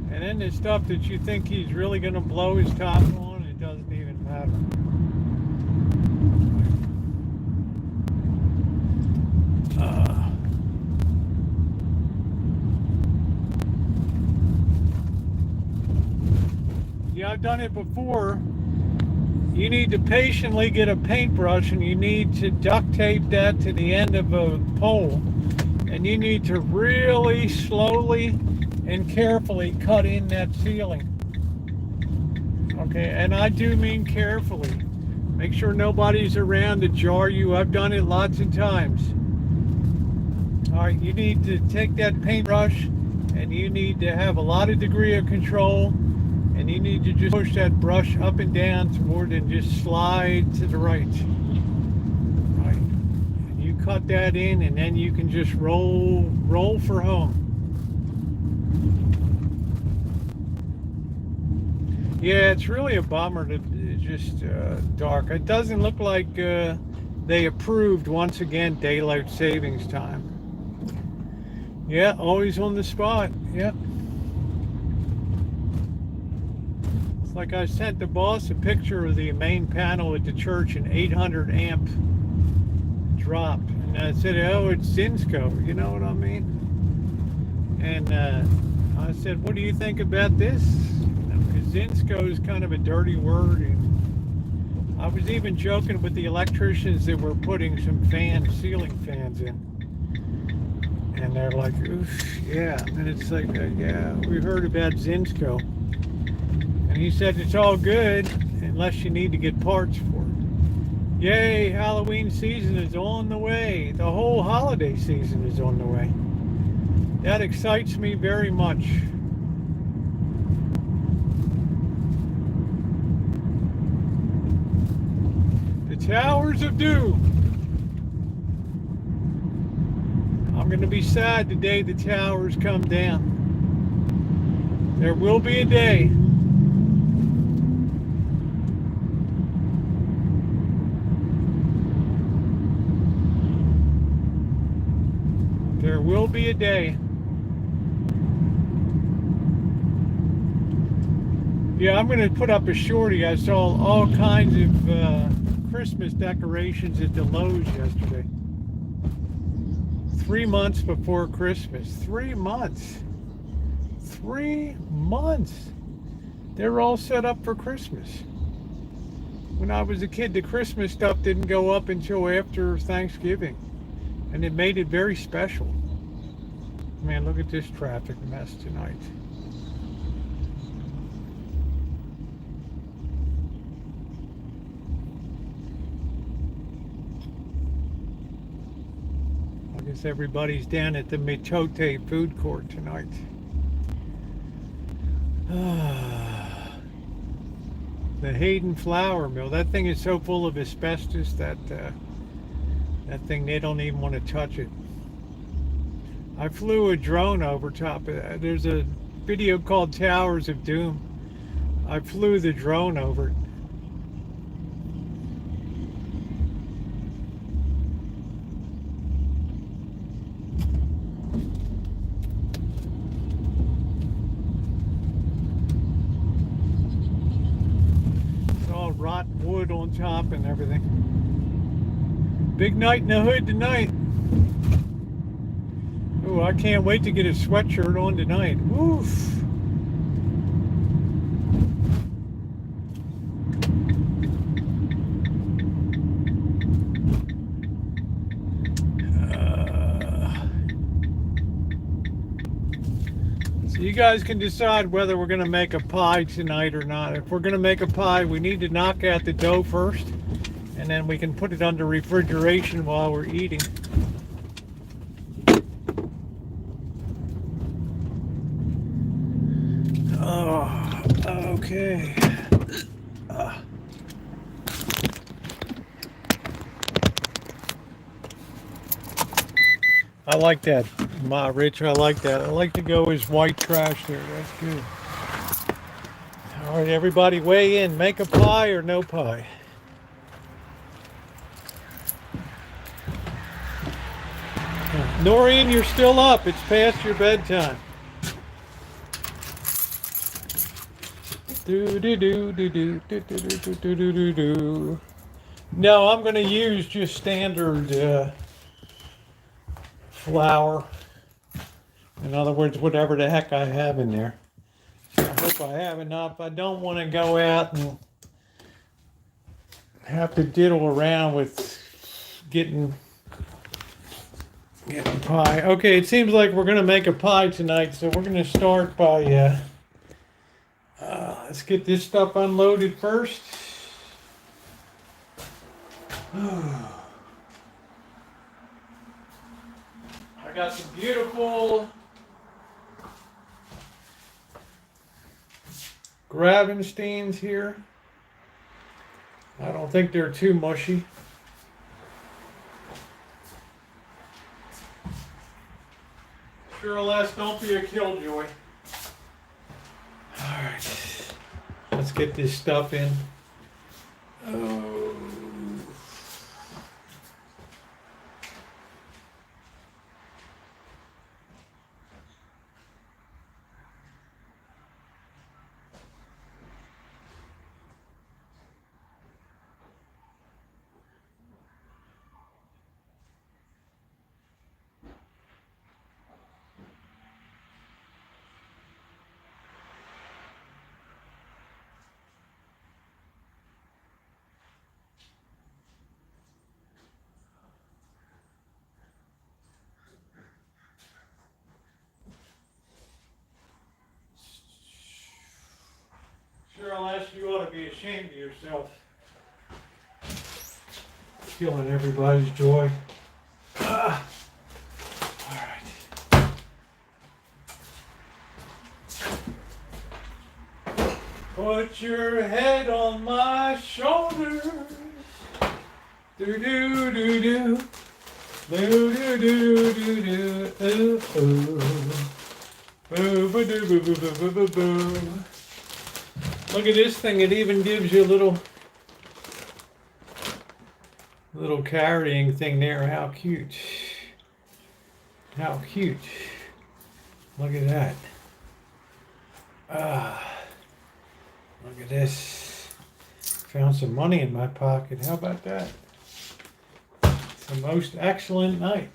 And then the stuff that you think he's really going to blow his top on, it doesn't even matter. Yeah, I've done it before. You need to patiently get a paintbrush, and you need to duct tape that to the end of a pole, and you need to really slowly and carefully cut in that ceiling. Okay, and I do mean carefully. Make sure nobody's around to jar you. I've done it lots of times. All right, you need to take that paintbrush, and you need to have a lot of degree of control, and you need to just push that brush up and down toward and just slide to the right. Right. And you cut that in, and then you can just roll for home. Yeah, it's really a bummer that it's just dark. It doesn't look like they approved once again daylight savings time. Yeah, always on the spot. Yep. It's like I sent the boss a picture of the main panel at the church, an 800 amp drop. And I said, oh, it's Zinsco, you know what I mean? And I said, what do you think about this? Because Zinsco is kind of a dirty word. And I was even joking with the electricians that were putting some ceiling fans in. And they're like, oof, yeah. And it's like, yeah, we heard about Zinsco. And he said, it's all good unless you need to get parts for it. Yay, Halloween season is on the way. The whole holiday season is on the way. That excites me very much. The Towers of Doom. I'm going to be sad the day the towers come down. There will be a day. There will be a day. Yeah, I'm going to put up a shorty. I saw all kinds of Christmas decorations at the Lowe's yesterday. 3 months before Christmas. 3 months. 3 months. They're all set up for Christmas. When I was a kid, the Christmas stuff didn't go up until after Thanksgiving. And it made it very special. Man, look at this traffic mess tonight. I guess everybody's down at the Mitote food court tonight. The Hayden Flour Mill. That thing is so full of asbestos that that thing, they don't even want to touch it. I flew a drone over top of that. There's a video called Towers of Doom. I flew the drone over it. It's all rotten wood on top and everything. Big night in the hood tonight. Oh, I can't wait to get a sweatshirt on tonight. Woof. So you guys can decide whether we're going to make a pie tonight or not. If we're going to make a pie, we need to knock out the dough first, and then we can put it under refrigeration while we're eating. Oh, okay. I like that, Ma Rich. I like that. I like to go as white trash there. That's good. All right, everybody, weigh in. Make a pie or no pie? Noreen, you're still up. It's past your bedtime. Do do do do do do do do do do do do. No, I'm going to use just standard flour. In other words, whatever the heck I have in there. So I hope I have enough. I don't want to go out and have to diddle around with getting pie. Okay, it seems like we're going to make a pie tonight, so we're going to start by let's get this stuff unloaded first. I got some beautiful Gravensteins here. I don't think they're too mushy. Sure less, don't be a killjoy. Alright, let's get this stuff in. Oh. Les, you ought to be ashamed of yourself. Killing everybody's joy. All right. Put your head on my shoulders. Do do do do. Do do do do do. Ooh, ooh. Boo boo boo boo boo boo boo boo. Look at this thing. It even gives you a little carrying thing there. How cute. How cute. Look at that. Look at this. Found some money in my pocket. How about that? It's a most excellent night.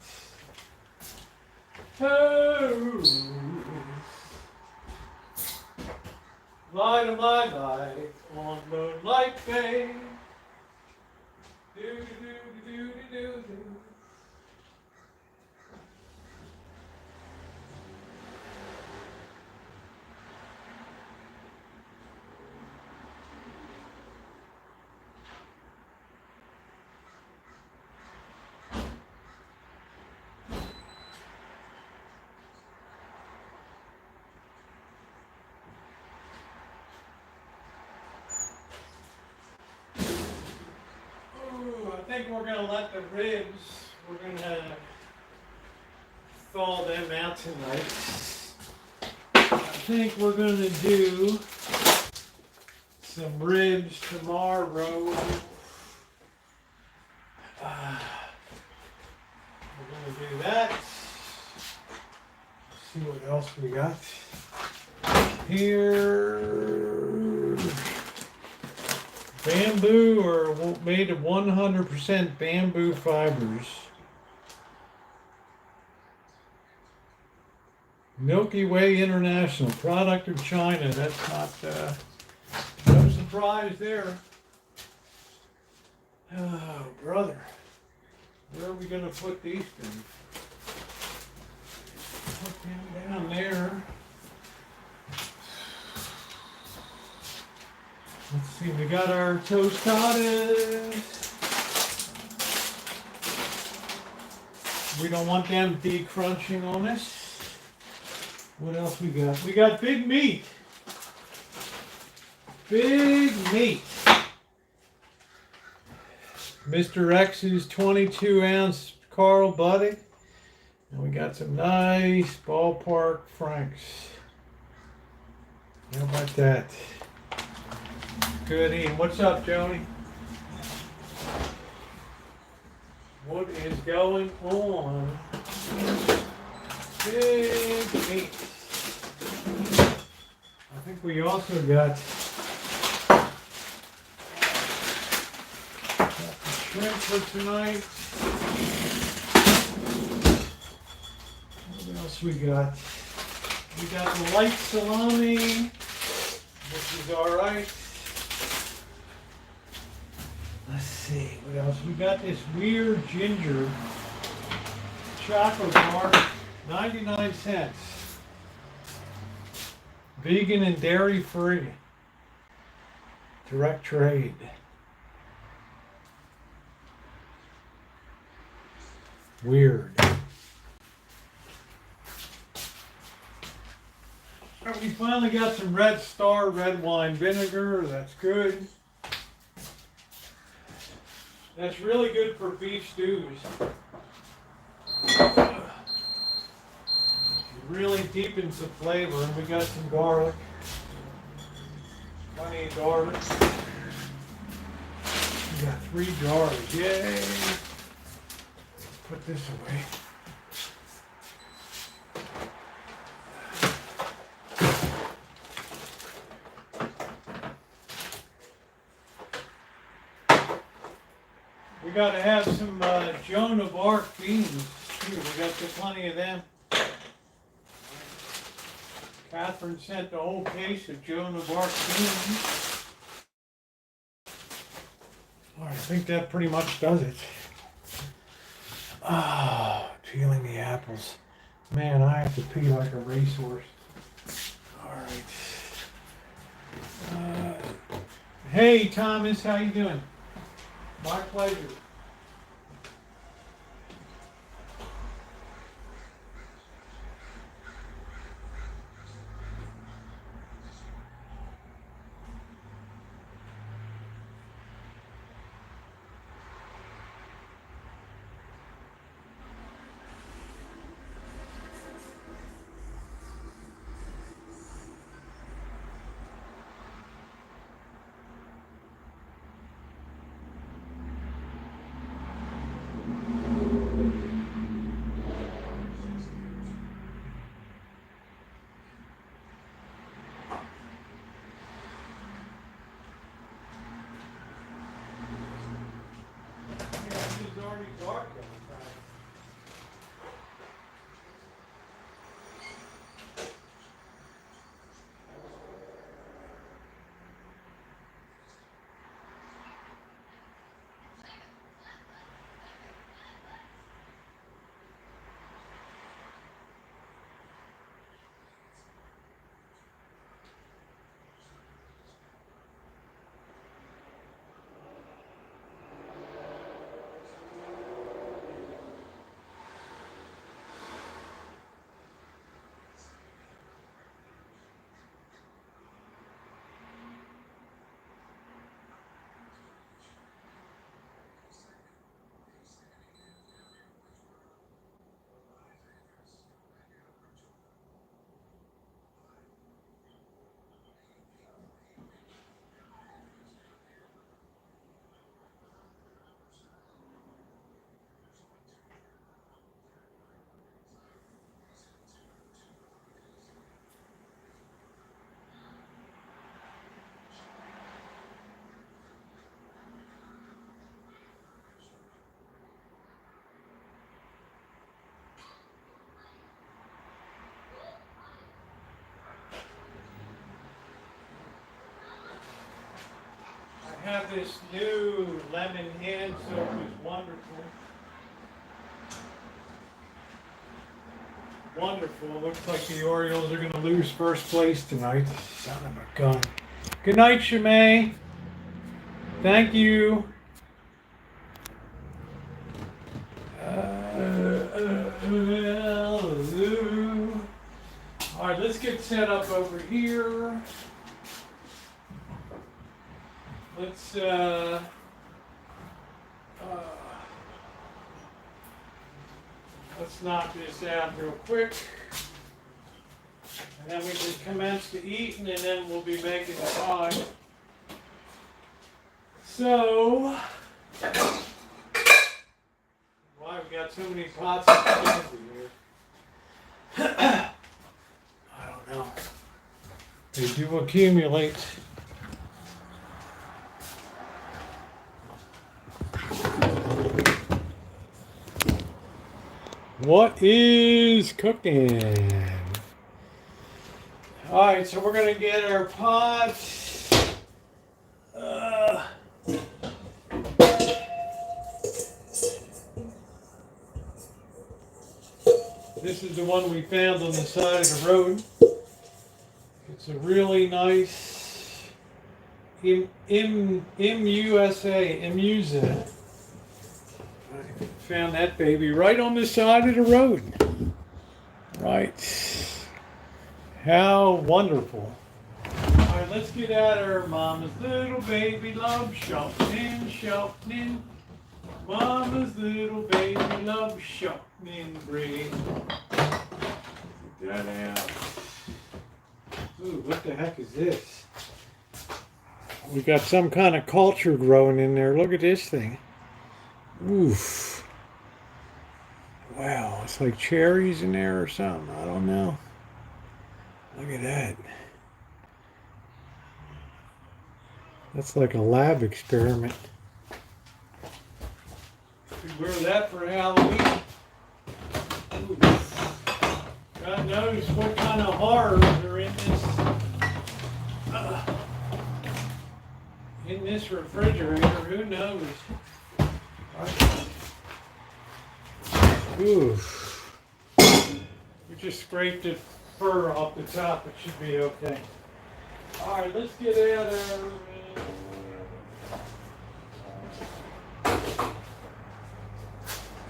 Oh. Light of my life on Moonlight Bay. Do do do do do do do. I think we're going to let the ribs, we're going to thaw them out tonight. I think we're going to do some ribs tomorrow. We're going to do that. See what else we got here. Bamboo, or made of 100% bamboo fibers. Milky Way International, product of China. That's not, no surprise there. Oh, brother. Where are we going to put these things? Put them down there. Let's see, we got our tostadas. We don't want them de-crunching on us. What else we got? We got big meat. Big meat. Mr. X's 22-ounce Carl Buddy. And we got some nice ballpark Franks. How about that? Good eating. What's up, Joni? What is going on? Big meat. I think we also got the shrimp for tonight. What else we got? We got the light salami, which is alright. Let's see, what else? We got this weird ginger chocolate bar, 99 cents. Vegan and dairy free. Direct trade. Weird. We finally got some Red Star red wine vinegar. That's good. That's really good for beef stews. It really deepens the flavor. And we got some garlic. Plenty of garlic. We got 3 jars. Yay! Put this away. We got to have some Joan of Arc beans too. We got plenty of them. Catherine sent the whole case of Joan of Arc beans. All right, I think that pretty much does it. Ah, peeling the apples. Man, I have to pee like a racehorse. All right. Hey, Thomas, how you doing? My pleasure. It's already dark outside. I have this new lemon hand soap. It's wonderful. Wonderful. Looks like the Orioles are going to lose first place tonight. Son of a gun. Good night, Shimei. Thank you. All right, let's get set up over here. Let's knock this out real quick. And then we can commence to eating, and then we'll be making the pie. So, why we've got so many pots and pans in here? I don't know. They do accumulate. What is cooking? All right, so we're gonna get our pots. This is the one we found on the side of the road. It's a really nice Musa. Found that baby right on the side of the road. Right. How wonderful. Alright, let's get out our mama's little baby love shopping, shopping. Mama's little baby love shopping bread. Get that out. Ooh, what the heck is this? We got some kind of culture growing in there. Look at this thing. Oof. Wow, it's like cherries in there or something. I don't know. Look at that. That's like a lab experiment. We wear that for Halloween. Ooh. God knows what kind of horrors are in this refrigerator. Who knows? Oof. We just scraped the fur off the top. It should be okay. All right, let's get out our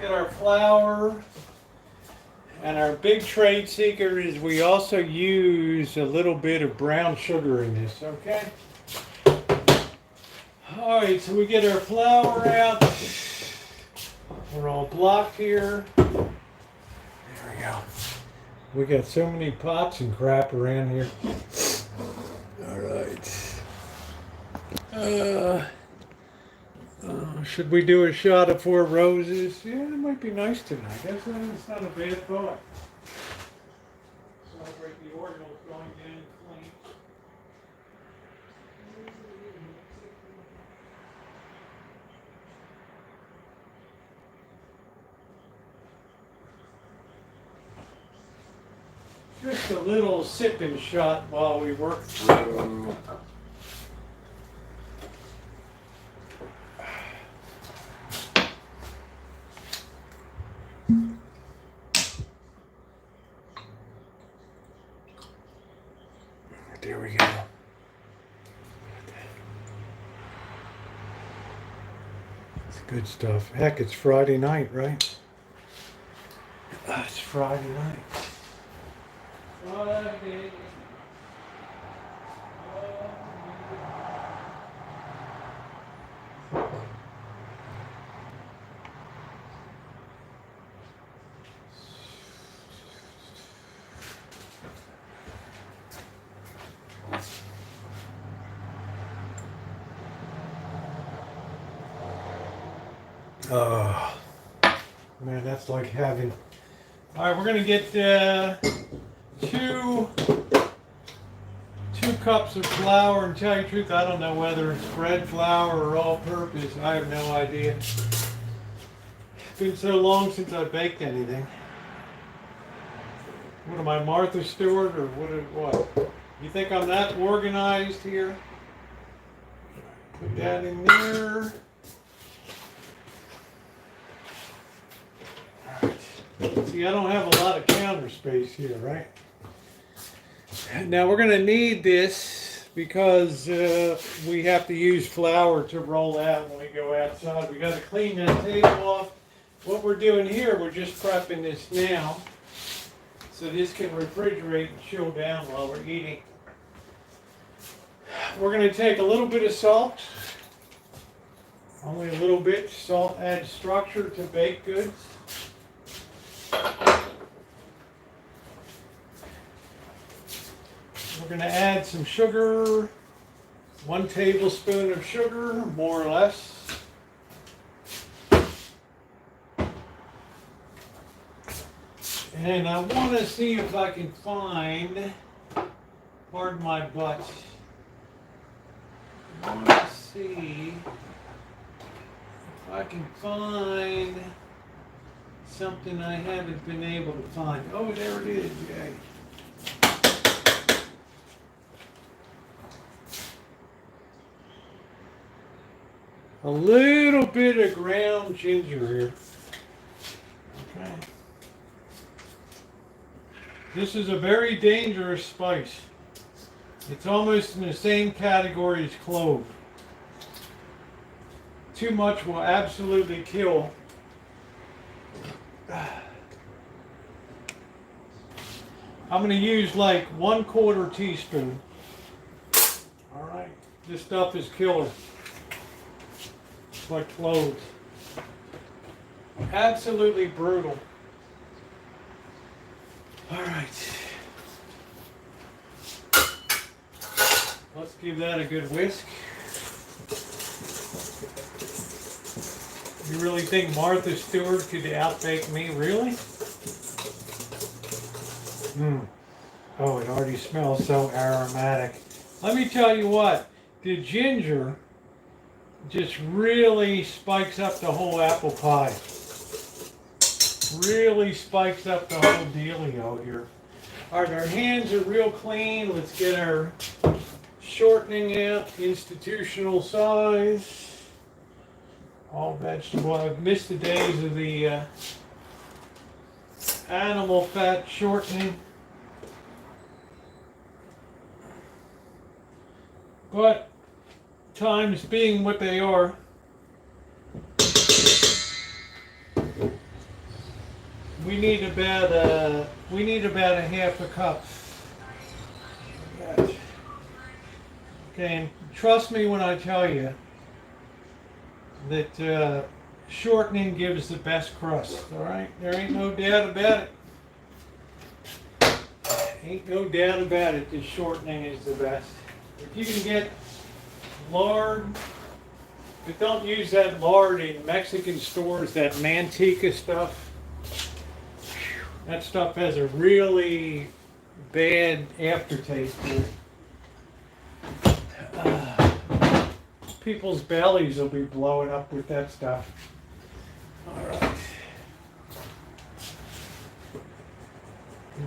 Get our flour. And our big trade secret is we also use a little bit of brown sugar in this, okay? Alright, so we get our flour out. We're all blocked here. There we go. We got so many pots and crap around here. Alright. Should we do a shot of 4 roses? Yeah, it might be nice tonight. That's not a bad thought. Celebrate the ordinals going down in flames. Just a little sipping shot while we work through. There we go. It's good stuff. Heck, it's Friday night, right? It's Friday night. Friday. Oh, man, that's like heaven. All right, we're gonna get two cups of flour, and tell you the truth, I don't know whether it's bread flour or all-purpose. I have no idea. It's been so long since I baked anything. What am I, Martha Stewart, or what? You think I'm that organized here? Put that in there. See, I don't have a lot of counter space here, right? Now we're going to need this because we have to use flour to roll out when we go outside. We got to clean that table off. What we're doing here, we're just prepping this now so this can refrigerate and chill down while we're eating. We're going to take a little bit of salt. Only a little bit. Salt adds structure to baked goods. We're going to add some sugar, 1 tablespoon of sugar, more or less. And I want to see if I can find, pardon my butt, I want to see if I can find something I haven't been able to find. Oh, there it is, yay. A little bit of ground ginger here. Okay. This is a very dangerous spice. It's almost in the same category as clove. Too much will absolutely kill. I'm going to use like 1/4 teaspoon. All right. This stuff is killer. It's like cloves. Absolutely brutal. All right. Let's give that a good whisk. You really think Martha Stewart could outbake me? Really? Oh, it already smells so aromatic. Let me tell you what, the ginger just really spikes up the whole apple pie. Really spikes up the whole dealio here. All right, our hands are real clean. Let's get our shortening out, institutional size. All vegetable. I've missed the days of the animal fat shortening. But times being what they are, We need about a half a cup. Okay, and trust me when I tell you that shortening gives the best crust. All right, there ain't no doubt about it. Ain't no doubt about it. The shortening is the best. If you can get lard, but don't use that lard in Mexican stores. That manteca stuff. That stuff has a really bad aftertaste to it. People's bellies will be blowing up with that stuff. All right.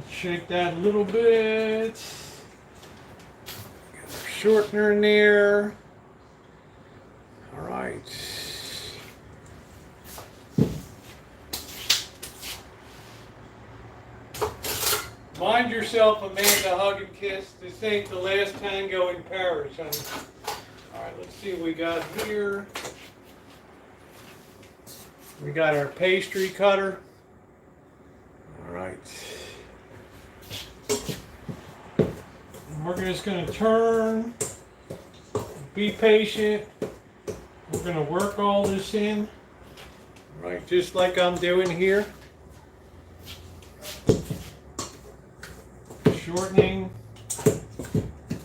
Shake that a little bit. Get some shortener in there. All right. Mind yourself, Amanda, hug and kiss. This ain't the last tango in Paris, honey. All right, let's see what we got here. We got our pastry cutter. All right. And we're just going to turn. Be patient. We're going to work all this in. All right, just like I'm doing here. Shortening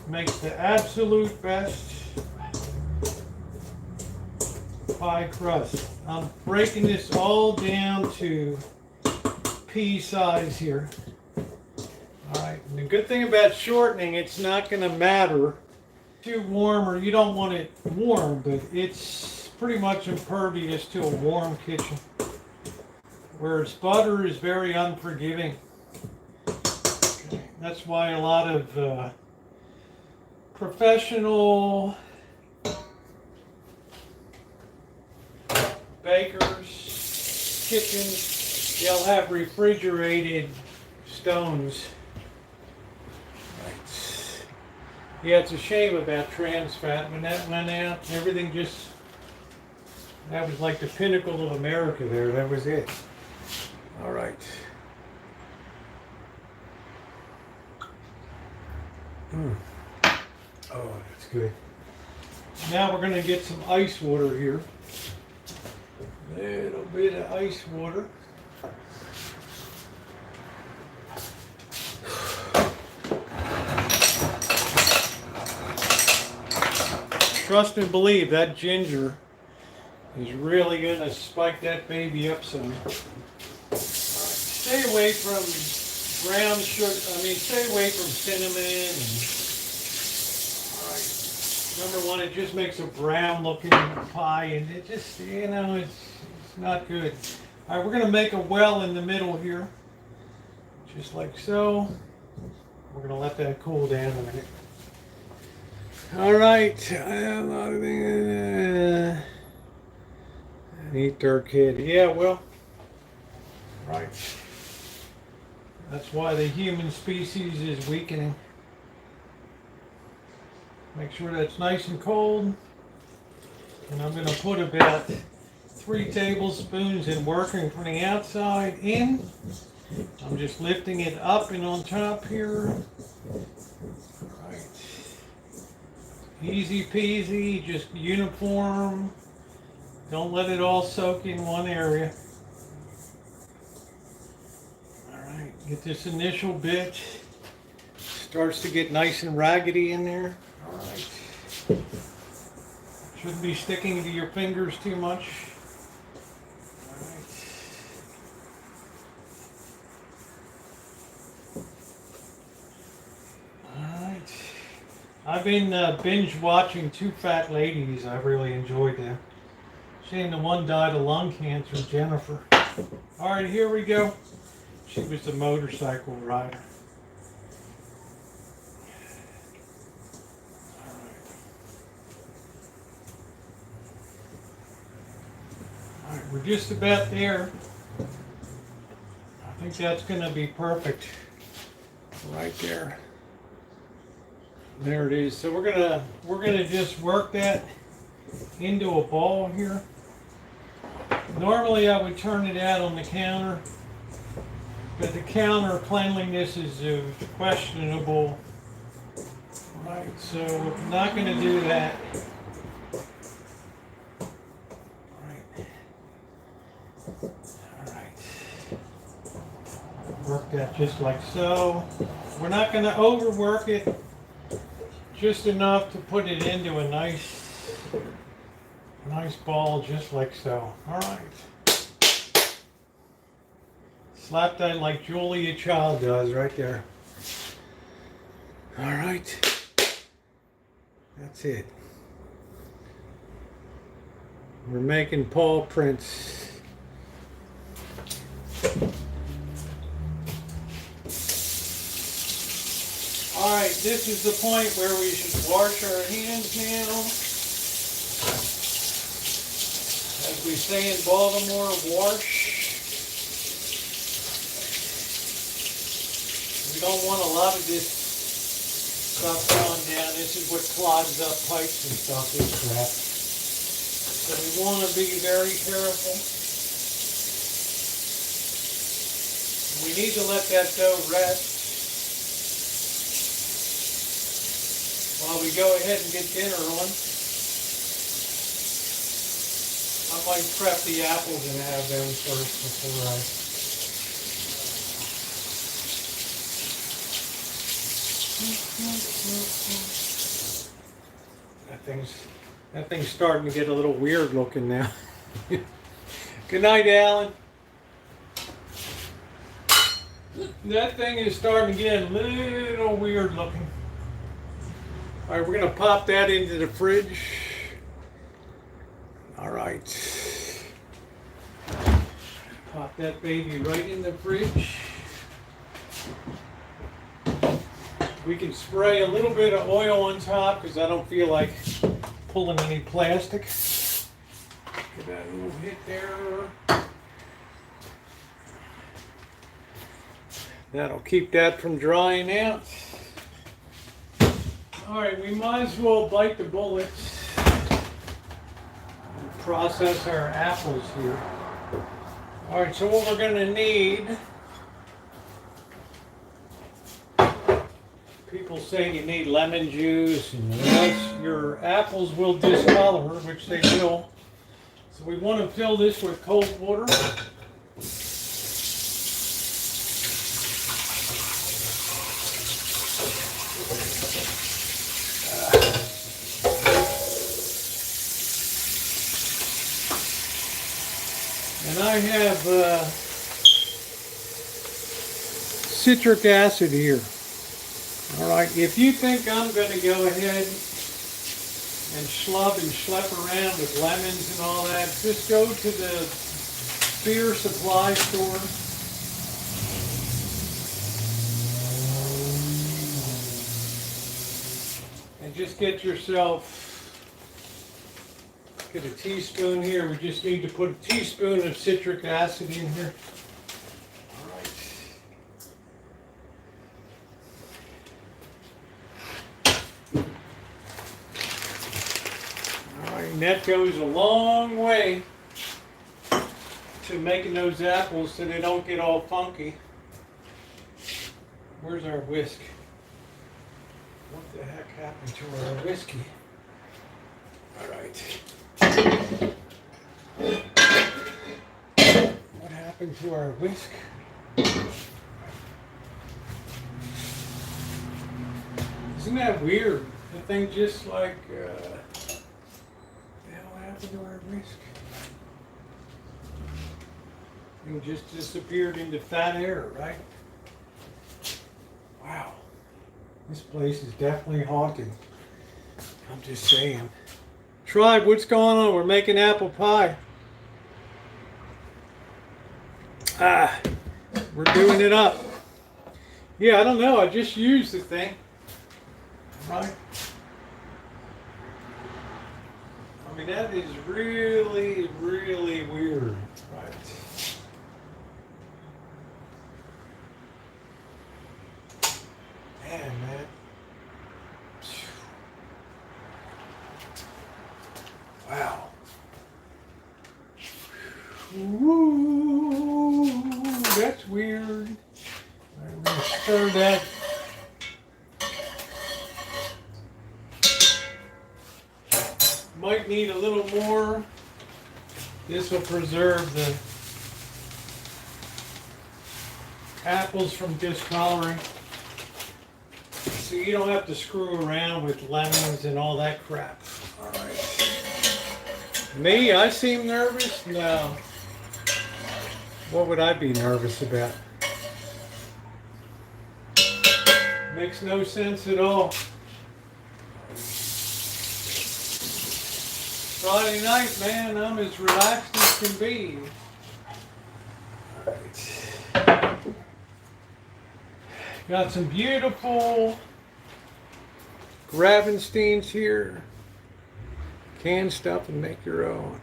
makes the absolute best pie crust. I'm breaking this all down to pea size here. Alright, and the good thing about shortening, it's not going to matter too warm, or you don't want it warm, but it's pretty much impervious to a warm kitchen. Whereas butter is very unforgiving. That's why a lot of professional bakers, kitchens, they'll have refrigerated stones. Right. Yeah, it's a shame about trans fat. When that went out, everything just, that was like the pinnacle of America there. That was it. All right. Oh, that's good. Now we're going to get some ice water here. A little bit of ice water. Trust and believe that ginger is really going to spike that baby up some. Stay away from brown sugar, stay away from cinnamon. Number one, it just makes a brown looking pie, and it just, it's not good. All right, we're going to make a well in the middle here, just like so. We're going to let that cool down a minute. All right, I have a lot of things. Eat their kid. Yeah, well, right. That's why the human species is weakening. Make sure that's nice and cold. And I'm going to put about 3 tablespoons in working from the outside in. I'm just lifting it up and on top here. Right. Easy peasy, just uniform. Don't let it all soak in one area. Get this initial bit, starts to get nice and raggedy in there. All right. Shouldn't be sticking to your fingers too much. All right. All right. I've been binge watching Two Fat Ladies. I really enjoyed them. Shame the one died of lung cancer, Jennifer. All right, here we go. She was a motorcycle rider. All right, we're just about there. I think that's going to be perfect. Right there. There it is. So we're gonna just work that into a ball here. Normally I would turn it out on the counter But the counter cleanliness is questionable. Right, so we're not going to do that. Right. All right. Work that just like so. We're not going to overwork it. Just enough to put it into a nice ball, just like so. All right. Slap that like Julia Child does right there. All right. That's it. We're making paw prints. All right, this is the point where we should wash our hands now. As we say in Baltimore, wash. We don't want a lot of this stuff going down. This is what clogs up pipes and stuff, this crap. So we want to be very careful. We need to let that dough rest while we go ahead and get dinner on. I might prep the apples and have them first before I... That thing's starting to get a little weird looking now. Good night, Alan. That thing is starting to get a little weird looking. All right, we're going to pop that into the fridge. All right. Pop that baby right in the fridge. We can spray a little bit of oil on top because I don't feel like pulling any plastic. Give that a little hit there. That'll keep that from drying out. All right, we might as well bite the bullets and process our apples here. All right, so what we're going to need... People say you need lemon juice, and else your apples will discolor, which they will. So we want to fill this with cold water. And I have citric acid here. All right, if you think I'm going to go ahead and schlep around with lemons and all that, just go to the beer supply store. And just get yourself, get a teaspoon here. We just need to put a teaspoon of citric acid in here. And that goes a long way to making those apples so they don't get all funky. Where's our whisk? What the heck happened to our whiskey? All right. What happened to our whisk? Isn't that weird? The thing just like... to our whisk. And just disappeared into fat air, right? Wow. This place is definitely haunted. I'm just saying. Tribe, what's going on? We're making apple pie. We're doing it up. Yeah, I don't know. I just used the thing. Right? I mean, that is really, really weird. Right. Man. Wow. Woo, that's weird. Might need a little more. This will preserve the apples from discoloring. So you don't have to screw around with lemons and all that crap. Alright. Me, I seem nervous? No. What would I be nervous about? Makes no sense at all. Friday night, man, I'm as relaxed as can be. Alright. Got some beautiful Gravensteins here. Can stuff and make your own.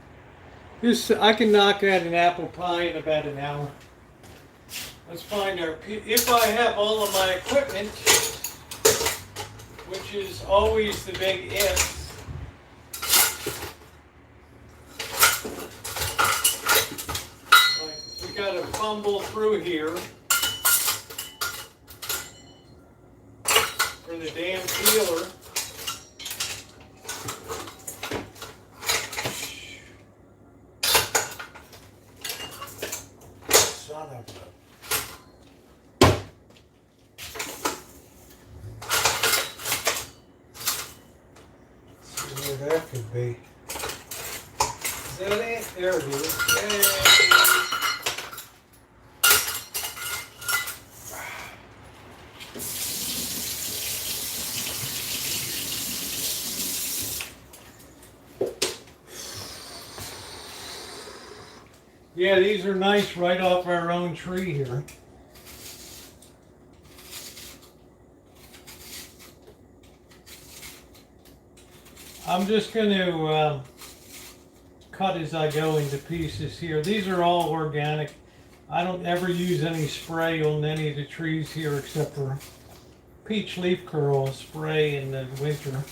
This, I can knock out an apple pie in about an hour. Let's find our, if I have all of my equipment, which is always the big if. We gotta fumble through here for the damn peeler. Son of a... That could be. Is that it? There it is. Yay. Yeah, these are nice right off our own tree here. I'm just going to cut as I go into pieces here. These are all organic. I don't ever use any spray on any of the trees here except for peach leaf curl spray in the winter.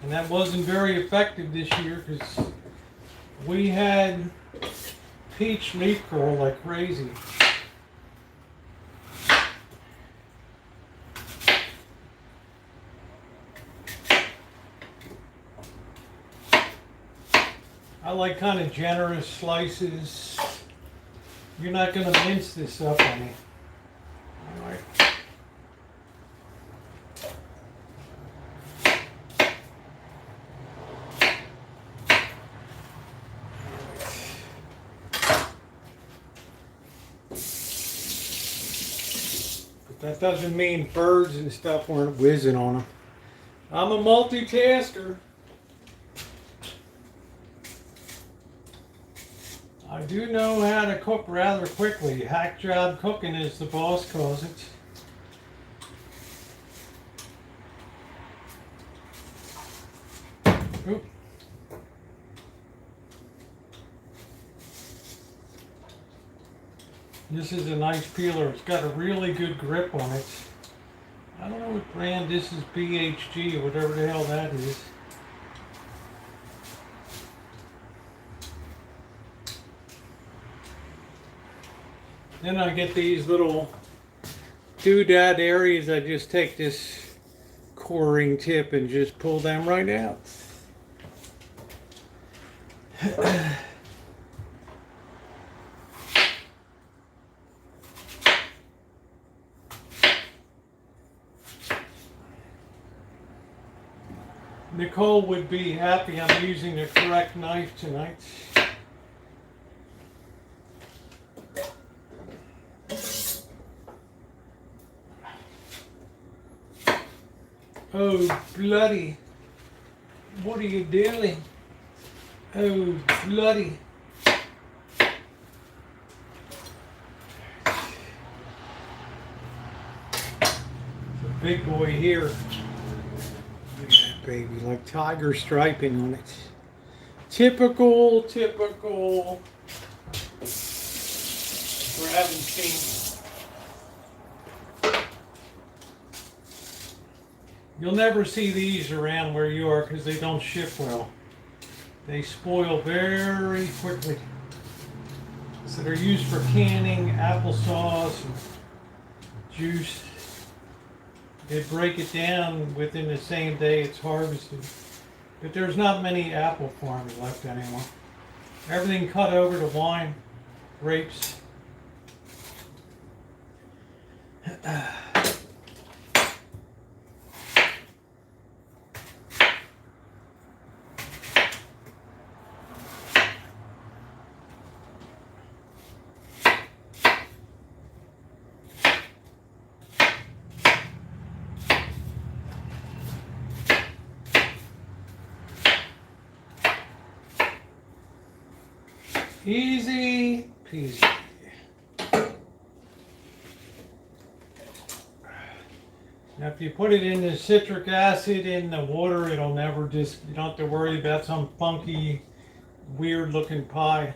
And that wasn't very effective this year because we had peach leaf curl like crazy. I like kind of generous slices. You're not going to mince this up on me. All right. But that doesn't mean birds and stuff weren't whizzing on them. I'm a multitasker. I do know how to cook rather quickly. Hack job cooking, as the boss calls it. Oop. This is a nice peeler. It's got a really good grip on it. I don't know what brand this is, BHG, whatever the hell that is. Then I get these little doodad areas. I just take this coring tip and just pull them right out. Nicole would be happy I'm using the correct knife tonight. Oh, bloody. What are you doing? Oh, bloody. It's a big boy here. Look at that baby, like tiger striping on it. Typical Gravenstein. You'll never see these around where you are because they don't ship well. They spoil very quickly. So they're used for canning, applesauce, and juice. They break it down within the same day it's harvested. But there's not many apple farms left anymore. Everything cut over to wine, grapes. Easy peasy. Now if you put it in the citric acid in the water, it'll never just, you don't have to worry about some funky, weird looking pie.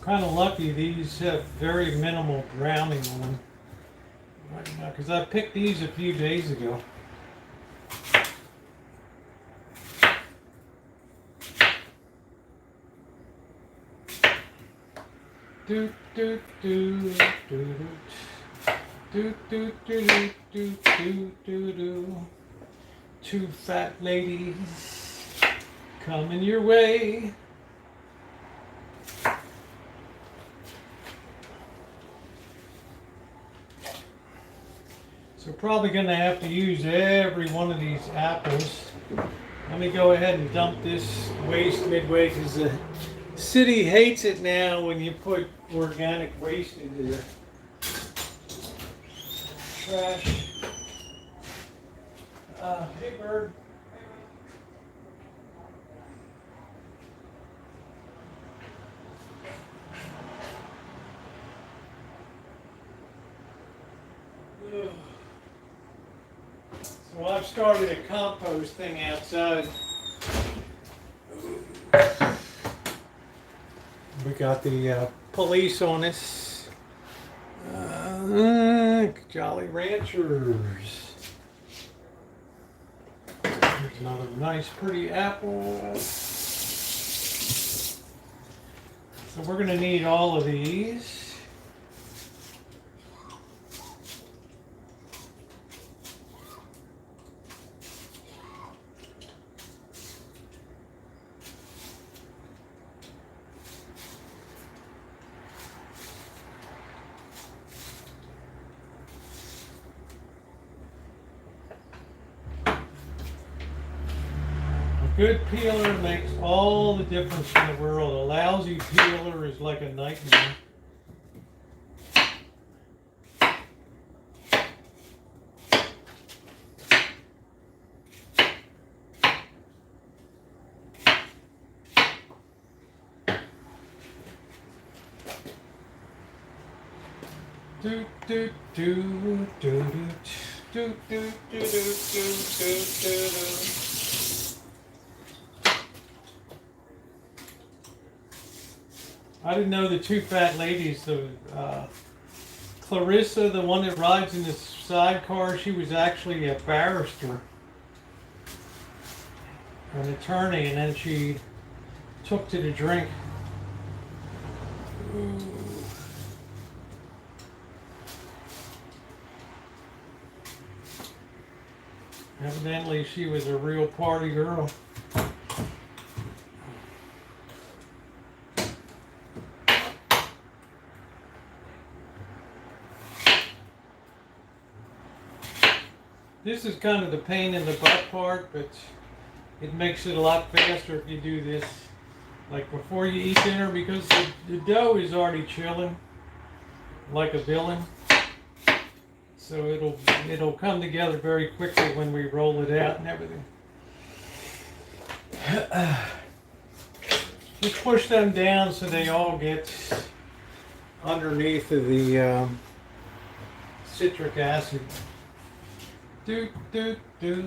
Kind of lucky these have very minimal browning on them right now because I picked these a few days ago. Do do do do do do do do do do do do. Two fat ladies coming your way. So we're probably going to have to use every one of these apples. Let me go ahead and dump this waste midway because the city hates it now when you put organic waste into their trash. Hey bird. So I've started a compost thing outside. We got the police on us. Jolly Ranchers. There's another nice pretty apple. So we're going to need all of these. Good peeler makes all the difference in the world. A lousy peeler is like a nightmare. Do do do do do do do do do do do. I didn't know the two fat ladies. So, Clarissa, the one that rides in the sidecar, she was actually a barrister, an attorney, and then she took to the drink. Evidently, she was a real party girl. This is kind of the pain in the butt part, but it makes it a lot faster if you do this like before you eat dinner, because the dough is already chilling like a villain. So it'll come together very quickly when we roll it out and everything. Just push them down so they all get underneath of the citric acid. Do do do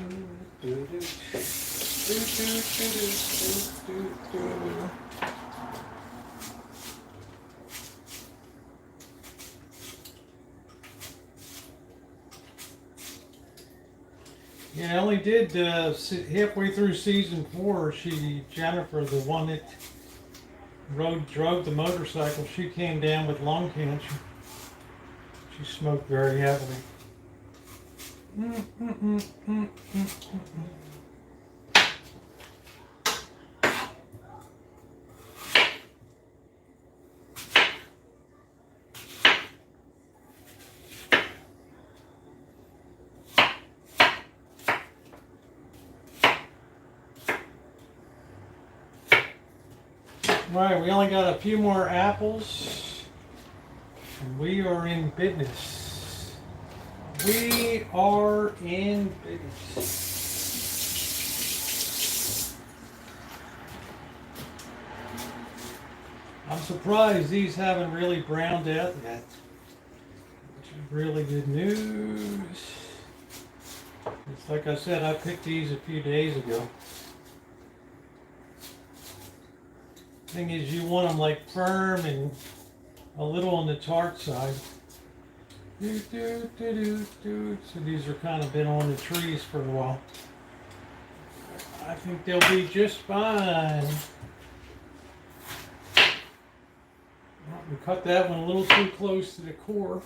do do do do do do do do. Yeah, I only did halfway through season 4. Jennifer, the one that drove the motorcycle, she came down with lung cancer. She smoked very heavily. Right, we only got a few more apples, and we are in business. We are in business. I'm surprised these haven't really browned out yet, which is really good news. It's like I said, I picked these a few days ago. Thing is, you want them like firm and a little on the tart side. So these are kind of been on the trees for a while. I think they'll be just fine. Well, we cut that one a little too close to the core.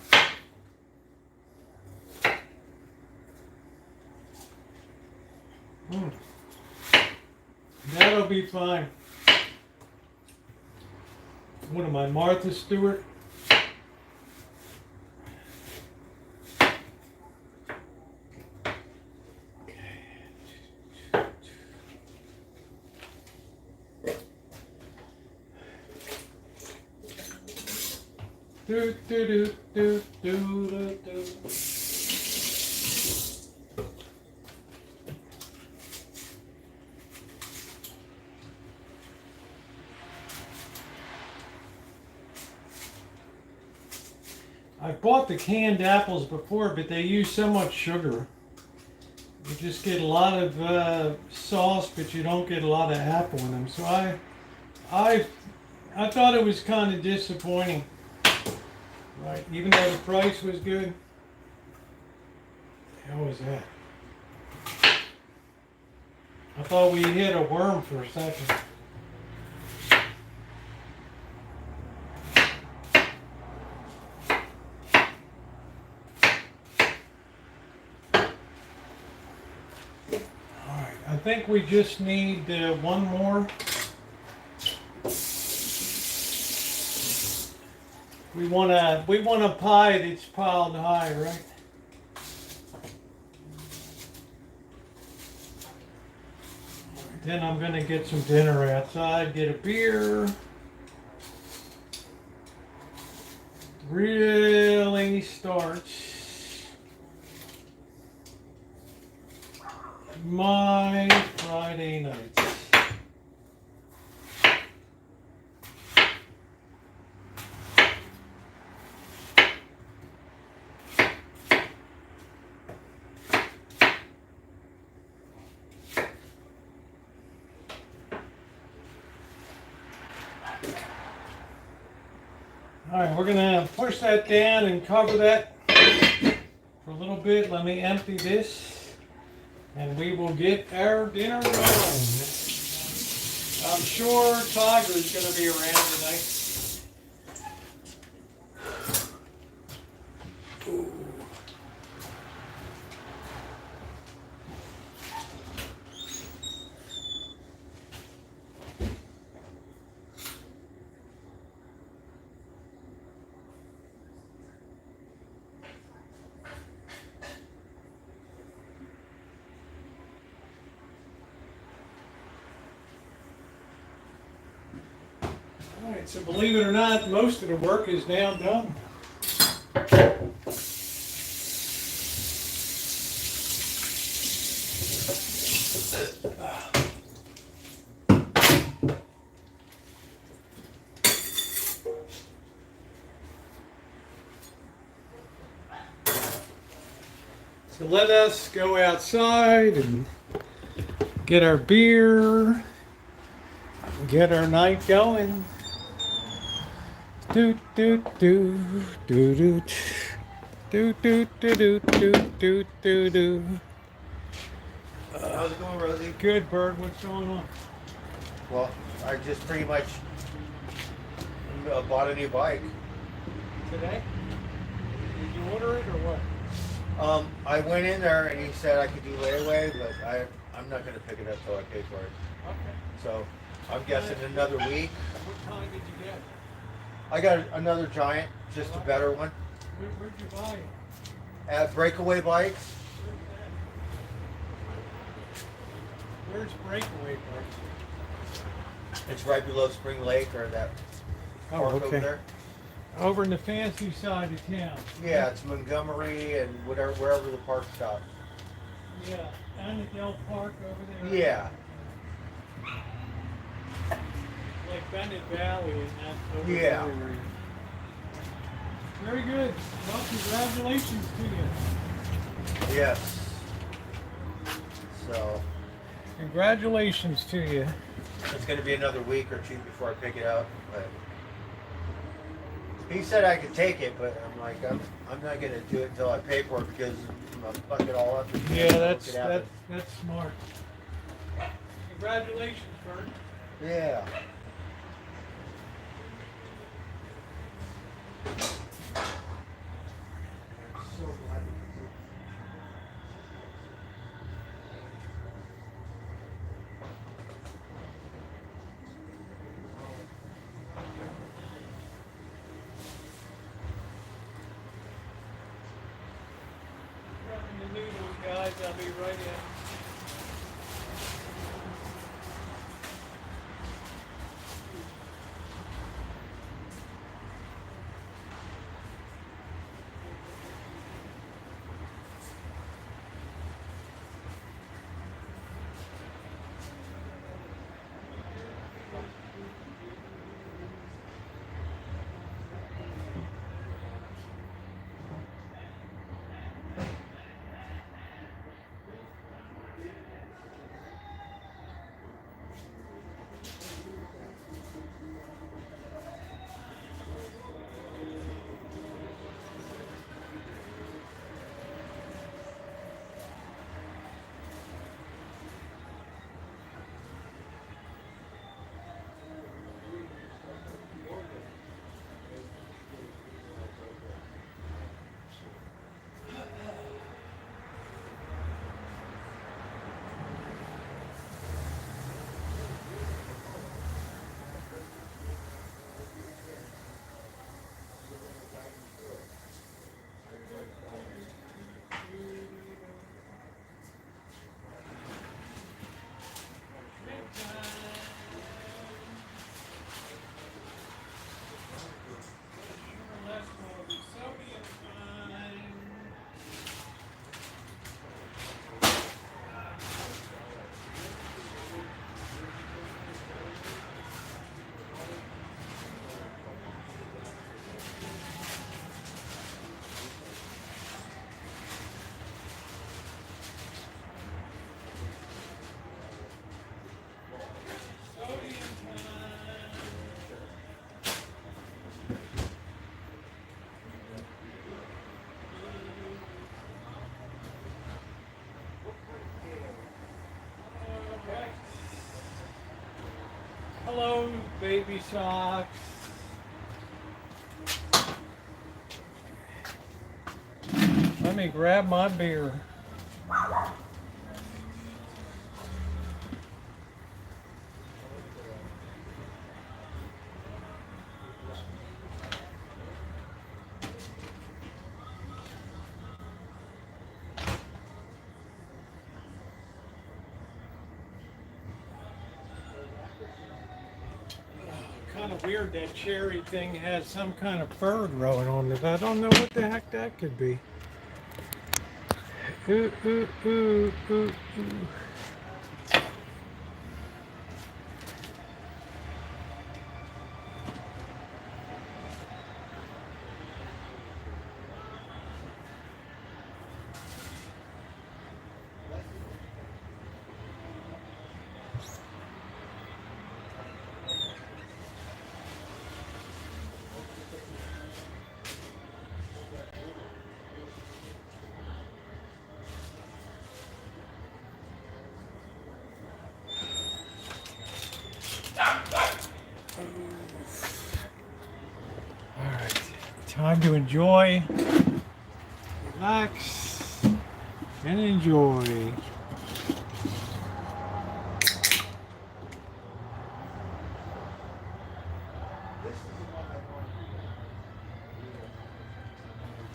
That'll be fine. What am I, Martha Stewart? Do, do, do, do, do, do, do. I bought the canned apples before, but they use so much sugar. You just get a lot of sauce, but you don't get a lot of apple in them. So I thought it was kind of disappointing. Right, even though the price was good. How was that? I thought we hit a worm for a second. Alright, I think we just need one more. We want a pie that's piled high, right? Then I'm gonna get some dinner outside, get a beer. Really starts my Friday nights. All right, we're gonna push that down and cover that for a little bit. Let me empty this and we will get our dinner going. I'm sure Tiger's gonna be around tonight. Ooh. Alright, so believe it or not, most of the work is now done. So let us go outside and get our beer, get our night going. Do do do do do do do do do do do do. How's it going, Rosie? Good, Bird. What's going on? Well, I just pretty much bought a new bike. Today? Did you order it or what? I went in there and he said I could do layaway, but I'm not going to pick it up till I pay for it. Okay. So I'm guessing another week. What kind did you get? I got another Giant, just a better one. Where'd you buy it? At Breakaway Bikes. Where's Breakaway Park? It's right below Spring Lake or that park over there. Over in the fancy side of town. Yeah, it's Montgomery and wherever the park stops. Yeah, Annandale Park over there. Yeah. Like Bennett Valley and that over Yeah. there. Very good. Well, congratulations to you. Yes. So Congratulations to you. it's going to be another week or two before I pick it up. But he said I could take it, but I'm like, I'm not going to do it until I pay for it because I'm going to fuck it all up. Yeah, that's smart. Congratulations, Bert. Yeah. So glad. Grabbing the noodles, guys. I'll be right in. Hello, baby socks. Let me grab my beer. Kind of weird that cherry thing has some kind of fur growing on it. I don't know what the heck that could be. Ooh, ooh, ooh, ooh, ooh. Time to enjoy, relax, and enjoy.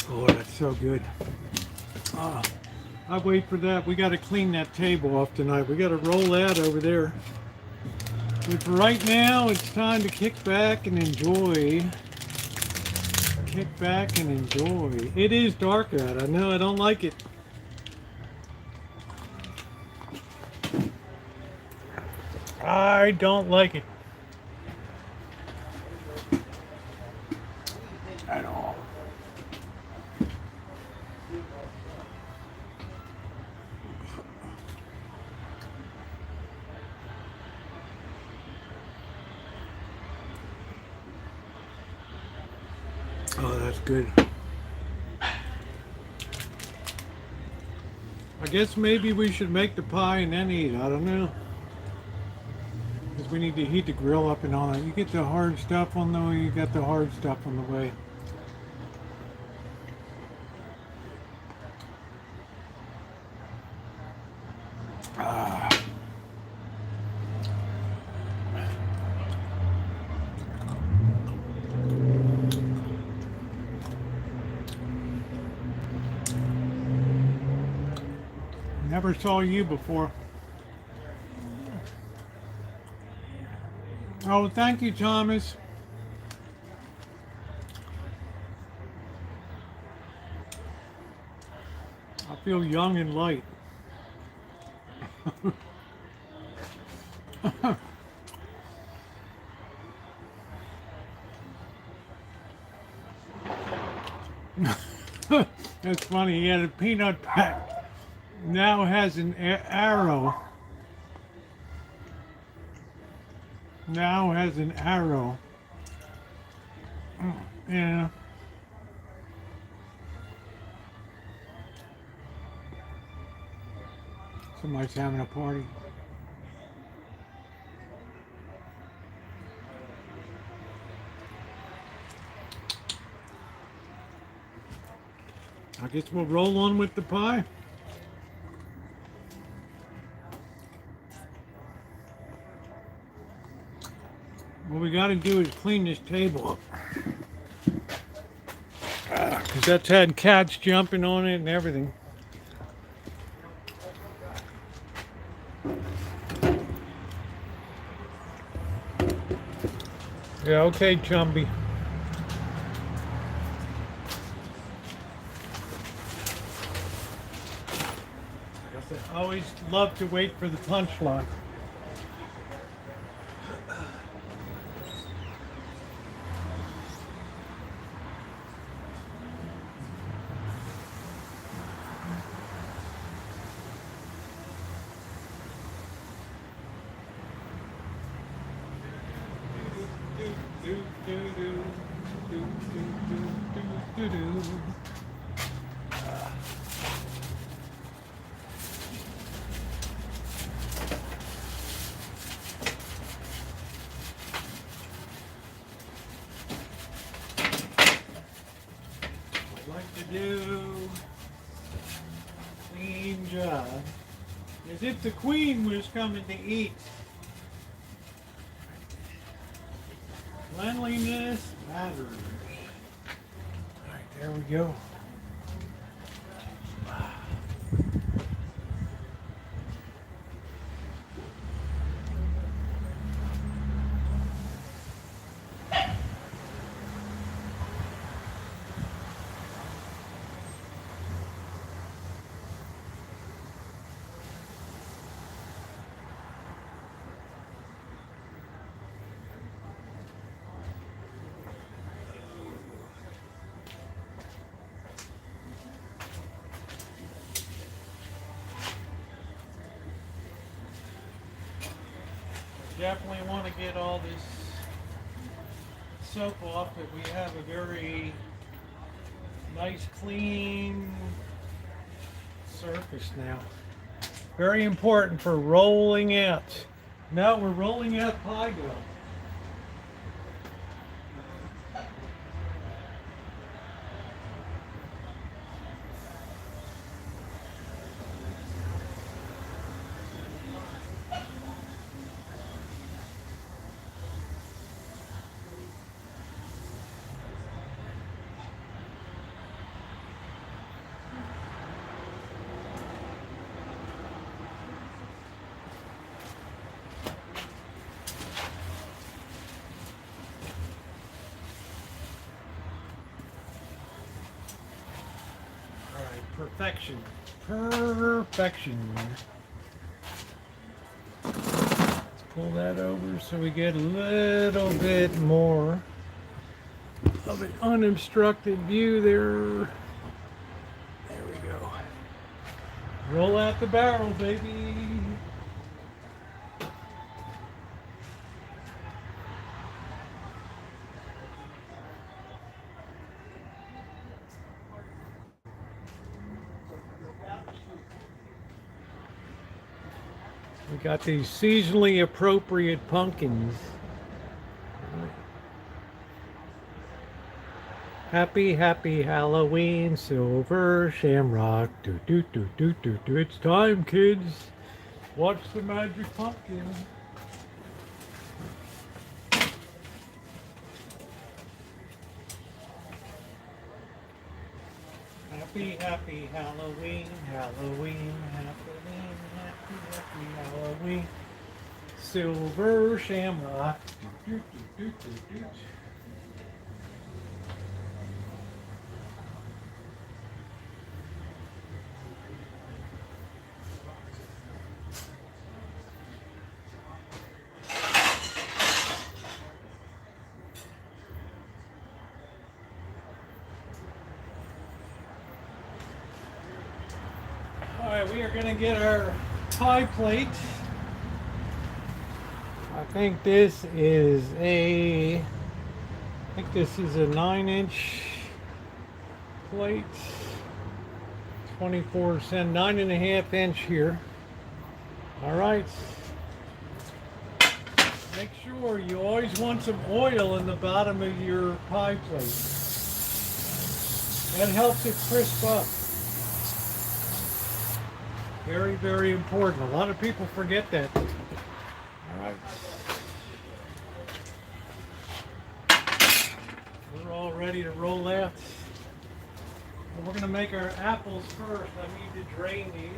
Oh, that's so good. I wait for that. We got to clean that table off tonight. We got to roll that over there. But for right now, it's time to kick back and enjoy. Kick back and enjoy. It is dark out. I know I don't like it. I don't like it at all. Oh, that's good. I guess maybe we should make the pie and then eat. I don't know. Because we need to heat the grill up and all that. You get the hard stuff on the way, you got the hard stuff on the way. Never saw you before. Oh, thank you, Thomas. I feel young and light. That's funny. He had a peanut pack. Now has an arrow. Now has an arrow. Yeah. Somebody's having a party. I guess we'll roll on with the pie. What we got to do is clean this table up. Because that's had cats jumping on it and everything. Yeah, okay, Chumby. I always love to wait for the punchline. Clean job. As if the queen was coming to eat. Cleanliness matters. Alright, there we go. Definitely want to get all this soap off, but we have a very nice clean surface now. Very important for rolling out. Now we're rolling out pie dough. Perfection. Perfection. Let's pull that over so we get a little bit more of an unobstructed view there. There we go. Roll out the barrel, baby. We got these seasonally appropriate pumpkins. Happy, happy Halloween, silver shamrock. Do, do, do, do, do, do. It's time, kids. Watch the magic pumpkin. Happy, happy Halloween, Halloween, Halloween, happy, happy Halloween. Silver shamrock. Do, do, do, do, do, do. All right, we are going to get our pie plate. I think this is a 9-inch plate, 24 cent, 9.5-inch here. All right. Make sure you always want some oil in the bottom of your pie plate. That helps it crisp up. Very, very important. A lot of people forget that. All right. We're all ready to roll out. We're going to make our apples first. I need to drain these.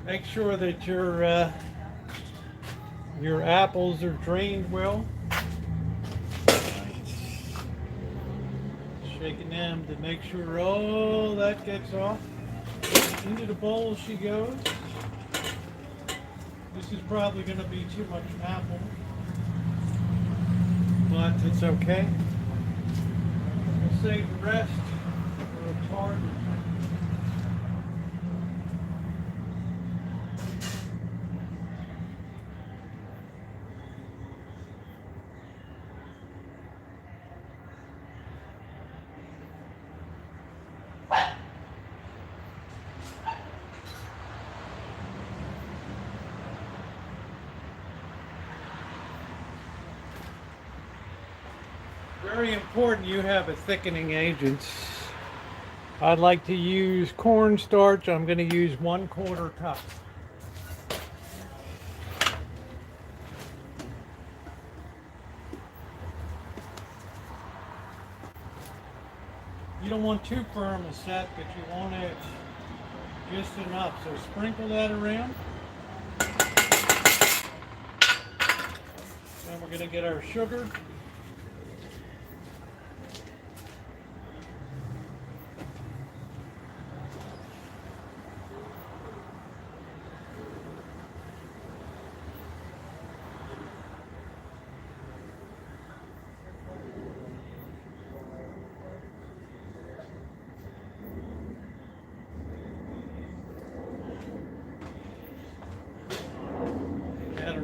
Make sure that your apples are drained well. Shaking them to make sure all that gets off. Into the bowl she goes. This is probably going to be too much apple, but it's okay. We'll save the rest for a tart. Very important you have a thickening agent. I'd like to use cornstarch. I'm going to use 1/4 cup. You don't want too firm a set, but you want it just enough. So sprinkle that around. Then we're going to get our sugar.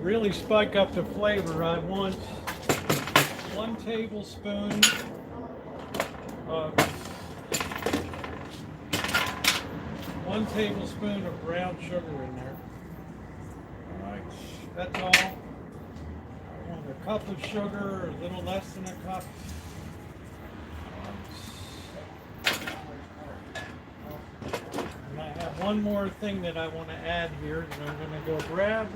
really spike up the flavor, I want 1 tablespoon of 1 tablespoon of brown sugar in there. Alright, that's all. I want a cup of sugar, a little less than a cup. And I have one more thing that I want to add here that I'm going to go grab.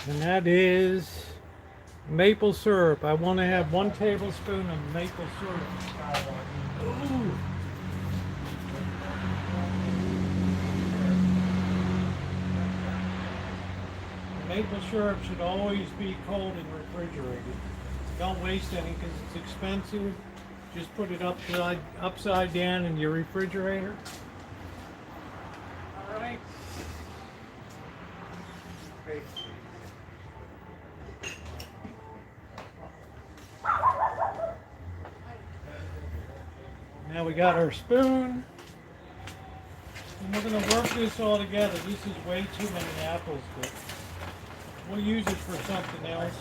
And that is maple syrup. I want to have 1 tablespoon of maple syrup. Ooh. Maple syrup should always be cold and refrigerated. Don't waste any because it's expensive. Just put it upside down in your refrigerator. All right. Now we got our spoon. And we're going to work this all together. This is way too many apples, but we'll use it for something else.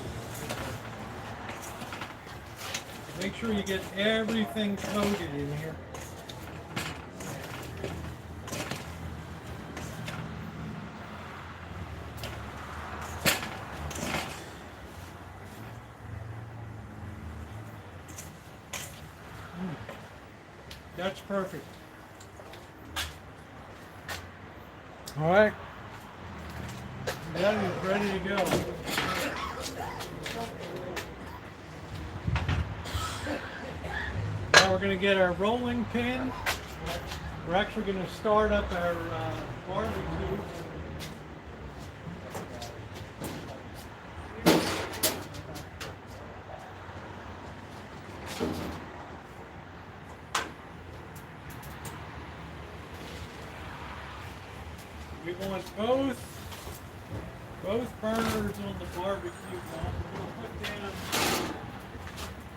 Make sure you get everything coated in here. That's perfect. All right. That is ready to go. Now we're going to get our rolling pin. We're actually going to start up our barbecue. We want both burners on the barbecue. Now we're going to put down,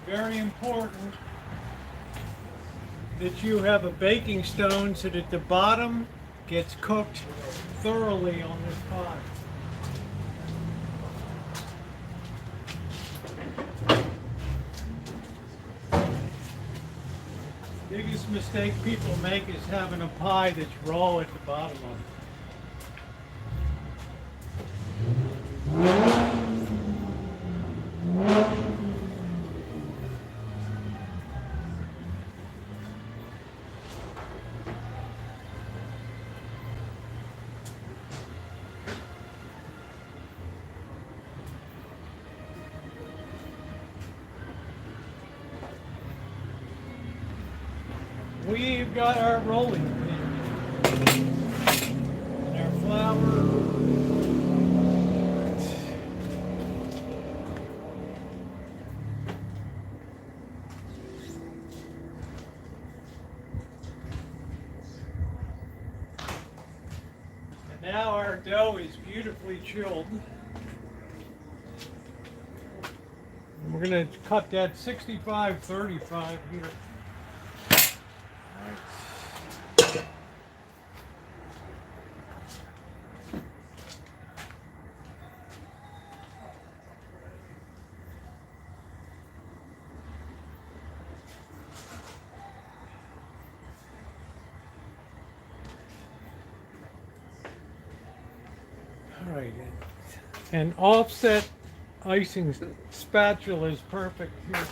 very important that you have a baking stone so that the bottom gets cooked thoroughly on this pot. Biggest mistake people make is having a pie that's raw at the bottom of it. We've got our rolling pin and our flour. And now our dough is beautifully chilled. And we're going to cut that 65-35 here. Alright, an offset icing spatula is perfect here.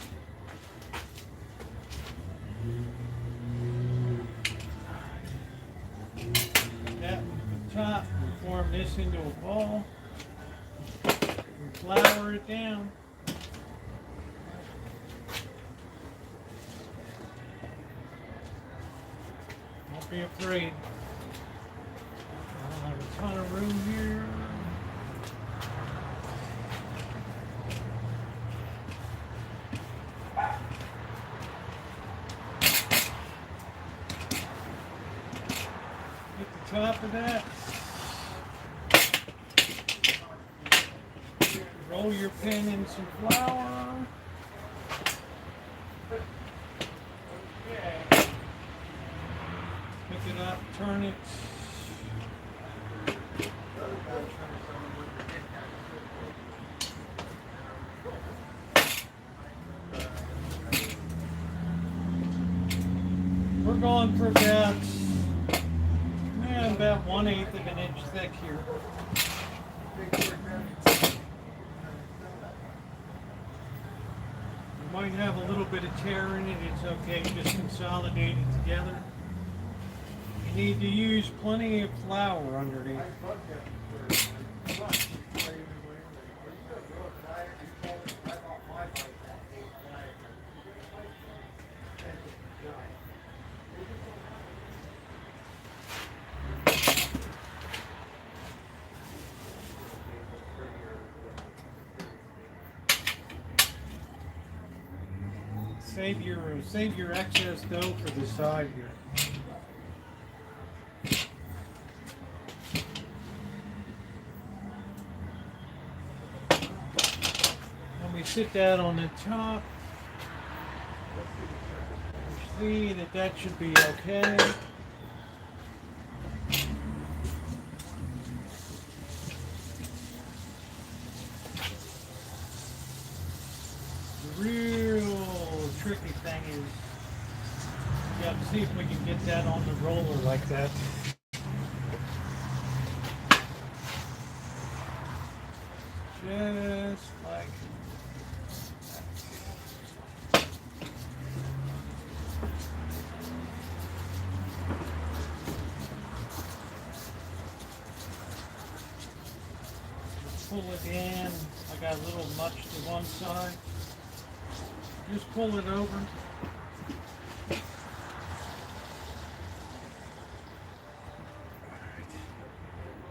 That with the top, we form this into a ball and flour it down. Don't be afraid. I don't have a ton of room here. top of that. Roll your pen in some flour. Okay. Pick it up, turn it. We're going for about 1/8 of an inch thick here. You might have a little bit of tear in it, it's okay, just consolidate it together. You need to use plenty of flour underneath. Save your excess dough for the side here. And we sit that on the top. See that should be okay. The real tricky thing is you have to see if we can get that on the roller like that. Just like that. Pull it in. I got a little much to one side. Just pull it over.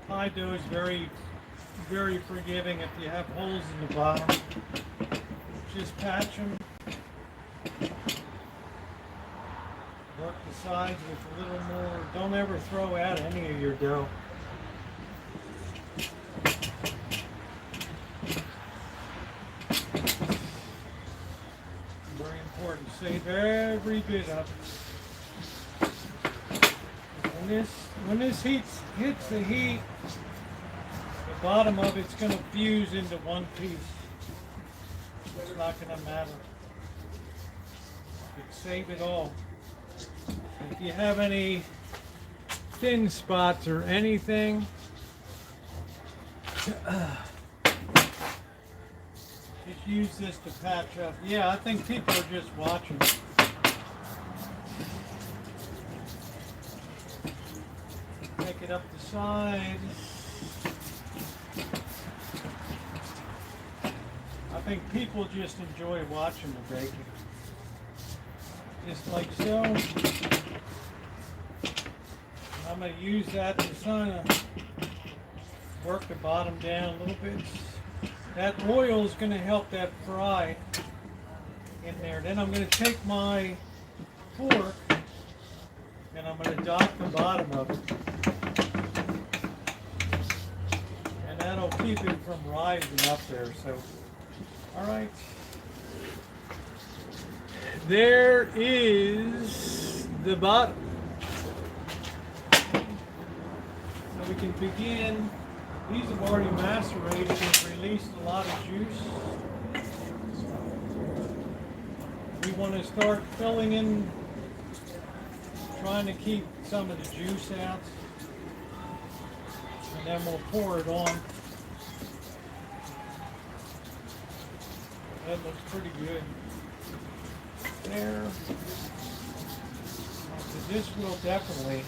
Pie dough is very, very forgiving if you have holes in the bottom. Just patch them. Work the sides with a little more. Don't ever throw out any of your dough. Very important. Save every bit of it. When this hits the heat, the bottom of it's going to fuse into one piece. It's not going to matter. You can save it all. If you have any thin spots or anything, just use this to patch up. Yeah, I think people are just watching. Take it up the side. I think people just enjoy watching the baking. Just like so. I'm going to use that to kind of work the bottom down a little bit. That oil is going to help that fry in there. Then I'm going to take my fork and I'm going to dot the bottom of it. And that'll keep it from rising up there. So, all right. There is the bottom. So we can begin. These have already macerated and released a lot of juice. We want to start filling in, trying to keep some of the juice out. And then we'll pour it on. That looks pretty good. There. So this will definitely,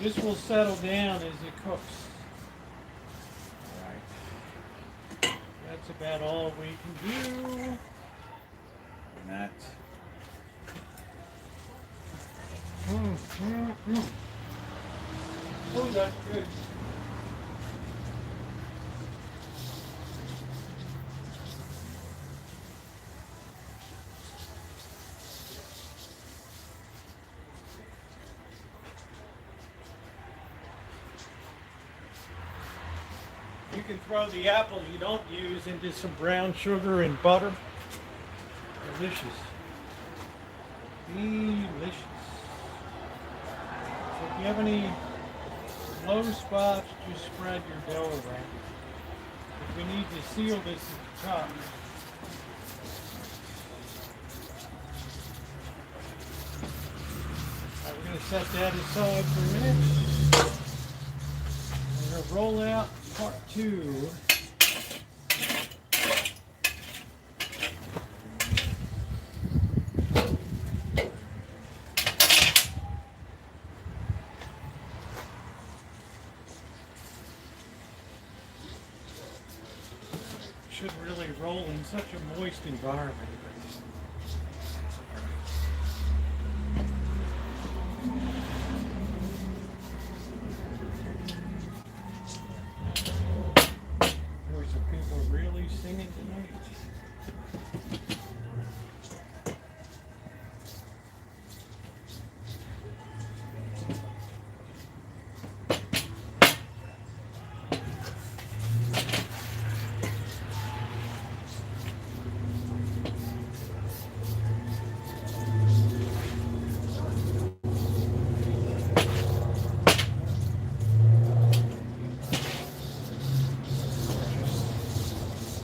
this will settle down as it cooks. Alright. That's about all we can do. And that. Oh, that's good. can throw the apples you don't use into some brown sugar and butter. Delicious. Delicious. So if you have any low spots, just spread your dough around. If we need to seal this at the top. Alright, we're going to set that aside for a minute. We're going to roll out part 2. Should really roll in such a moist environment. Boy, some people are really singing tonight.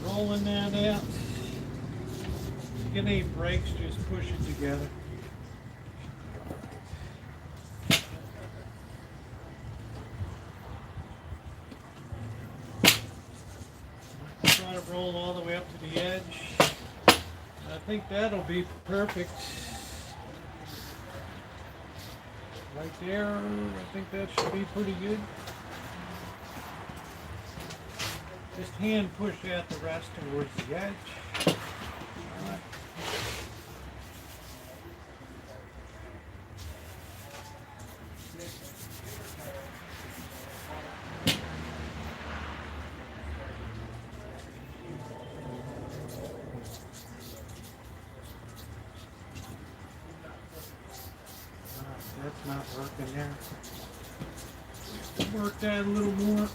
Rolling that out. If you get any breaks, just push it together. Try to roll all the way up to the edge. I think that'll be perfect. Right there, I think that should be pretty good. Just hand push out the rest towards the edge. All right. That's not working there. Work that a little more.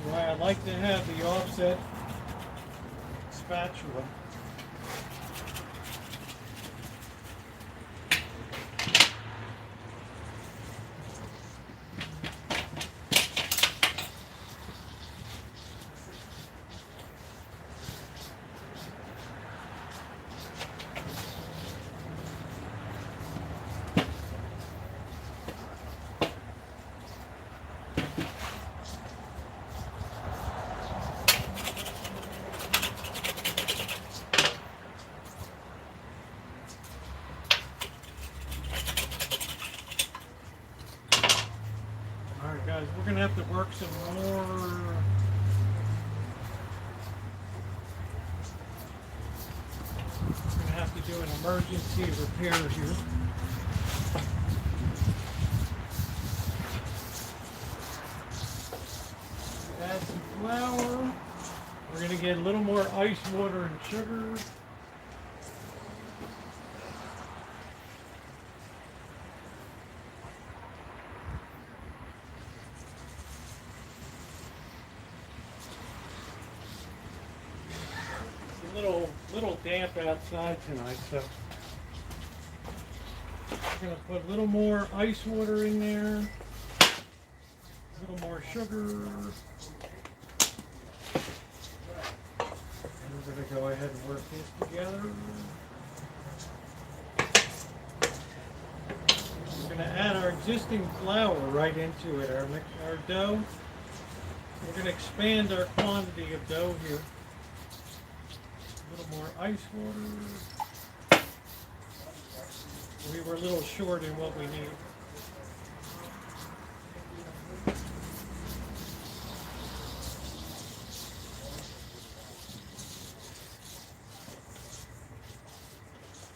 Why I like to have the offset spatula. Guys, we're going to have to work some more. We're going to have to do an emergency repair here. Add some flour. We're going to get a little more ice water and sugar. Little damp outside tonight, so we're going to put a little more ice water in there, a little more sugar, and we're going to go ahead and work this together. We're going to add our existing flour right into it, our dough. We're going to expand our quantity of dough here. A little more ice water. We were a little short in what we need.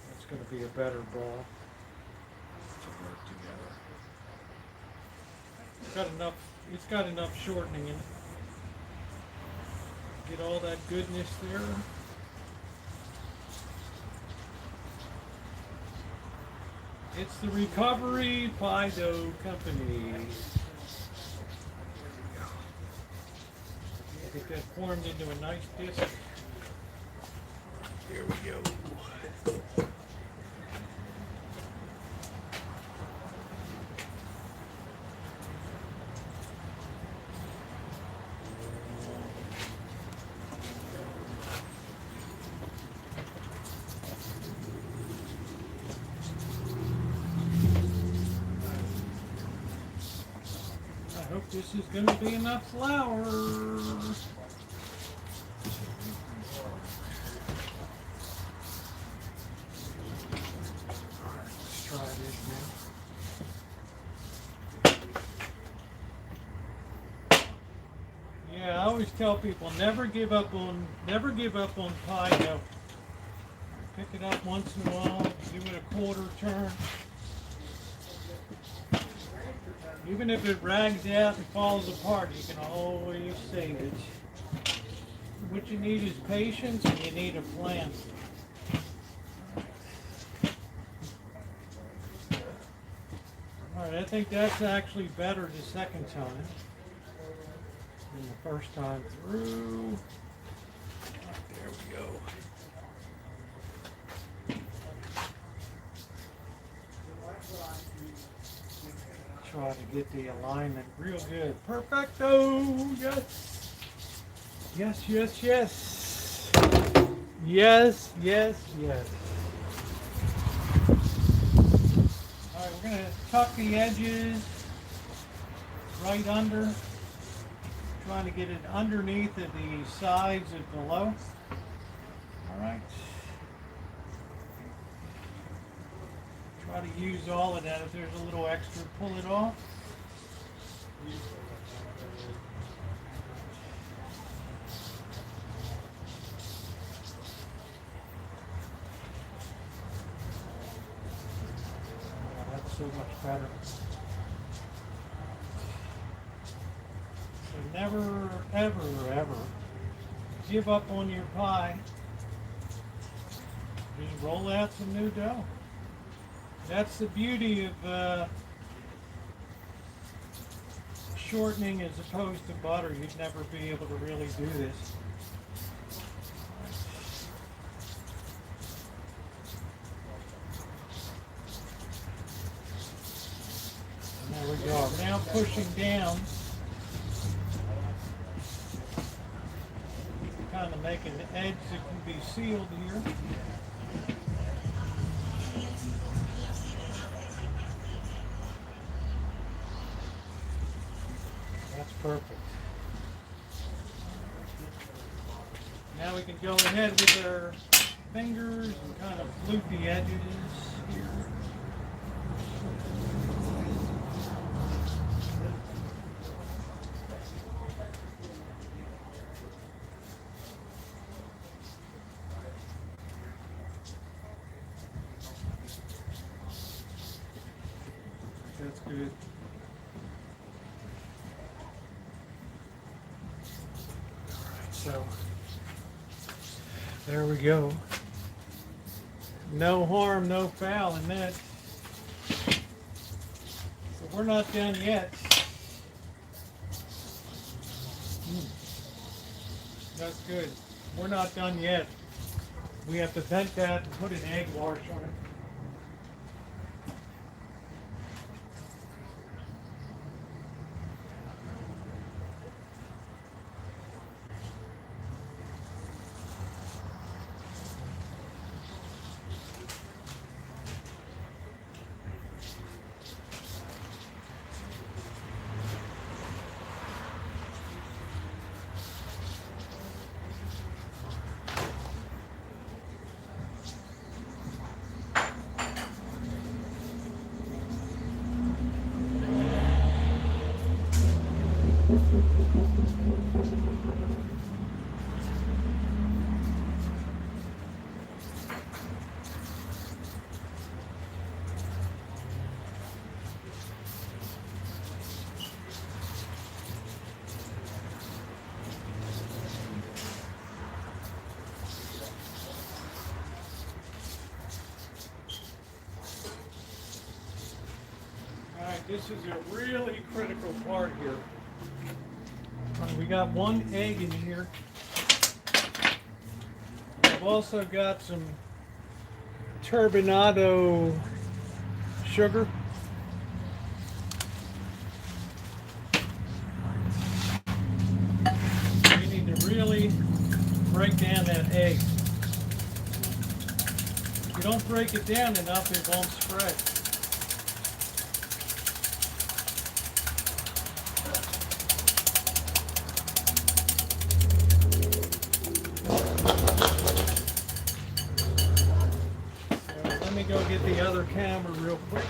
That's going to be a better ball to work together. It's got enough shortening in it. Get all that goodness there. It's the Recovery Pie Dough Company. Get that formed into a nice disc. Here we go. I hope this is going to be enough flour. Let's try this now. Yeah, I always tell people never give up on pie dough. Pick it up once in a while, give it a quarter turn. Even if it rags out and falls apart, you can always save it. What you need is patience and you need a plan. Alright, I think that's actually better the second time than the first time through. There we go. Try to get the alignment real good. Perfecto! Yes! Yes, yes, yes! Yes, yes, yes. Alright, we're going to tuck the edges right under. Trying to get it underneath of the sides and below. Alright. Try to use all of that. If there's a little extra, pull it off. Oh, that's so much better. So never, ever, ever give up on your pie. Just roll out some new dough. That's the beauty of shortening as opposed to butter. You'd never be able to really do this. And there we go. Now pushing down. Kind of making the edge that can be sealed here. That's perfect. Now we can go ahead with our fingers and kind of flute the edges here. That's good. So there we go. No harm, no foul in that. So we're not done yet. That's good. We're not done yet. We have to vent that and put an egg wash on it. This is a really critical part here. We got one egg in here. I've also got some turbinado sugar. You need to really break down that egg. If you don't break it down enough, it won't spread. Let me go get the other camera real quick.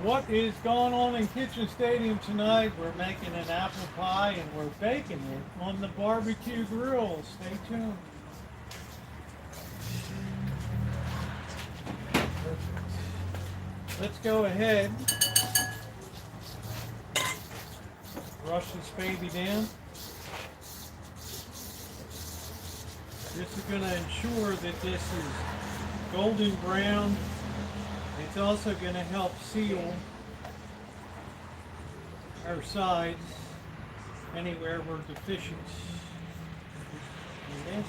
What is going on in Kitchen Stadium tonight? We're making an apple pie and we're baking it on the barbecue grill. Stay tuned. Let's go ahead. Brush this baby down. This is going to ensure that this is golden brown. It's also going to help seal our sides anywhere we're deficient in this.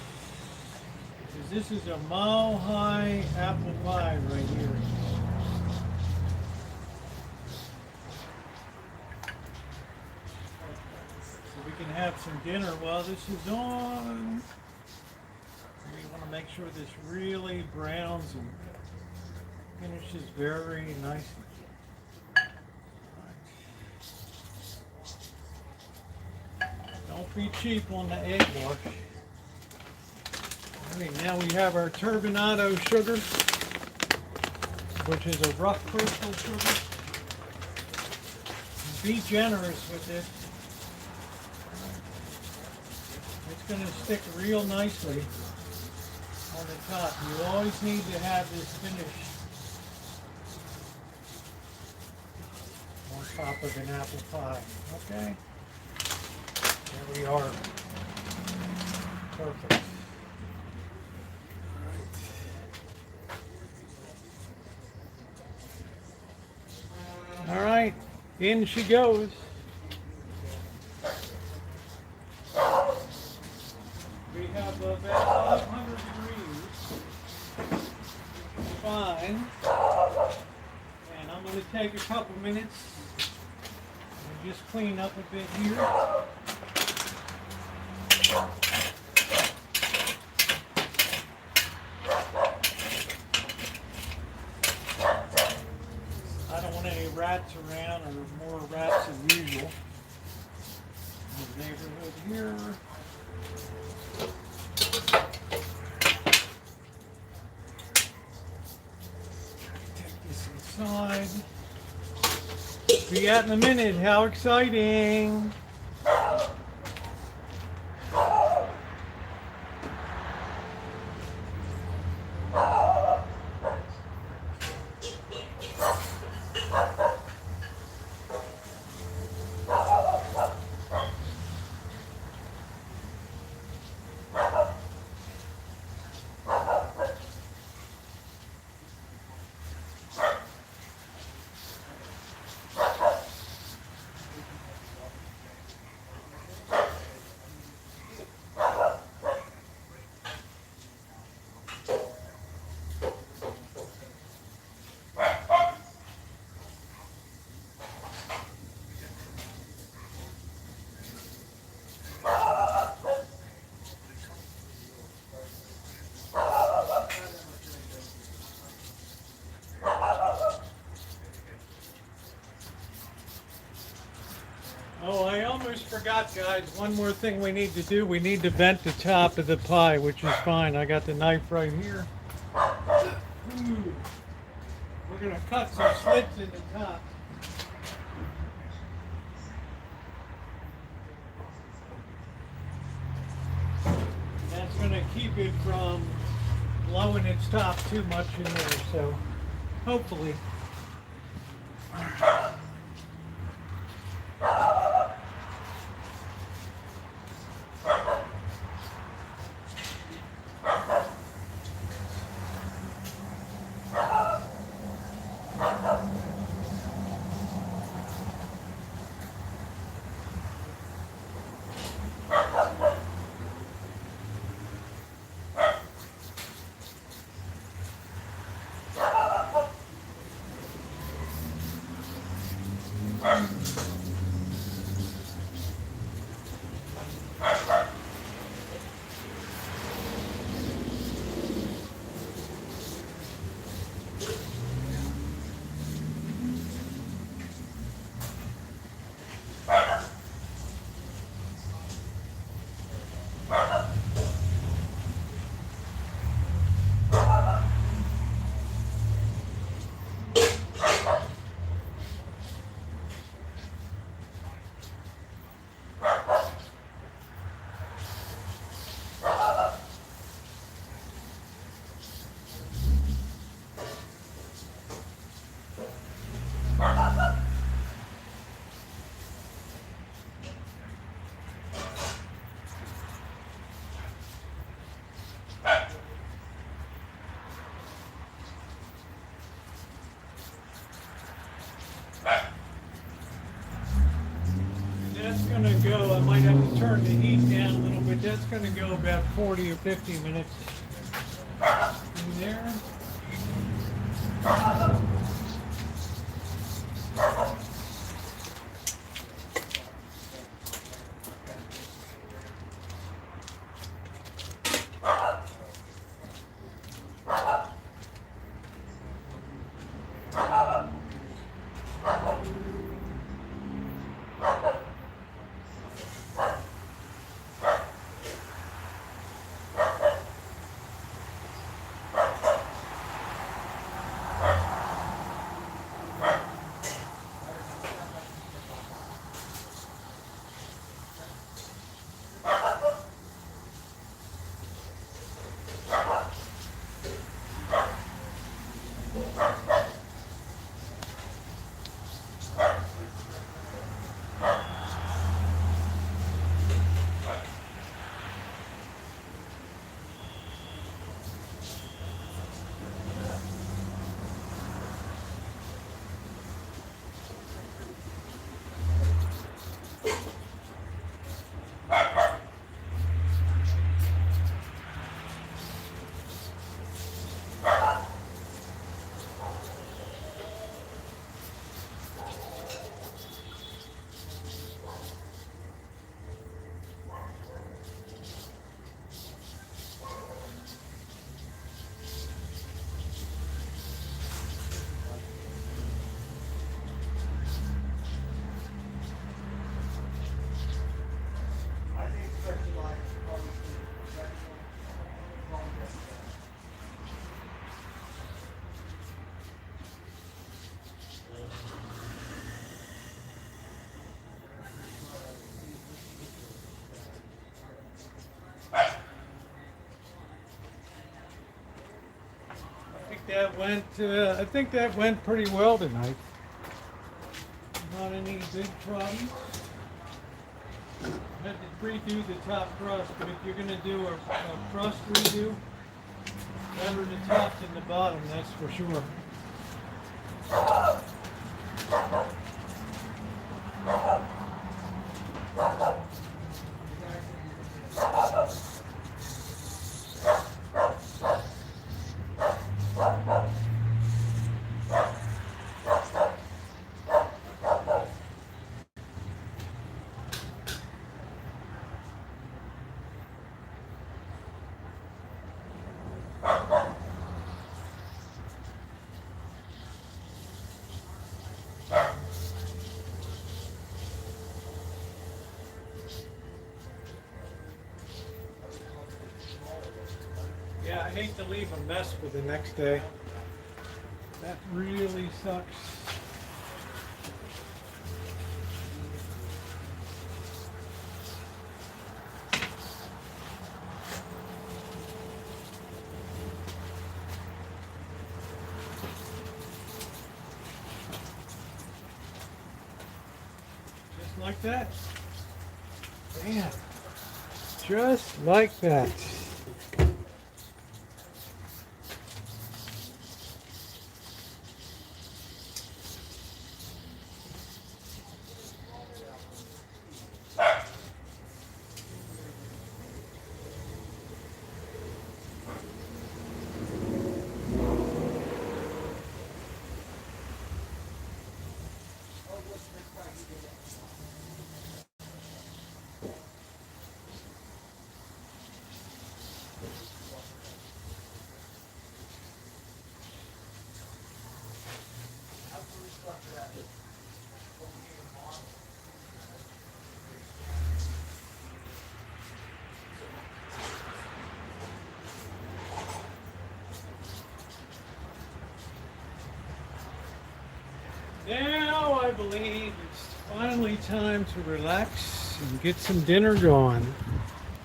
Because this is a mile-high apple pie right here. So we can have some dinner while this is on. We want to make sure this really browns and finishes very nicely. Don't be cheap on the egg wash. Alright, now we have our turbinado sugar, which is a rough crystal sugar. Be generous with it. It's going to stick real nicely on the top. You always need to have this finished on top of an apple pie. Okay? There we are. Perfect. All right, in she goes. We have about 500 degrees. Fine. And I'm going to take a couple minutes and just clean up a bit here. I don't want any rats around, or more rats than usual in the neighborhood here. Take this inside. Be out in a minute. How exciting! Oh, I almost forgot, guys. One more thing we need to do. We need to vent the top of the pie, which is fine. I got the knife right here. Ooh. We're going to cut some slits in the top. That's going to keep it from blowing its top too much in there. So hopefully. That's going to go, I might have to turn the heat down a little bit. That's going to go about 40 or 50 minutes in there. I think that went pretty well tonight. Not any big problems. Had to redo the top crust, but if you're going to do a crust redo, better the top than the bottom, that's for sure. hate to leave a mess for the next day. That really sucks. Just like that. Bam. Just like that. Now I believe it's finally time to relax and get some dinner going.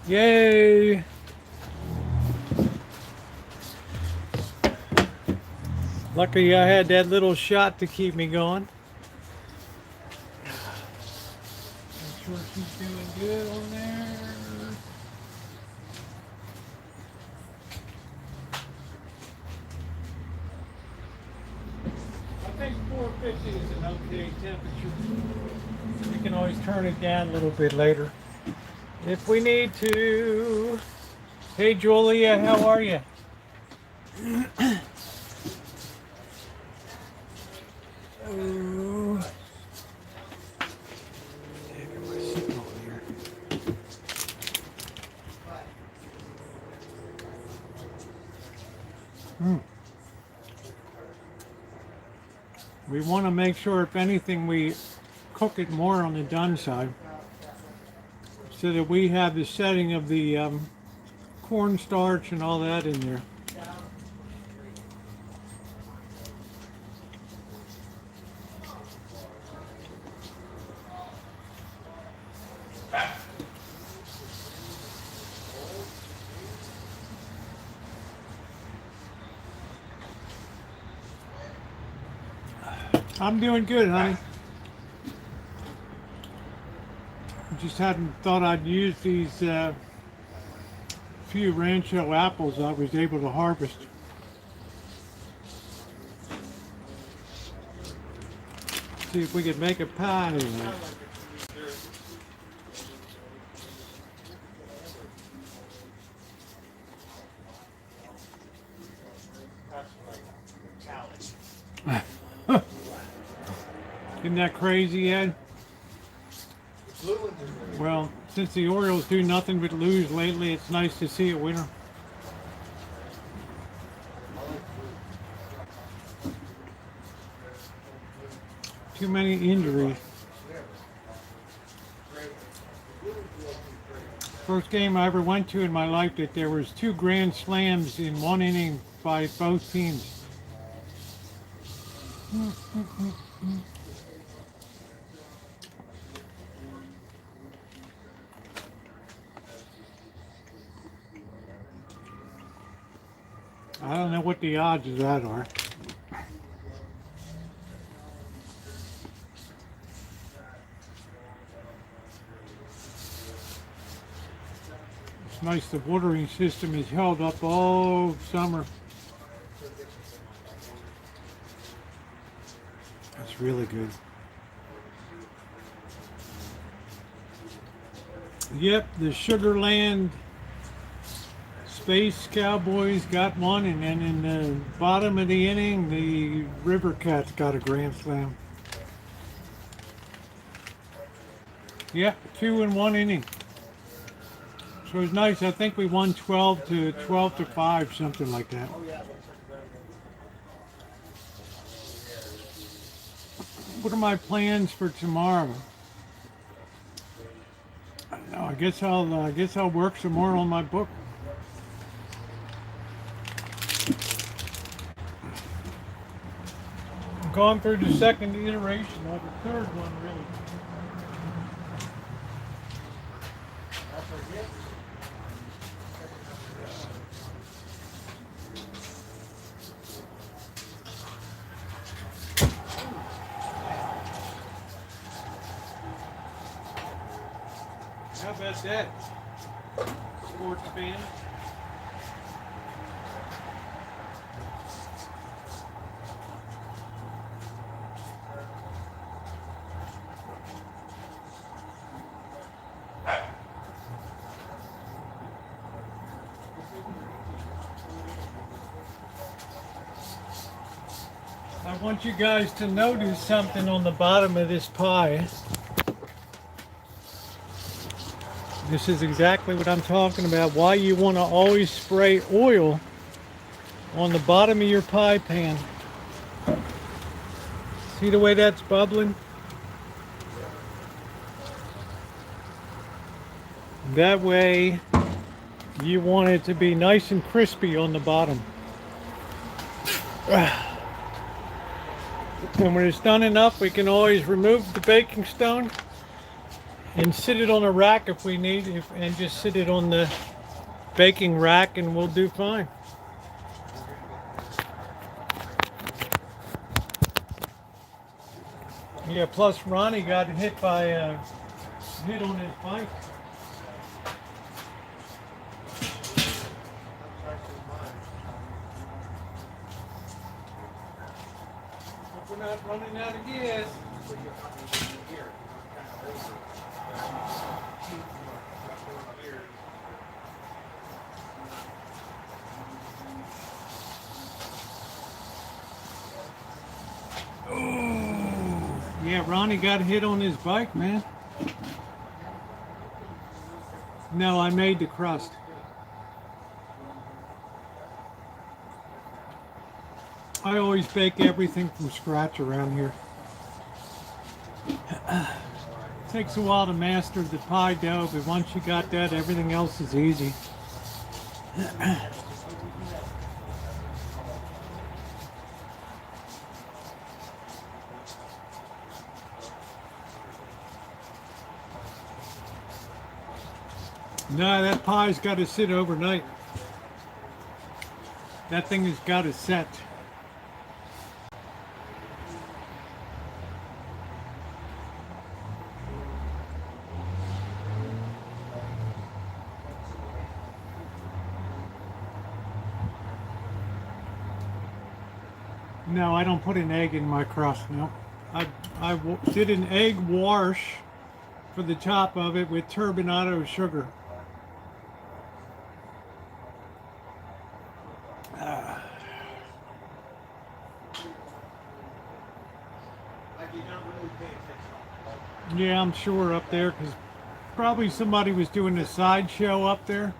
Yay! Luckily I had that little shot to keep me going. Make sure she's doing good on there. I think 450 is an okay temperature. We can always turn it down a little bit later if we need to. Hey Julia, how are you? Oh. Heck, am I sitting over here? We want to make sure, if anything, we cook it more on the done side, so that we have the setting of the cornstarch and all that in there. I'm doing good, honey. Just hadn't thought I'd use these few Rancho apples I was able to harvest. See if we could make a pie of that. Isn't that crazy, Ed? Well, since the Orioles do nothing but lose lately, it's nice to see a winner. Too many injuries. First game I ever went to in my life that there was 2 grand slams in one inning by both teams. I don't know what the odds of that are. It's nice the watering system is held up all summer. That's really good. Yep, the Sugarland Space Cowboys got one, and then in the bottom of the inning, the River Cats got a grand slam. Yep, 2 in 1 inning. So it was nice. I think we won 12 to 5, something like that. What are my plans for tomorrow? I don't know. I guess I'll work some more on my book. gone through the second iteration of the third one, really. How about that? Sports fan. I want you guys to notice something on the bottom of this pie. This is exactly what I'm talking about. Why you want to always spray oil on the bottom of your pie pan. See the way that's bubbling? That way you want it to be nice and crispy on the bottom. And when it's done enough, we can always remove the baking stone and sit it on a rack if we need, and just sit it on the baking rack and we'll do fine. Yeah, plus Ronnie got hit on his bike. Hope we're not running out of gas. Yeah, Ronnie got hit on his bike, man. No, I made the crust. I always bake everything from scratch around here. It takes a while to master the pie dough, but once you got that, everything else is easy. No, that pie's got to sit overnight. That thing has got to set. No, I don't put an egg in my crust, no. I did an egg wash for the top of it with turbinado sugar. Yeah, I'm sure up there, because probably somebody was doing a sideshow up there.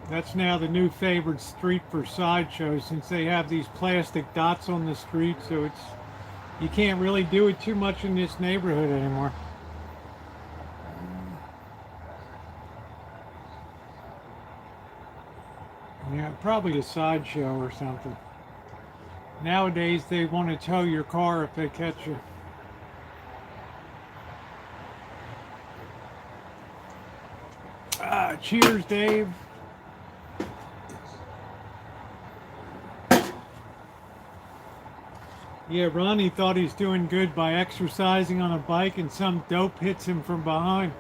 That's now the new favorite street for sideshows, since they have these plastic dots on the street, so you can't really do it too much in this neighborhood anymore. Yeah, probably a sideshow or something. Nowadays, they want to tow your car if they catch you. Cheers, Dave. Yeah, Ronnie thought he's doing good by exercising on a bike, and some dope hits him from behind.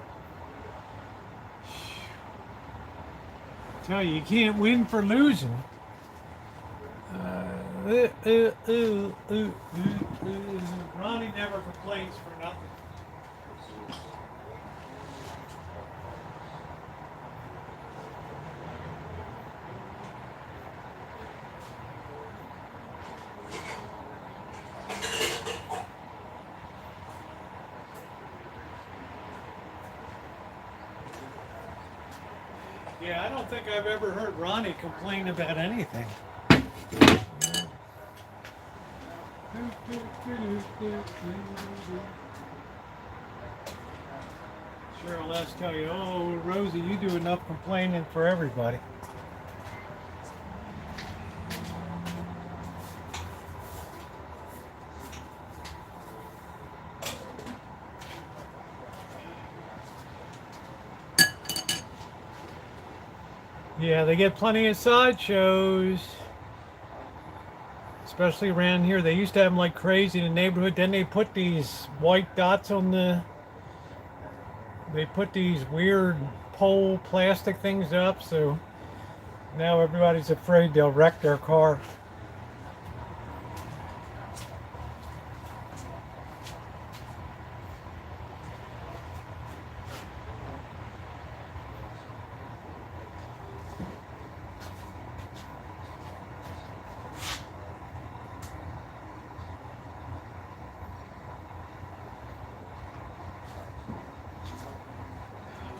I tell you can't win for losing. Ronnie never complains for nothing. Yeah, I don't think I've ever heard Ronnie complain about anything. Sure, let's tell you, oh, Rosie, you do enough complaining for everybody. Yeah, they get plenty of sideshows, especially around here. They used to have them like crazy in the neighborhood. Then they put these white dots on the. They put these weird pole plastic things up, so now everybody's afraid they'll wreck their car.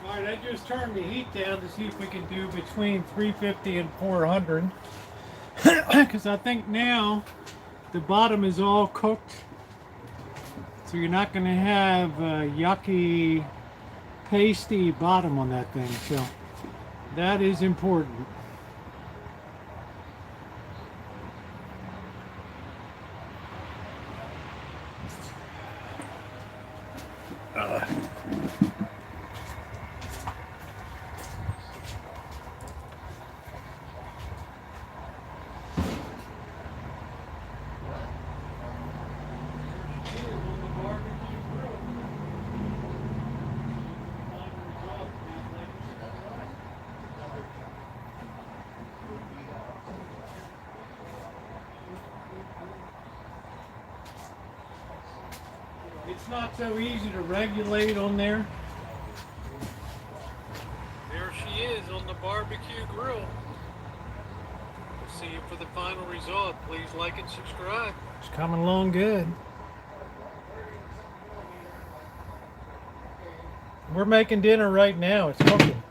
All right, I just turned the heat down to see if we can do between 350 and 400, because I think now the bottom is all cooked, so you're not going to have a yucky, pasty bottom on that thing. So that is important. It's not so easy to regulate on there. There she is on the barbecue grill. We'll see you for the final result. Please like and subscribe. It's coming along good. We're making dinner right now. It's cooking.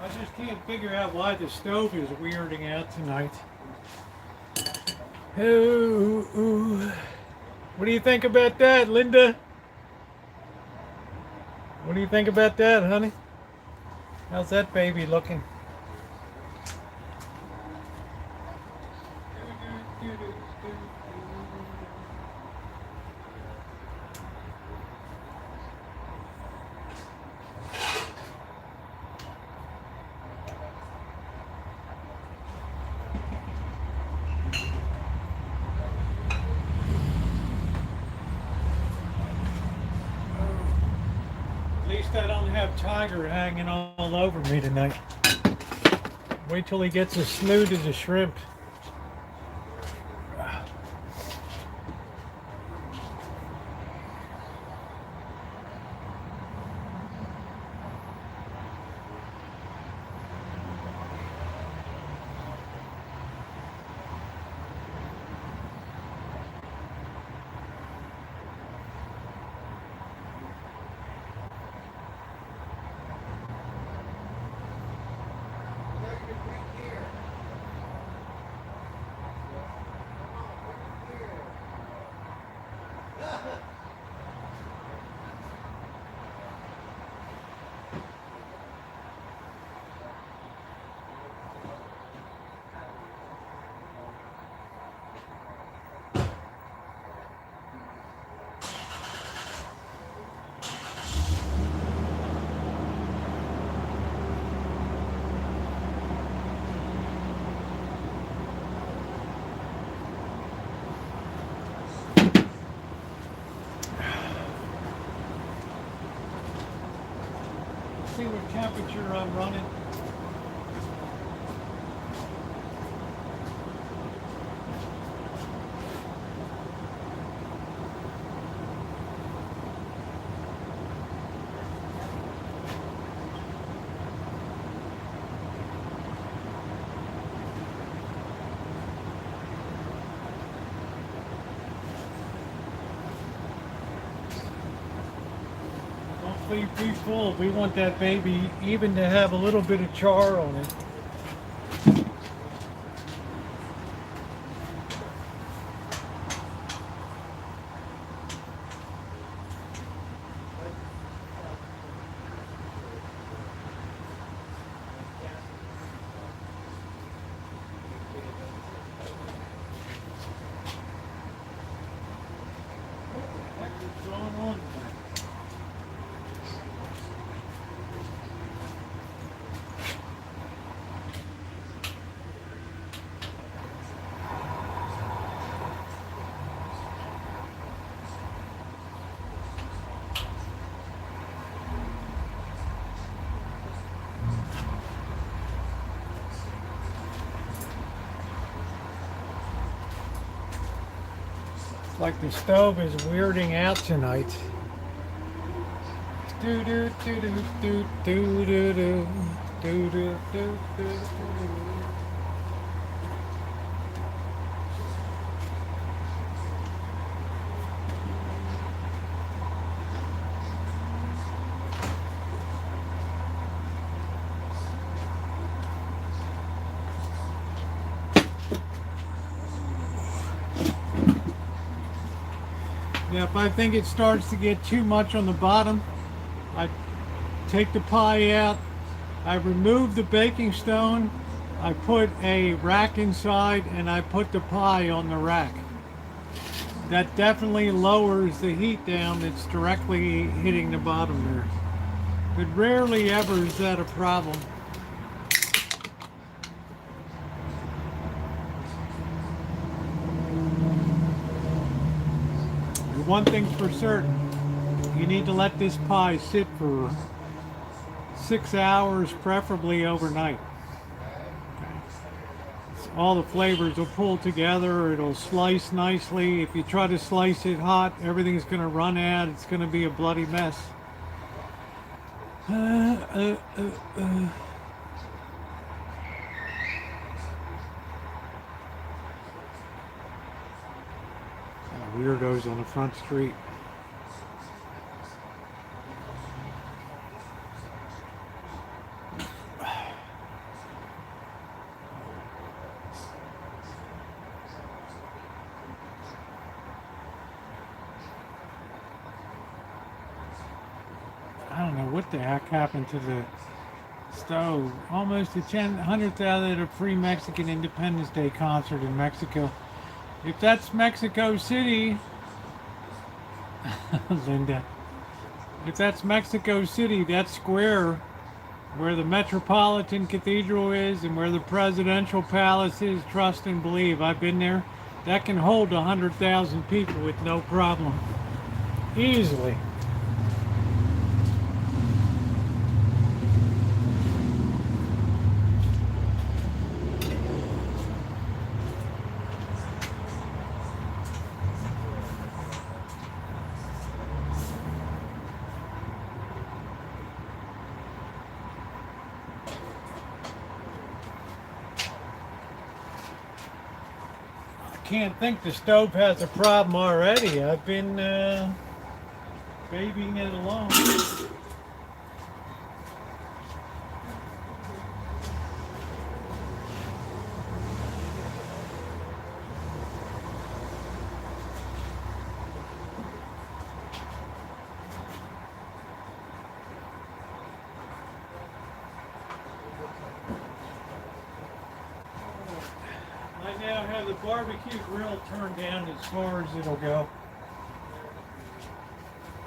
I just can't figure out why the stove is weirding out tonight. Ooh, ooh. What do you think about that, Linda? What do you think about that, honey? How's that baby looking? At least I don't have Tiger hanging all over me tonight. Wait till he gets as smooth as a shrimp. See what temperature I'm running. Be full. We want that baby even to have a little bit of char on it. on. Like the stove is weirding out tonight. Do do do do do do do do do do do do. Yeah, if I think it starts to get too much on the bottom, I take the pie out, I remove the baking stone, I put a rack inside, and I put the pie on the rack. That definitely lowers the heat down that's directly hitting the bottom there. But rarely ever is that a problem. One thing's for certain, you need to let this pie sit for 6 hours, preferably overnight. All the flavors will pull together, it'll slice nicely. If you try to slice it hot, everything's going to run out, it's going to be a bloody mess. Weirdos on the front street. I don't know what the heck happened to the stove. Almost a 100th out at a free Mexican Independence Day concert in Mexico. If that's Mexico City, Linda, if that's Mexico City, that square where the Metropolitan Cathedral is and where the Presidential Palace is, trust and believe, I've been there, that can hold 100,000 people with no problem. Easily. Can't think the stove has a problem already. I've been babying it along. I now have the barbecue grill turned down as far as it'll go.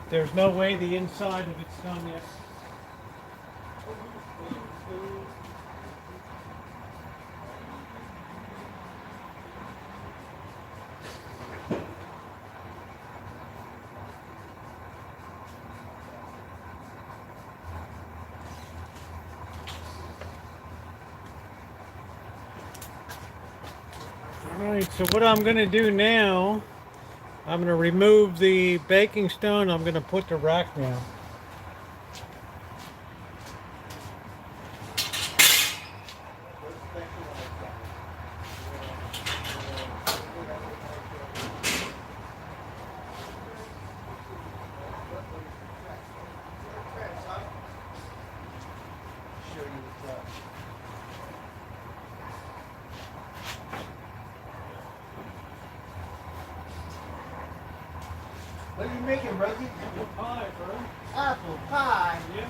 There's no way the inside of it's done yet. Alright, so what I'm going to do now, I'm going to remove the baking stone, I'm going to put the rack down. What are you making, Rosie? Apple pie, bro. Apple pie? Yeah.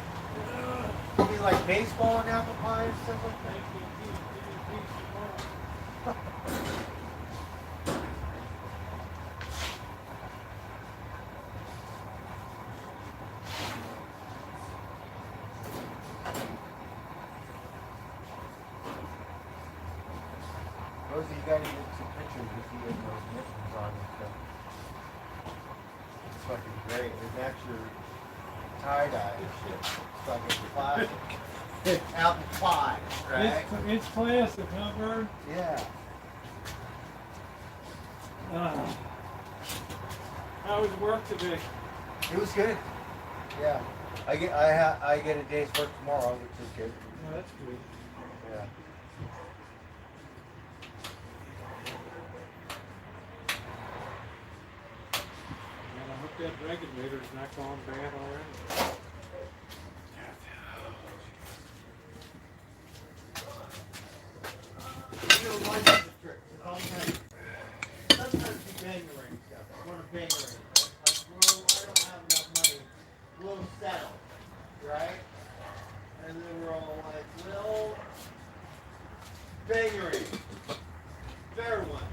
You mean like baseball and apple pie and stuff like that? Rosie, you gotta get some pictures with you and those mittens on and stuff. It's fucking great. It matches your tie-dye and shit. It's fucking classic. It's out in five, right? It's classic, huh, Bird? Yeah. How was work today? It was good. Yeah. I get a day's work tomorrow, which is good. Oh, that's good. Yeah. Man, I hope that regulator's not gone bad already. You know, life is a trick. Sometimes you bang the ring stuff. I want to bang the ring. I don't have enough money. We'll settle. Right? And then we're all like, well, bang the ring. Fair one.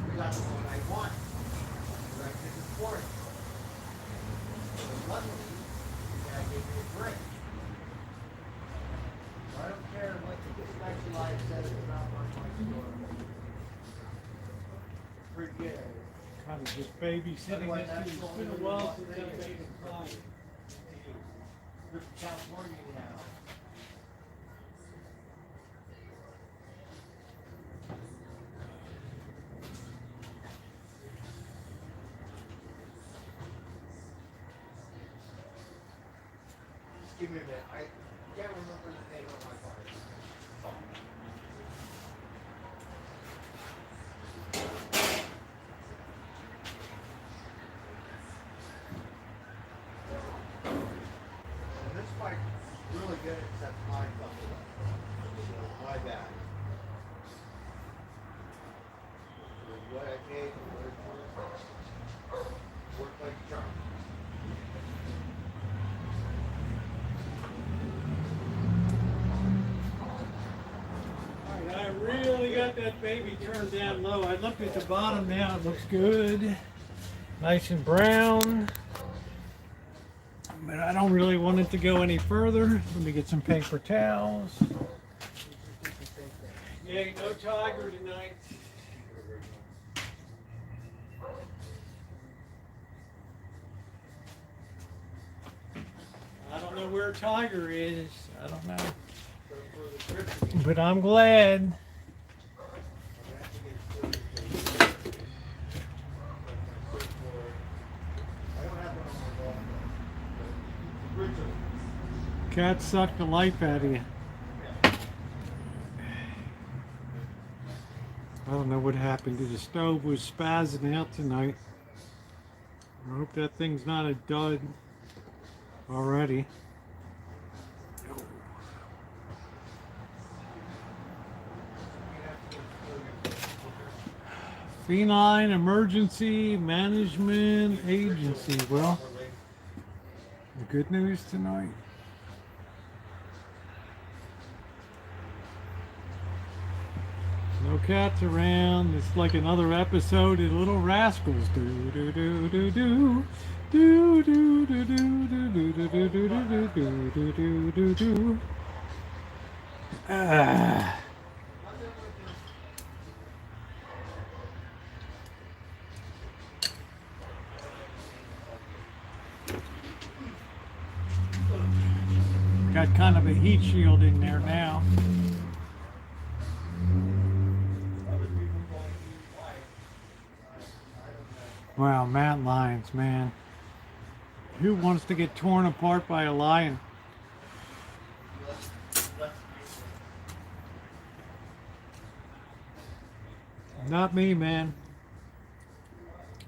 We got the one I want. I can afford it. But luckily, I gave me a break. I don't care what the specialized says about my store. Pretty good. Kind of just babysitting this too. It's been a while since I've been inside. You're from California now. Just give me a minute. I can't remember the name of my car. And this bike is really good except my couple. So my bad. For what I paid and what it's worth. Worked like a charm. I really got that baby turned down low. I looked at the bottom now, it looks good. Nice and brown. But I don't really want it to go any further. Let me get some paper towels. Yeah, no tiger tonight. I don't know where Tiger is. I don't know. But I'm glad. Cat sucked the life out of you. I don't know what happened to the stove. Was spazzing out tonight. I hope that thing's not a dud already. Feline Emergency Management Agency. Well, the good news tonight. No cats around. It's like another episode of Little Rascals. Do do do do do. Do do do do do do do do do do do do do do. Ah. Got kind of a heat shield in there now. Wow, mountain lions, man. Who wants to get torn apart by a lion? Not me, man.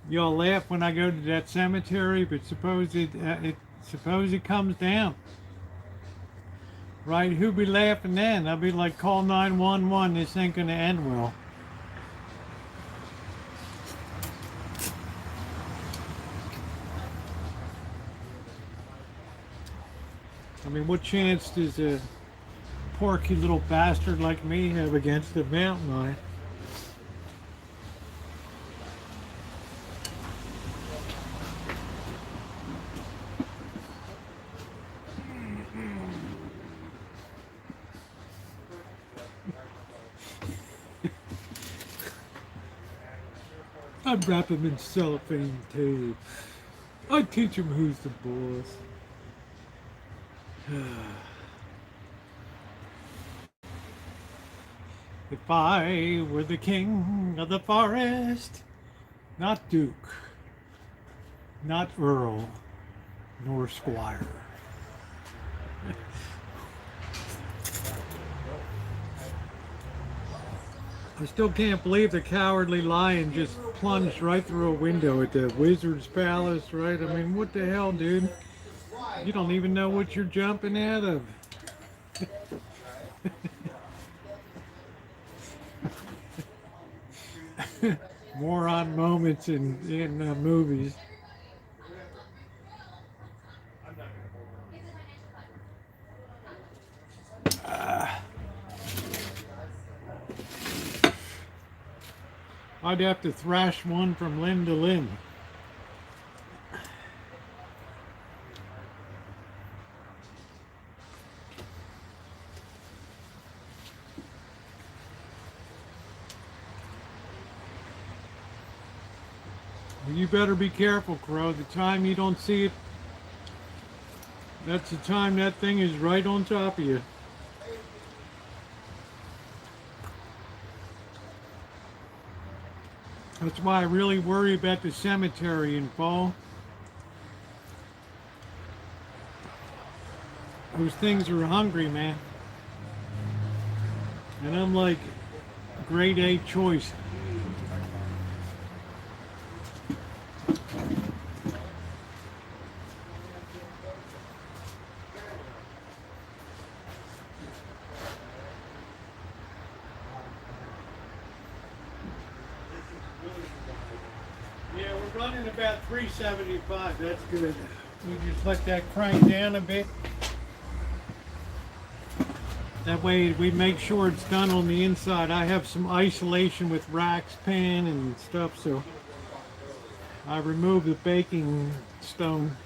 Y'all laugh when I go to that cemetery, but suppose it comes down. Right? Who be laughing then? I'll be like, call 911. This ain't gonna end well. I mean, what chance does a porky little bastard like me have against a mountain lion? I'd wrap him in cellophane tape. I'd teach him who's the boss. If I were the king of the forest, not Duke, not Earl, nor Squire. I still can't believe the cowardly lion just plunged right through a window at the wizard's palace, right? I mean, what the hell, dude? You don't even know what you're jumping out of. Moron moments in movies. I'd have to thrash one from limb to limb. You better be careful, Crow. The time you don't see it, that's the time that thing is right on top of you. That's why I really worry about the cemetery in fall. Those things are hungry, man. And I'm like, grade A choice. Yeah, we're running about 375. That's good. We just let that crank down a bit. That way we make sure it's done on the inside. I have some isolation with racks, pan, and stuff, so I remove the baking stone.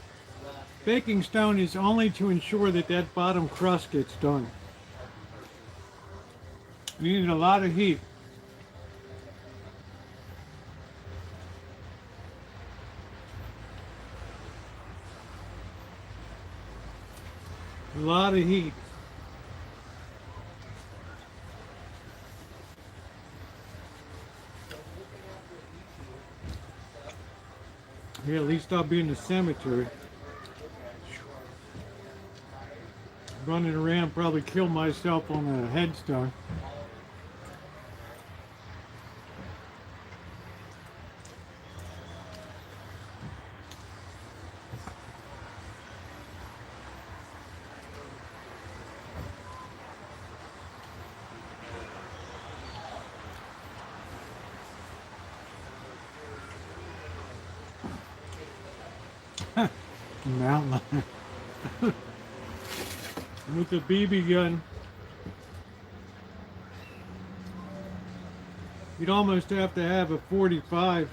Baking stone is only to ensure that that bottom crust gets done. You need a lot of heat. A lot of heat. Yeah, at least I'll be in the cemetery. Running around, probably kill myself on a headstone. Mountain lion. With a BB gun. You'd almost have to have a 45.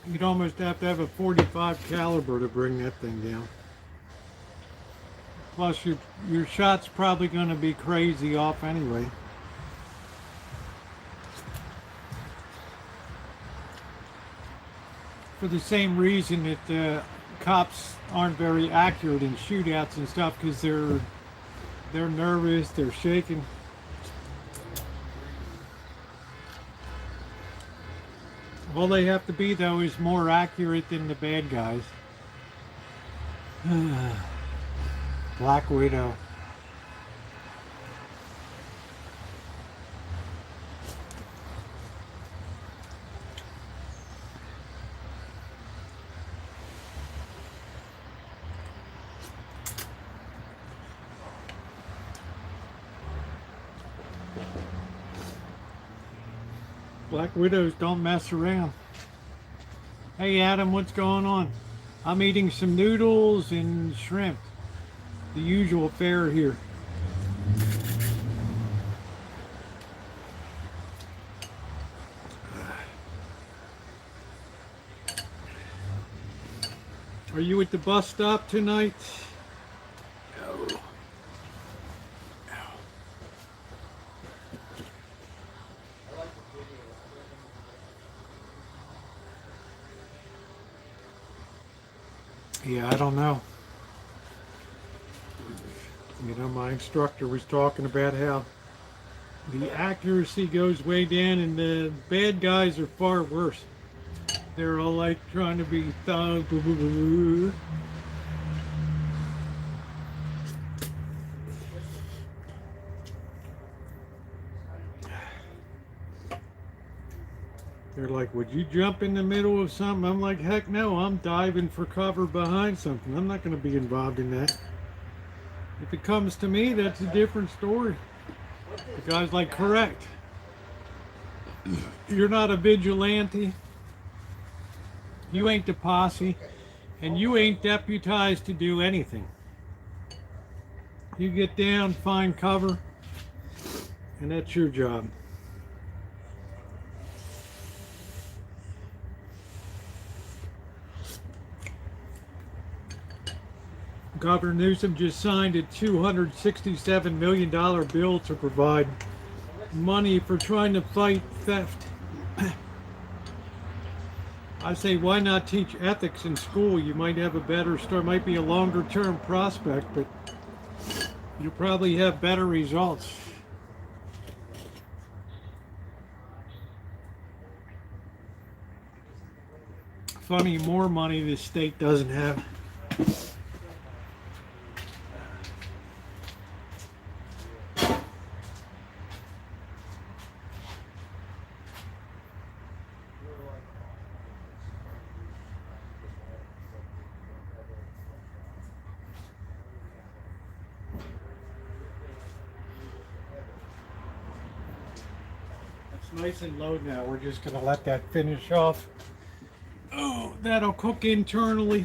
You'd almost have to have a 45 caliber to bring that thing down. Plus your shot's probably going to be crazy off anyway. For the same reason that cops aren't very accurate in shootouts and stuff, because they're nervous, they're shaking. All they have to be, though, is more accurate than the bad guys. Black Widow. Black Widows don't mess around. Hey Adam, what's going on? I'm eating some noodles and shrimp. The usual fare here. Are you at the bus stop tonight? No. Yeah, I don't know. You know, my instructor was talking about how the accuracy goes way down and the bad guys are far worse. They're all like trying to be thug. Boo, boo, boo, boo. They're like, would you jump in the middle of something? I'm like, heck no, I'm diving for cover behind something. I'm not going to be involved in that. If it comes to me, that's a different story. The guy's like, correct. You're not a vigilante. You ain't the posse. And you ain't deputized to do anything. You get down, find cover, and that's your job. Governor Newsom just signed a $267 million bill to provide money for trying to fight theft. I say, why not teach ethics in school? You might have a better start, might be a longer term prospect, but you'll probably have better results. Funny, more money the state doesn't have. Nice and low now. We're just going to let that finish off. Oh, that'll cook internally.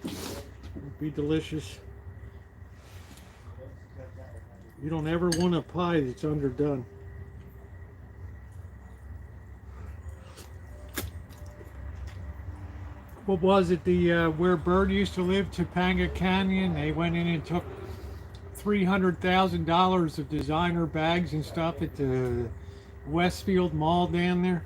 It'll be delicious. You don't ever want a pie that's underdone. What was it? The where Bird used to live, Topanga Canyon. They went in and took $300,000 of designer bags and stuff at the Westfield Mall down there.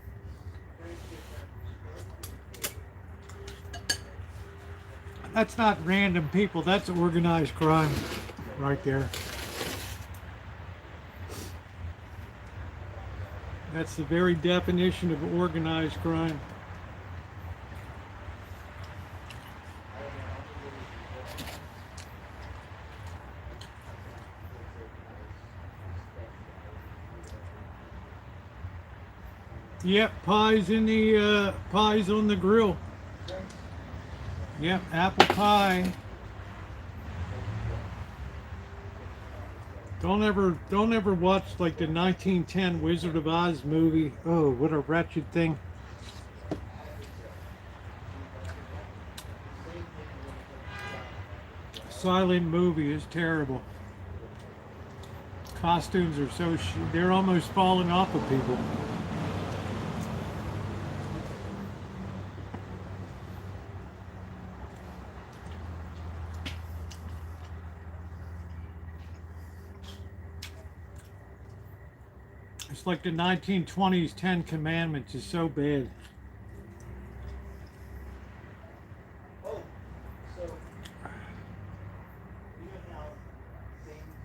That's not random people, that's organized crime right there. That's the very definition of organized crime. Yep, pies in the pies on the grill. Yep, apple pie. Don't ever watch like the 1910 Wizard of Oz movie. Oh, what a wretched thing. Silent movie is terrible. Costumes are so they're almost falling off of people. It's like the 1920s 10 Commandments is so bad.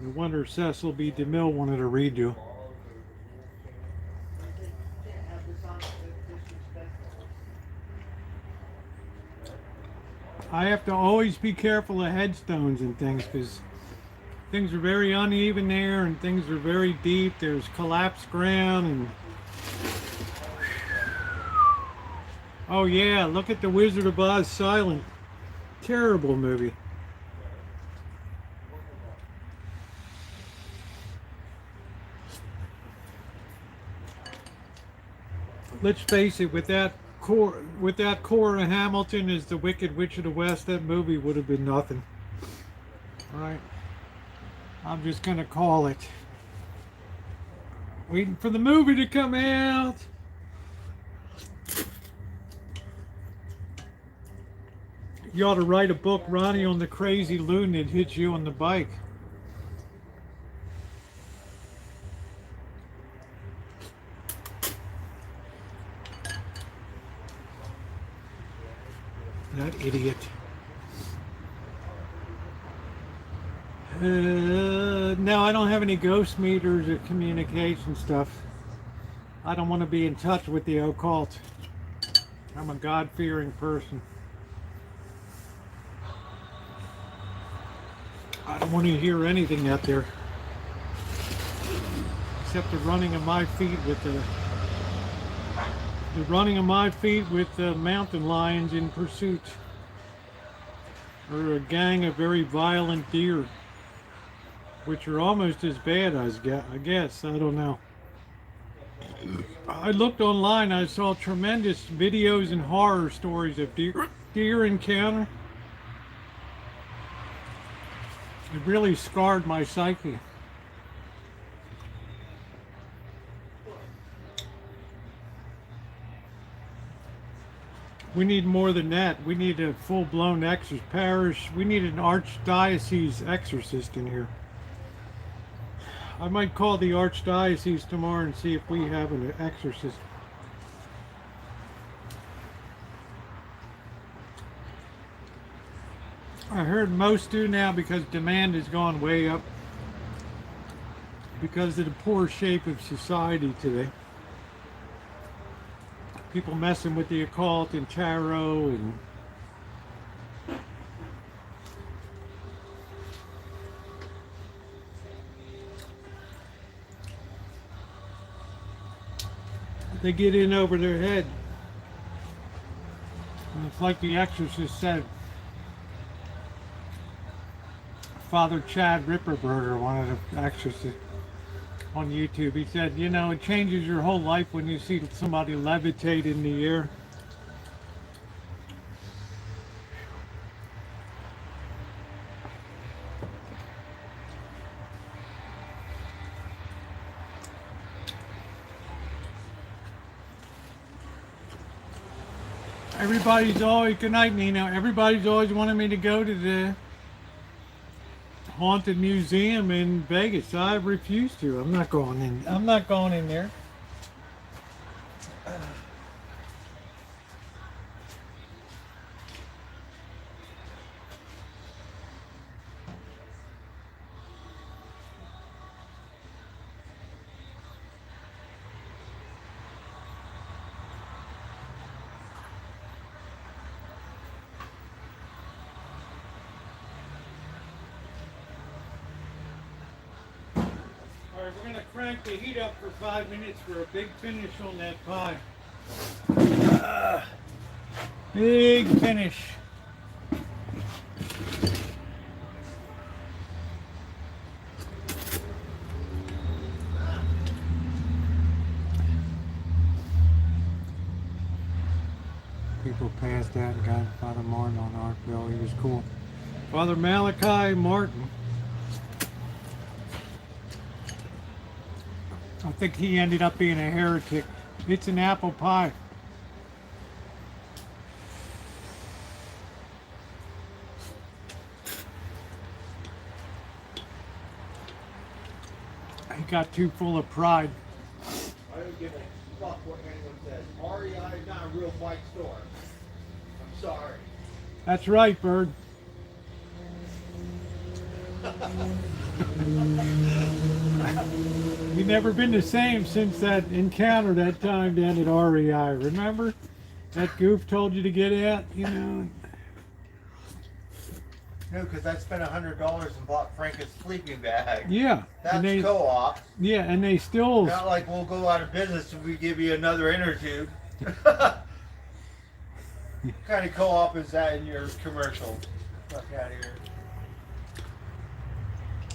No wonder Cecil B. DeMille wanted a redo. I have to always be careful of headstones and things because things are very uneven there and things are very deep. There's collapsed ground and oh yeah, look at the Wizard of Oz silent. Terrible movie. Let's face it, with that Cora Hamilton as the Wicked Witch of the West, that movie would have been nothing. All right. I'm just gonna call it. Waiting for the movie to come out. You ought to write a book, Ronnie, on the crazy loon that hits you on the bike. That idiot. No, I don't have any ghost meters or communication stuff. I don't want to be in touch with the occult. I'm a God-fearing person. I don't want to hear anything out there except the running of my feet with the mountain lions in pursuit, or a gang of very violent deer, which are almost as bad, I guess. I don't know. I looked online. I saw tremendous videos and horror stories of deer encounter. It really scarred my psyche. We need more than that. We need a full-blown parish. We need an archdiocese exorcist in here. I might call the archdiocese tomorrow and see if we have an exorcist. I heard most do now because demand has gone way up because of the poor shape of society today. People messing with the occult and tarot and they get in over their head. And it's like the exorcist said. Father Chad Ripperberger, one of the exorcists on YouTube, he said, you know, it changes your whole life when you see somebody levitate in the air. Everybody's always, good night Nino, everybody's always wanted me to go to the haunted museum in Vegas. I refuse to. I'm not going in. I'm not going in there. We're gonna crank the heat up for 5 minutes for a big finish on that pie. Big finish. People passed out and got Father Martin on our bill. He was cool. Father Malachi Martin. I think he ended up being a heretic. It's an apple pie. He got too full of pride. I don't give a fuck what anyone says. REI is not a real bike store. I'm sorry. That's right, Bird. You've never been the same since that encounter that time down at REI. Remember? That goof told you to get out, you know. No, because I spent $100 and bought Frank a sleeping bag. Yeah. That's co-op. Yeah, and they still... Not like we'll go out of business if we give you another inner tube. What kind of co-op is that in your commercial? Fuck out of here.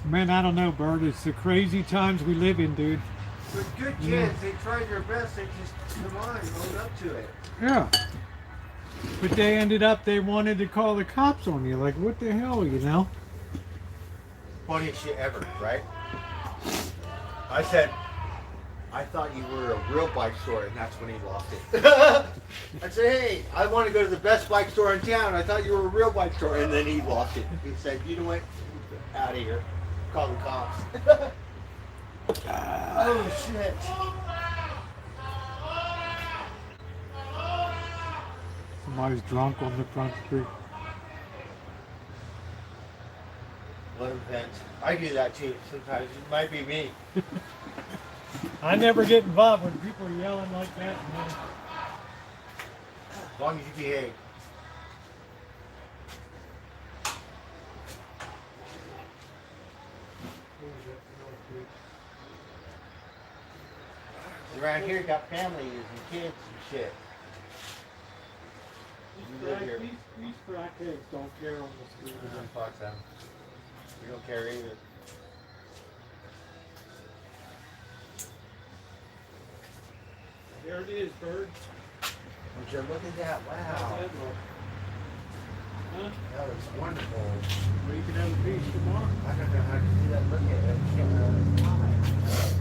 Man, I don't know, Bird. It's the crazy times we live in, dude. With good kids, Yeah. they tried their best. They just, come on, own up to it. Yeah. But they ended up, they wanted to call the cops on you. Like, what the hell, you know? Funniest shit ever, right? I said, I thought you were a real bike store, and that's when he lost it. I said, hey, I want to go to the best bike store in town. I thought you were a real bike store, and then he lost it. He said, you know what? Out of here. Call the cops. Oh, shit. Somebody's drunk on the front street. Let them vent. I do that too sometimes. It might be me. I never get involved when people are yelling like that. Man. As long as you behave. Around here, got families and kids and shit. These crackheads don't care on the street. Fuck them. We don't care either. There it is, bird. Would you look at that? Wow. Huh? That was wonderful. Well, you can have a piece tomorrow. I don't know how to do that. Look at it.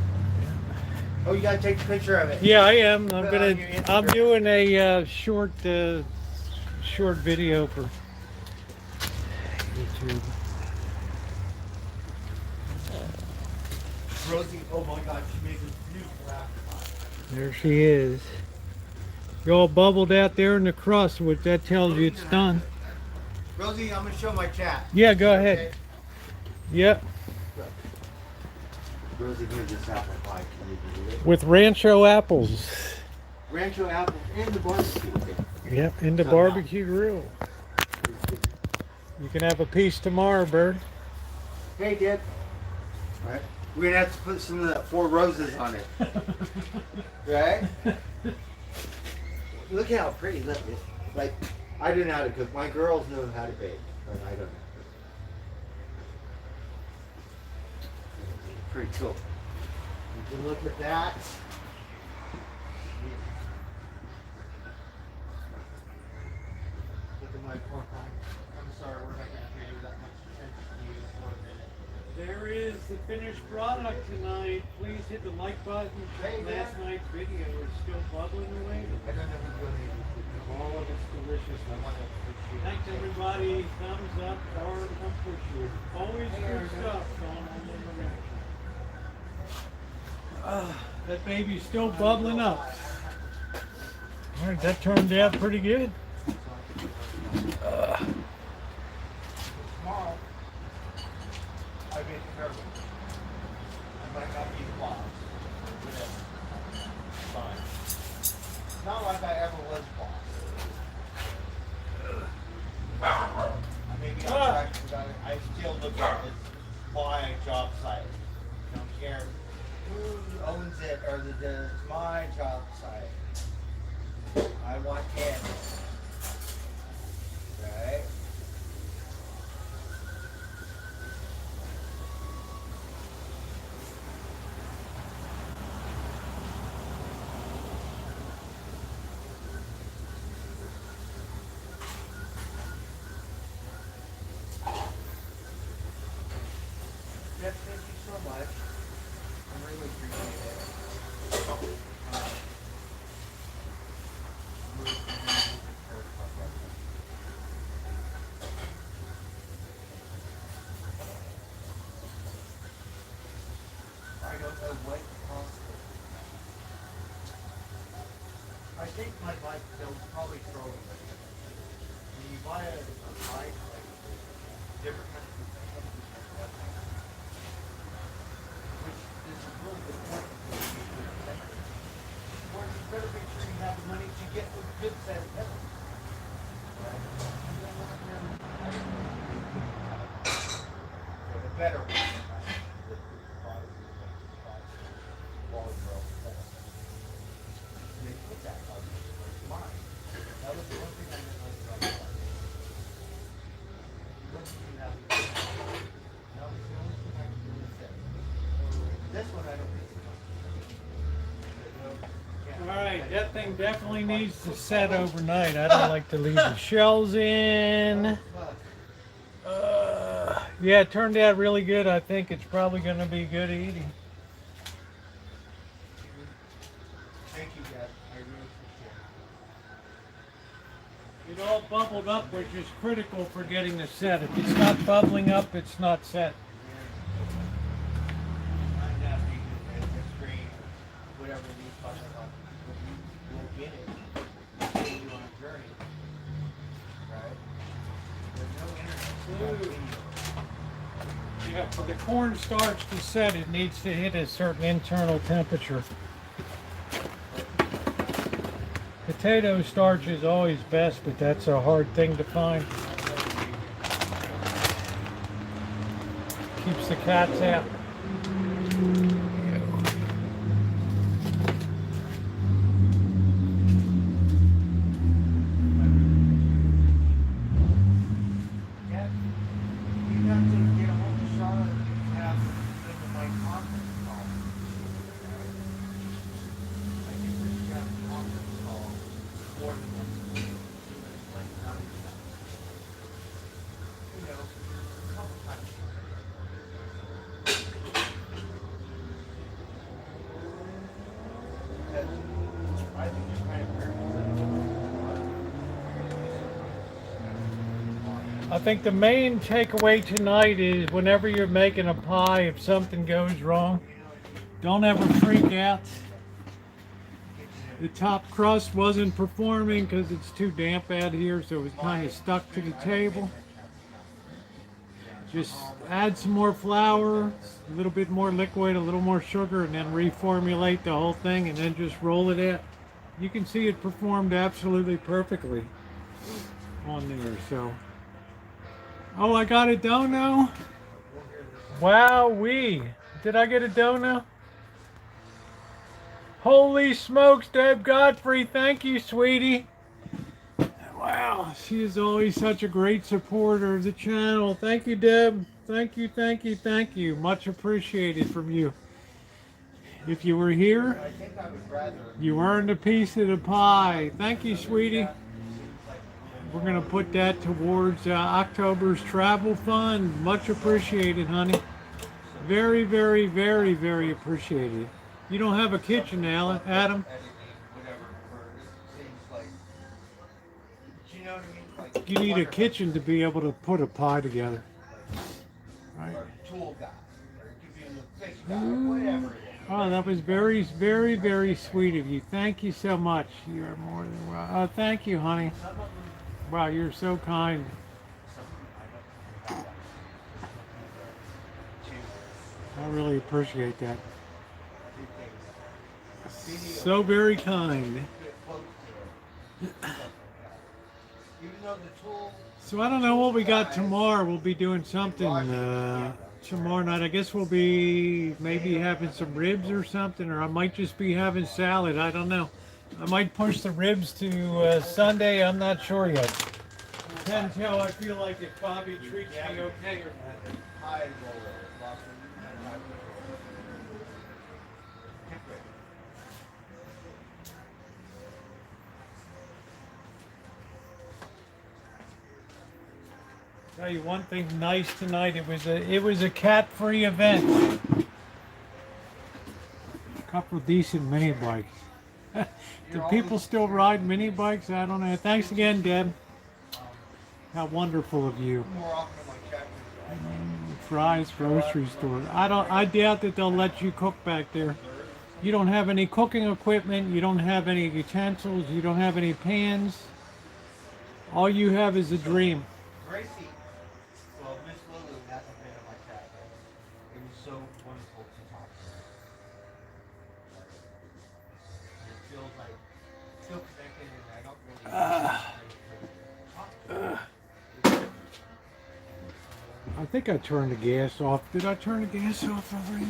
Oh, you gotta take a picture of it. Yeah, I am. Put it on your I'm Instagram. doing a short video for YouTube. Rosie, oh my God, she made a beautiful apple. There she is. You all bubbled out there in the crust, which that tells you it's done. Rosie, I'm gonna show my chat. Yeah, go ahead. Okay? Yep. Rosie made this apple pie. Can you believe it? With Rancho apples. Rancho apples and the barbecue. Yep, in the barbecue grill. You can have a piece tomorrow, bird. Hey, Dad. All right. We're gonna have to put some of that 4 roses on it. Right? Look how pretty. Look, like I don't know how to cook. My girls know how to bake, but I don't know. Pretty cool. You can look at that. Look at my pork pie. I'm sorry, we're not gonna pay that much attention to you for a minute. There is the finished product tonight. Please hit the like button. Hey, Last man. night's video is still bubbling away. I don't know who's going to All of it's delicious. I want to appreciate it. Thanks everybody. Thumbs up or come push you. Always good stuff on the Rancho. That baby's still bubbling up. All right, that turned out pretty good. Tomorrow, I've been careful. I might not be the boss. Whatever. Fine. Not like I ever was boss. I may be on track, but I still look at it as my job site. I don't care who owns it or it's my job site. I want it. Right? Jeff, thank you so much. I really appreciate it. I don't know what it costs. I think my bike, they'll probably throw it. When you buy a bike, like different kinds of stuff, which is a really good point. Or you better make sure you have the money to get a good set of pedals. So the better one. Alright, that thing definitely needs to set overnight. I don't like to leave the shells in. Yeah, it turned out really good. I think it's probably going to be good eating. Thank you, Dad. I really appreciate it. It all bubbled up, which is critical for getting the set. If it's not bubbling up, it's not set. I'm happy with the screen, whatever these buttons are. We'll get it. We'll take you on a journey. Right? There's no internet without video. For the cornstarch to set, it needs to hit a certain internal temperature. Potato starch is always best, but that's a hard thing to find. Keeps the cats out. I think the main takeaway tonight is whenever you're making a pie, if something goes wrong, don't ever freak out. The top crust wasn't performing because it's too damp out here, so it was kind of stuck to the table. Just add some more flour, a little bit more liquid, a little more sugar, and then reformulate the whole thing and then just roll it out. You can see it performed absolutely perfectly on there, so. Oh, I got a dono? Wowee. Did I get a dono? Holy smokes, Deb Godfrey. Thank you, sweetie. Wow, she is always such a great supporter of the channel. Thank you, Deb. Thank you, thank you, thank you. Much appreciated from you. If you were here, you earned a piece of the pie. Thank you, sweetie. We're going to put that towards October's travel fund. Much appreciated, honey. Very, very, very, very appreciated. You don't have a kitchen, Adam? You need a kitchen to be able to put a pie together. Right. Oh, that was very, very, very sweet of you. Thank you so much. You are more than well. Oh, thank you, honey. Wow, you're so kind. I really appreciate that. So very kind. So I don't know what we got tomorrow. We'll be doing something tomorrow night. I guess we'll be maybe having some ribs or something, or I might just be having salad. I don't know. I might push the ribs to Sunday. I'm not sure yet. Depends how I feel like if Bobby treats me okay or not. Tell you one thing nice tonight. It was a cat-free event. A couple of decent mini bikes. Do people still ride mini bikes? I don't know. Thanks again, Deb. How wonderful of you. Fry's grocery store. I doubt that they'll let you cook back there. You don't have any cooking equipment. You don't have any utensils. You don't have any pans. All you have is a dream. Gracie. Well, Miss Lulu, that's a bit of my cat. It was so wonderful to talk to her. It feels like still connected, and I don't really. I think I turned the gas off. Did I turn the gas off over here?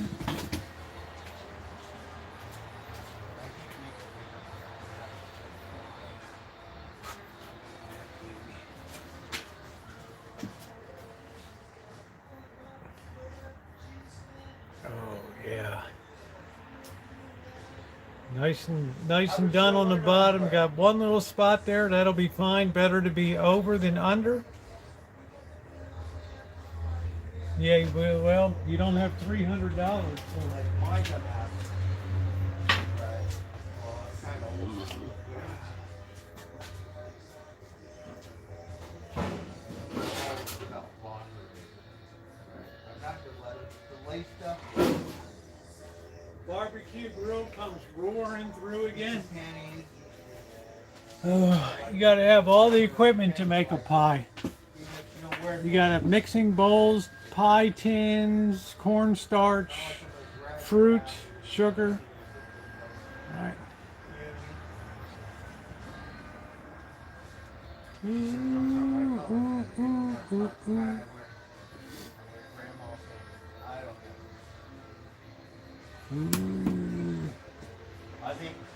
Oh yeah. Nice and done on the bottom. Got one little spot there. That'll be fine. Better to be over than under. Yeah, well, you don't have $300 for it. Mine doesn't have it. Right. Well, it's kind of old. I got the lace stuff. Barbecue grill comes roaring through again. Panties. Oh, you got to have all the equipment to make a pie. You got to have mixing bowls. pie tins, cornstarch, fruit, sugar. All right.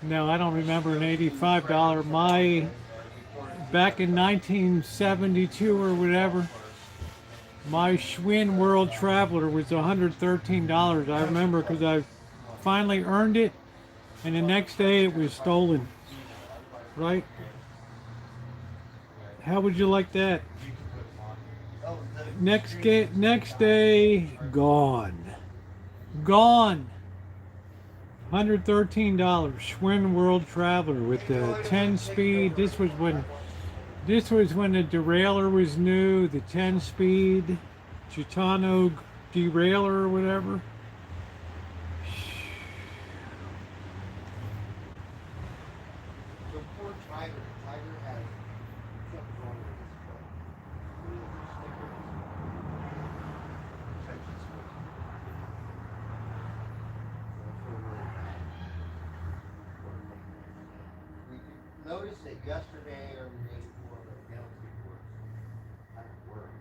No, I don't remember an $85. Back in 1972 or whatever, my Schwinn World Traveler was $113. I remember because I finally earned it, and the next day it was stolen. Right? How would you like that? Next day, gone. Gone. $113. Schwinn World Traveler with the 10 speed. This was when the derailleur was new, the 10 speed Gitano derailleur or whatever. So poor Tiger. Tiger has something wrong with his foot. We noticed that yesterday or the day before, the penalty was kind of work.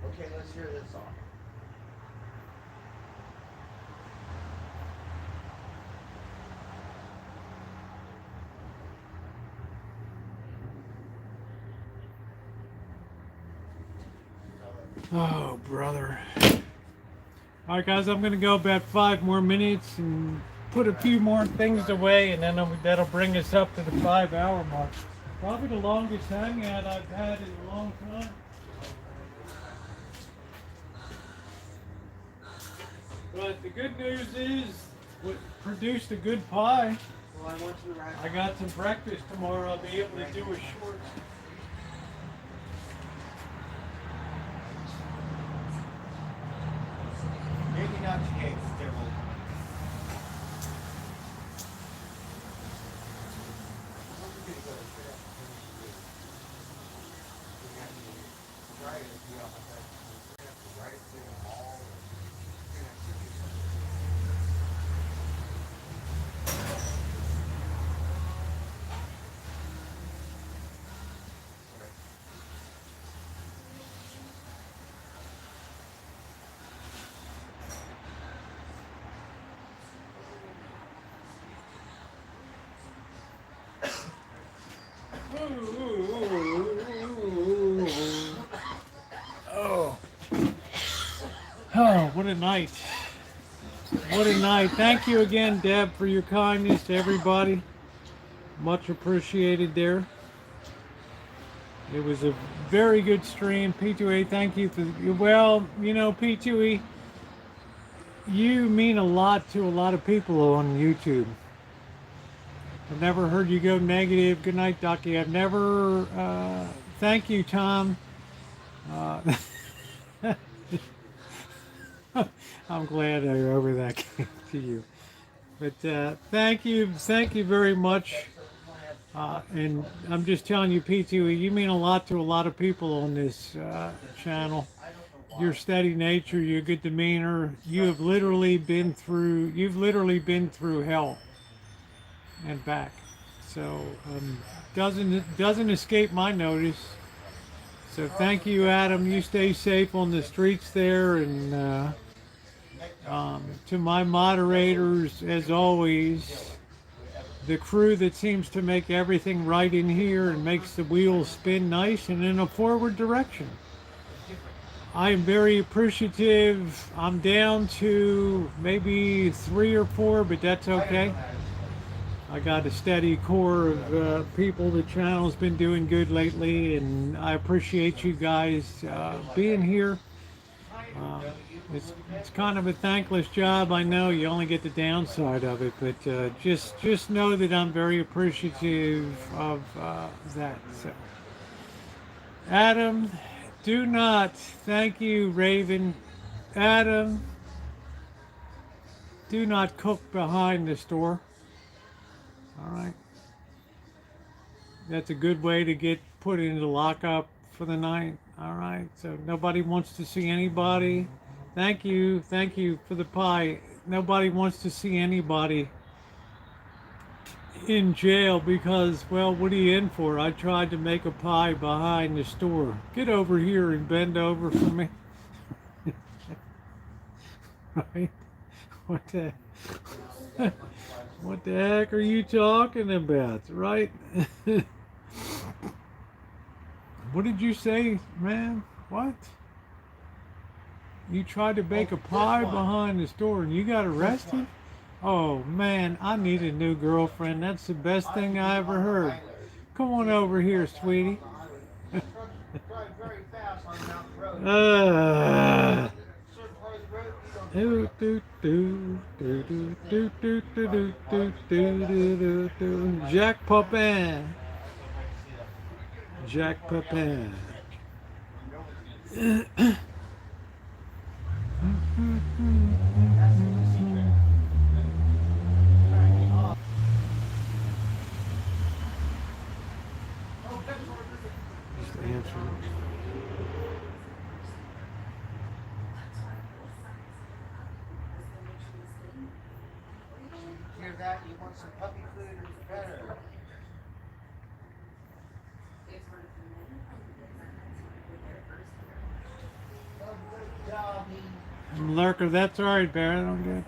Okay, let's hear this song. Oh, brother. All right, guys, I'm going to go about 5 more minutes and put a few more things away, and then that'll bring us up to the 5-hour mark. Probably the longest hangout I've had in a long time. But the good news is, we produced a good pie. Well, I want you to write. I got some breakfast tomorrow. I'll be able to do a short. Maybe not today, still. Oh, what a night. What a night. Thank you again, Deb, for your kindness to everybody. Much appreciated there. It was a very good stream. P2A, thank you for, well, you know, P2E, you mean a lot to a lot of people on YouTube. I've never heard you go negative. Good night, Ducky. I've never, thank you, Tom. I'm glad I over that to you. But thank you very much. And I'm just telling you, P2E, you mean a lot to a lot of people on this channel. Your steady nature, your good demeanor. You've literally been through hell and back. So doesn't escape my notice. So thank you, Adam. You stay safe on the streets there, and to my moderators, as always, the crew that seems to make everything right in here and makes the wheels spin nice and in a forward direction. I am very appreciative. I'm down to maybe 3 or 4, but that's okay. I got a steady core of people. The channel's been doing good lately, and I appreciate you guys being here. It's kind of a thankless job. I know you only get the downside of it, but just know that I'm very appreciative of that. So, Adam, do not. Thank you, Raven. Adam, do not cook behind the store. All right. That's a good way to get put into lockup for the night. All right. So nobody wants to see anybody. Thank you. Thank you for the pie. Nobody wants to see anybody in jail because, well, what are you in for? I tried to make a pie behind the store. Get over here and bend over for me. Right? What the what the heck are you talking about? Right? What did you say, man? What? You tried to bake a pie behind the store and you got arrested? Oh man, I need a new girlfriend. That's the best thing I ever heard. Come on over here, sweetie. Drive very fast on Mountain Road. Certain parts of the road you don't Do, do, do, do, do, do, do, do, do, do, do, do, do. Jacques Pepin. Jacques Pepin. Just answer. hear that, you want some puppy food or better. Oh, good job, Lurker, that's all right, Bear. I don't get.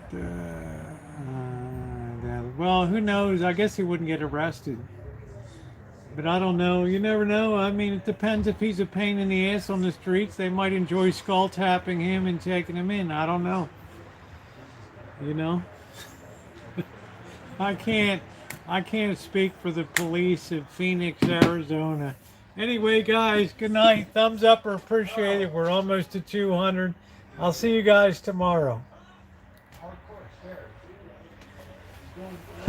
Well, who knows? I guess he wouldn't get arrested. But I don't know. You never know. I mean, it depends if he's a pain in the ass on the streets. They might enjoy skull tapping him and taking him in. I don't know. You know? I can't speak for the police of Phoenix, Arizona. Anyway, guys, good night. Thumbs up or appreciate it. We're almost to 200. I'll see you guys tomorrow. hardcore stairs.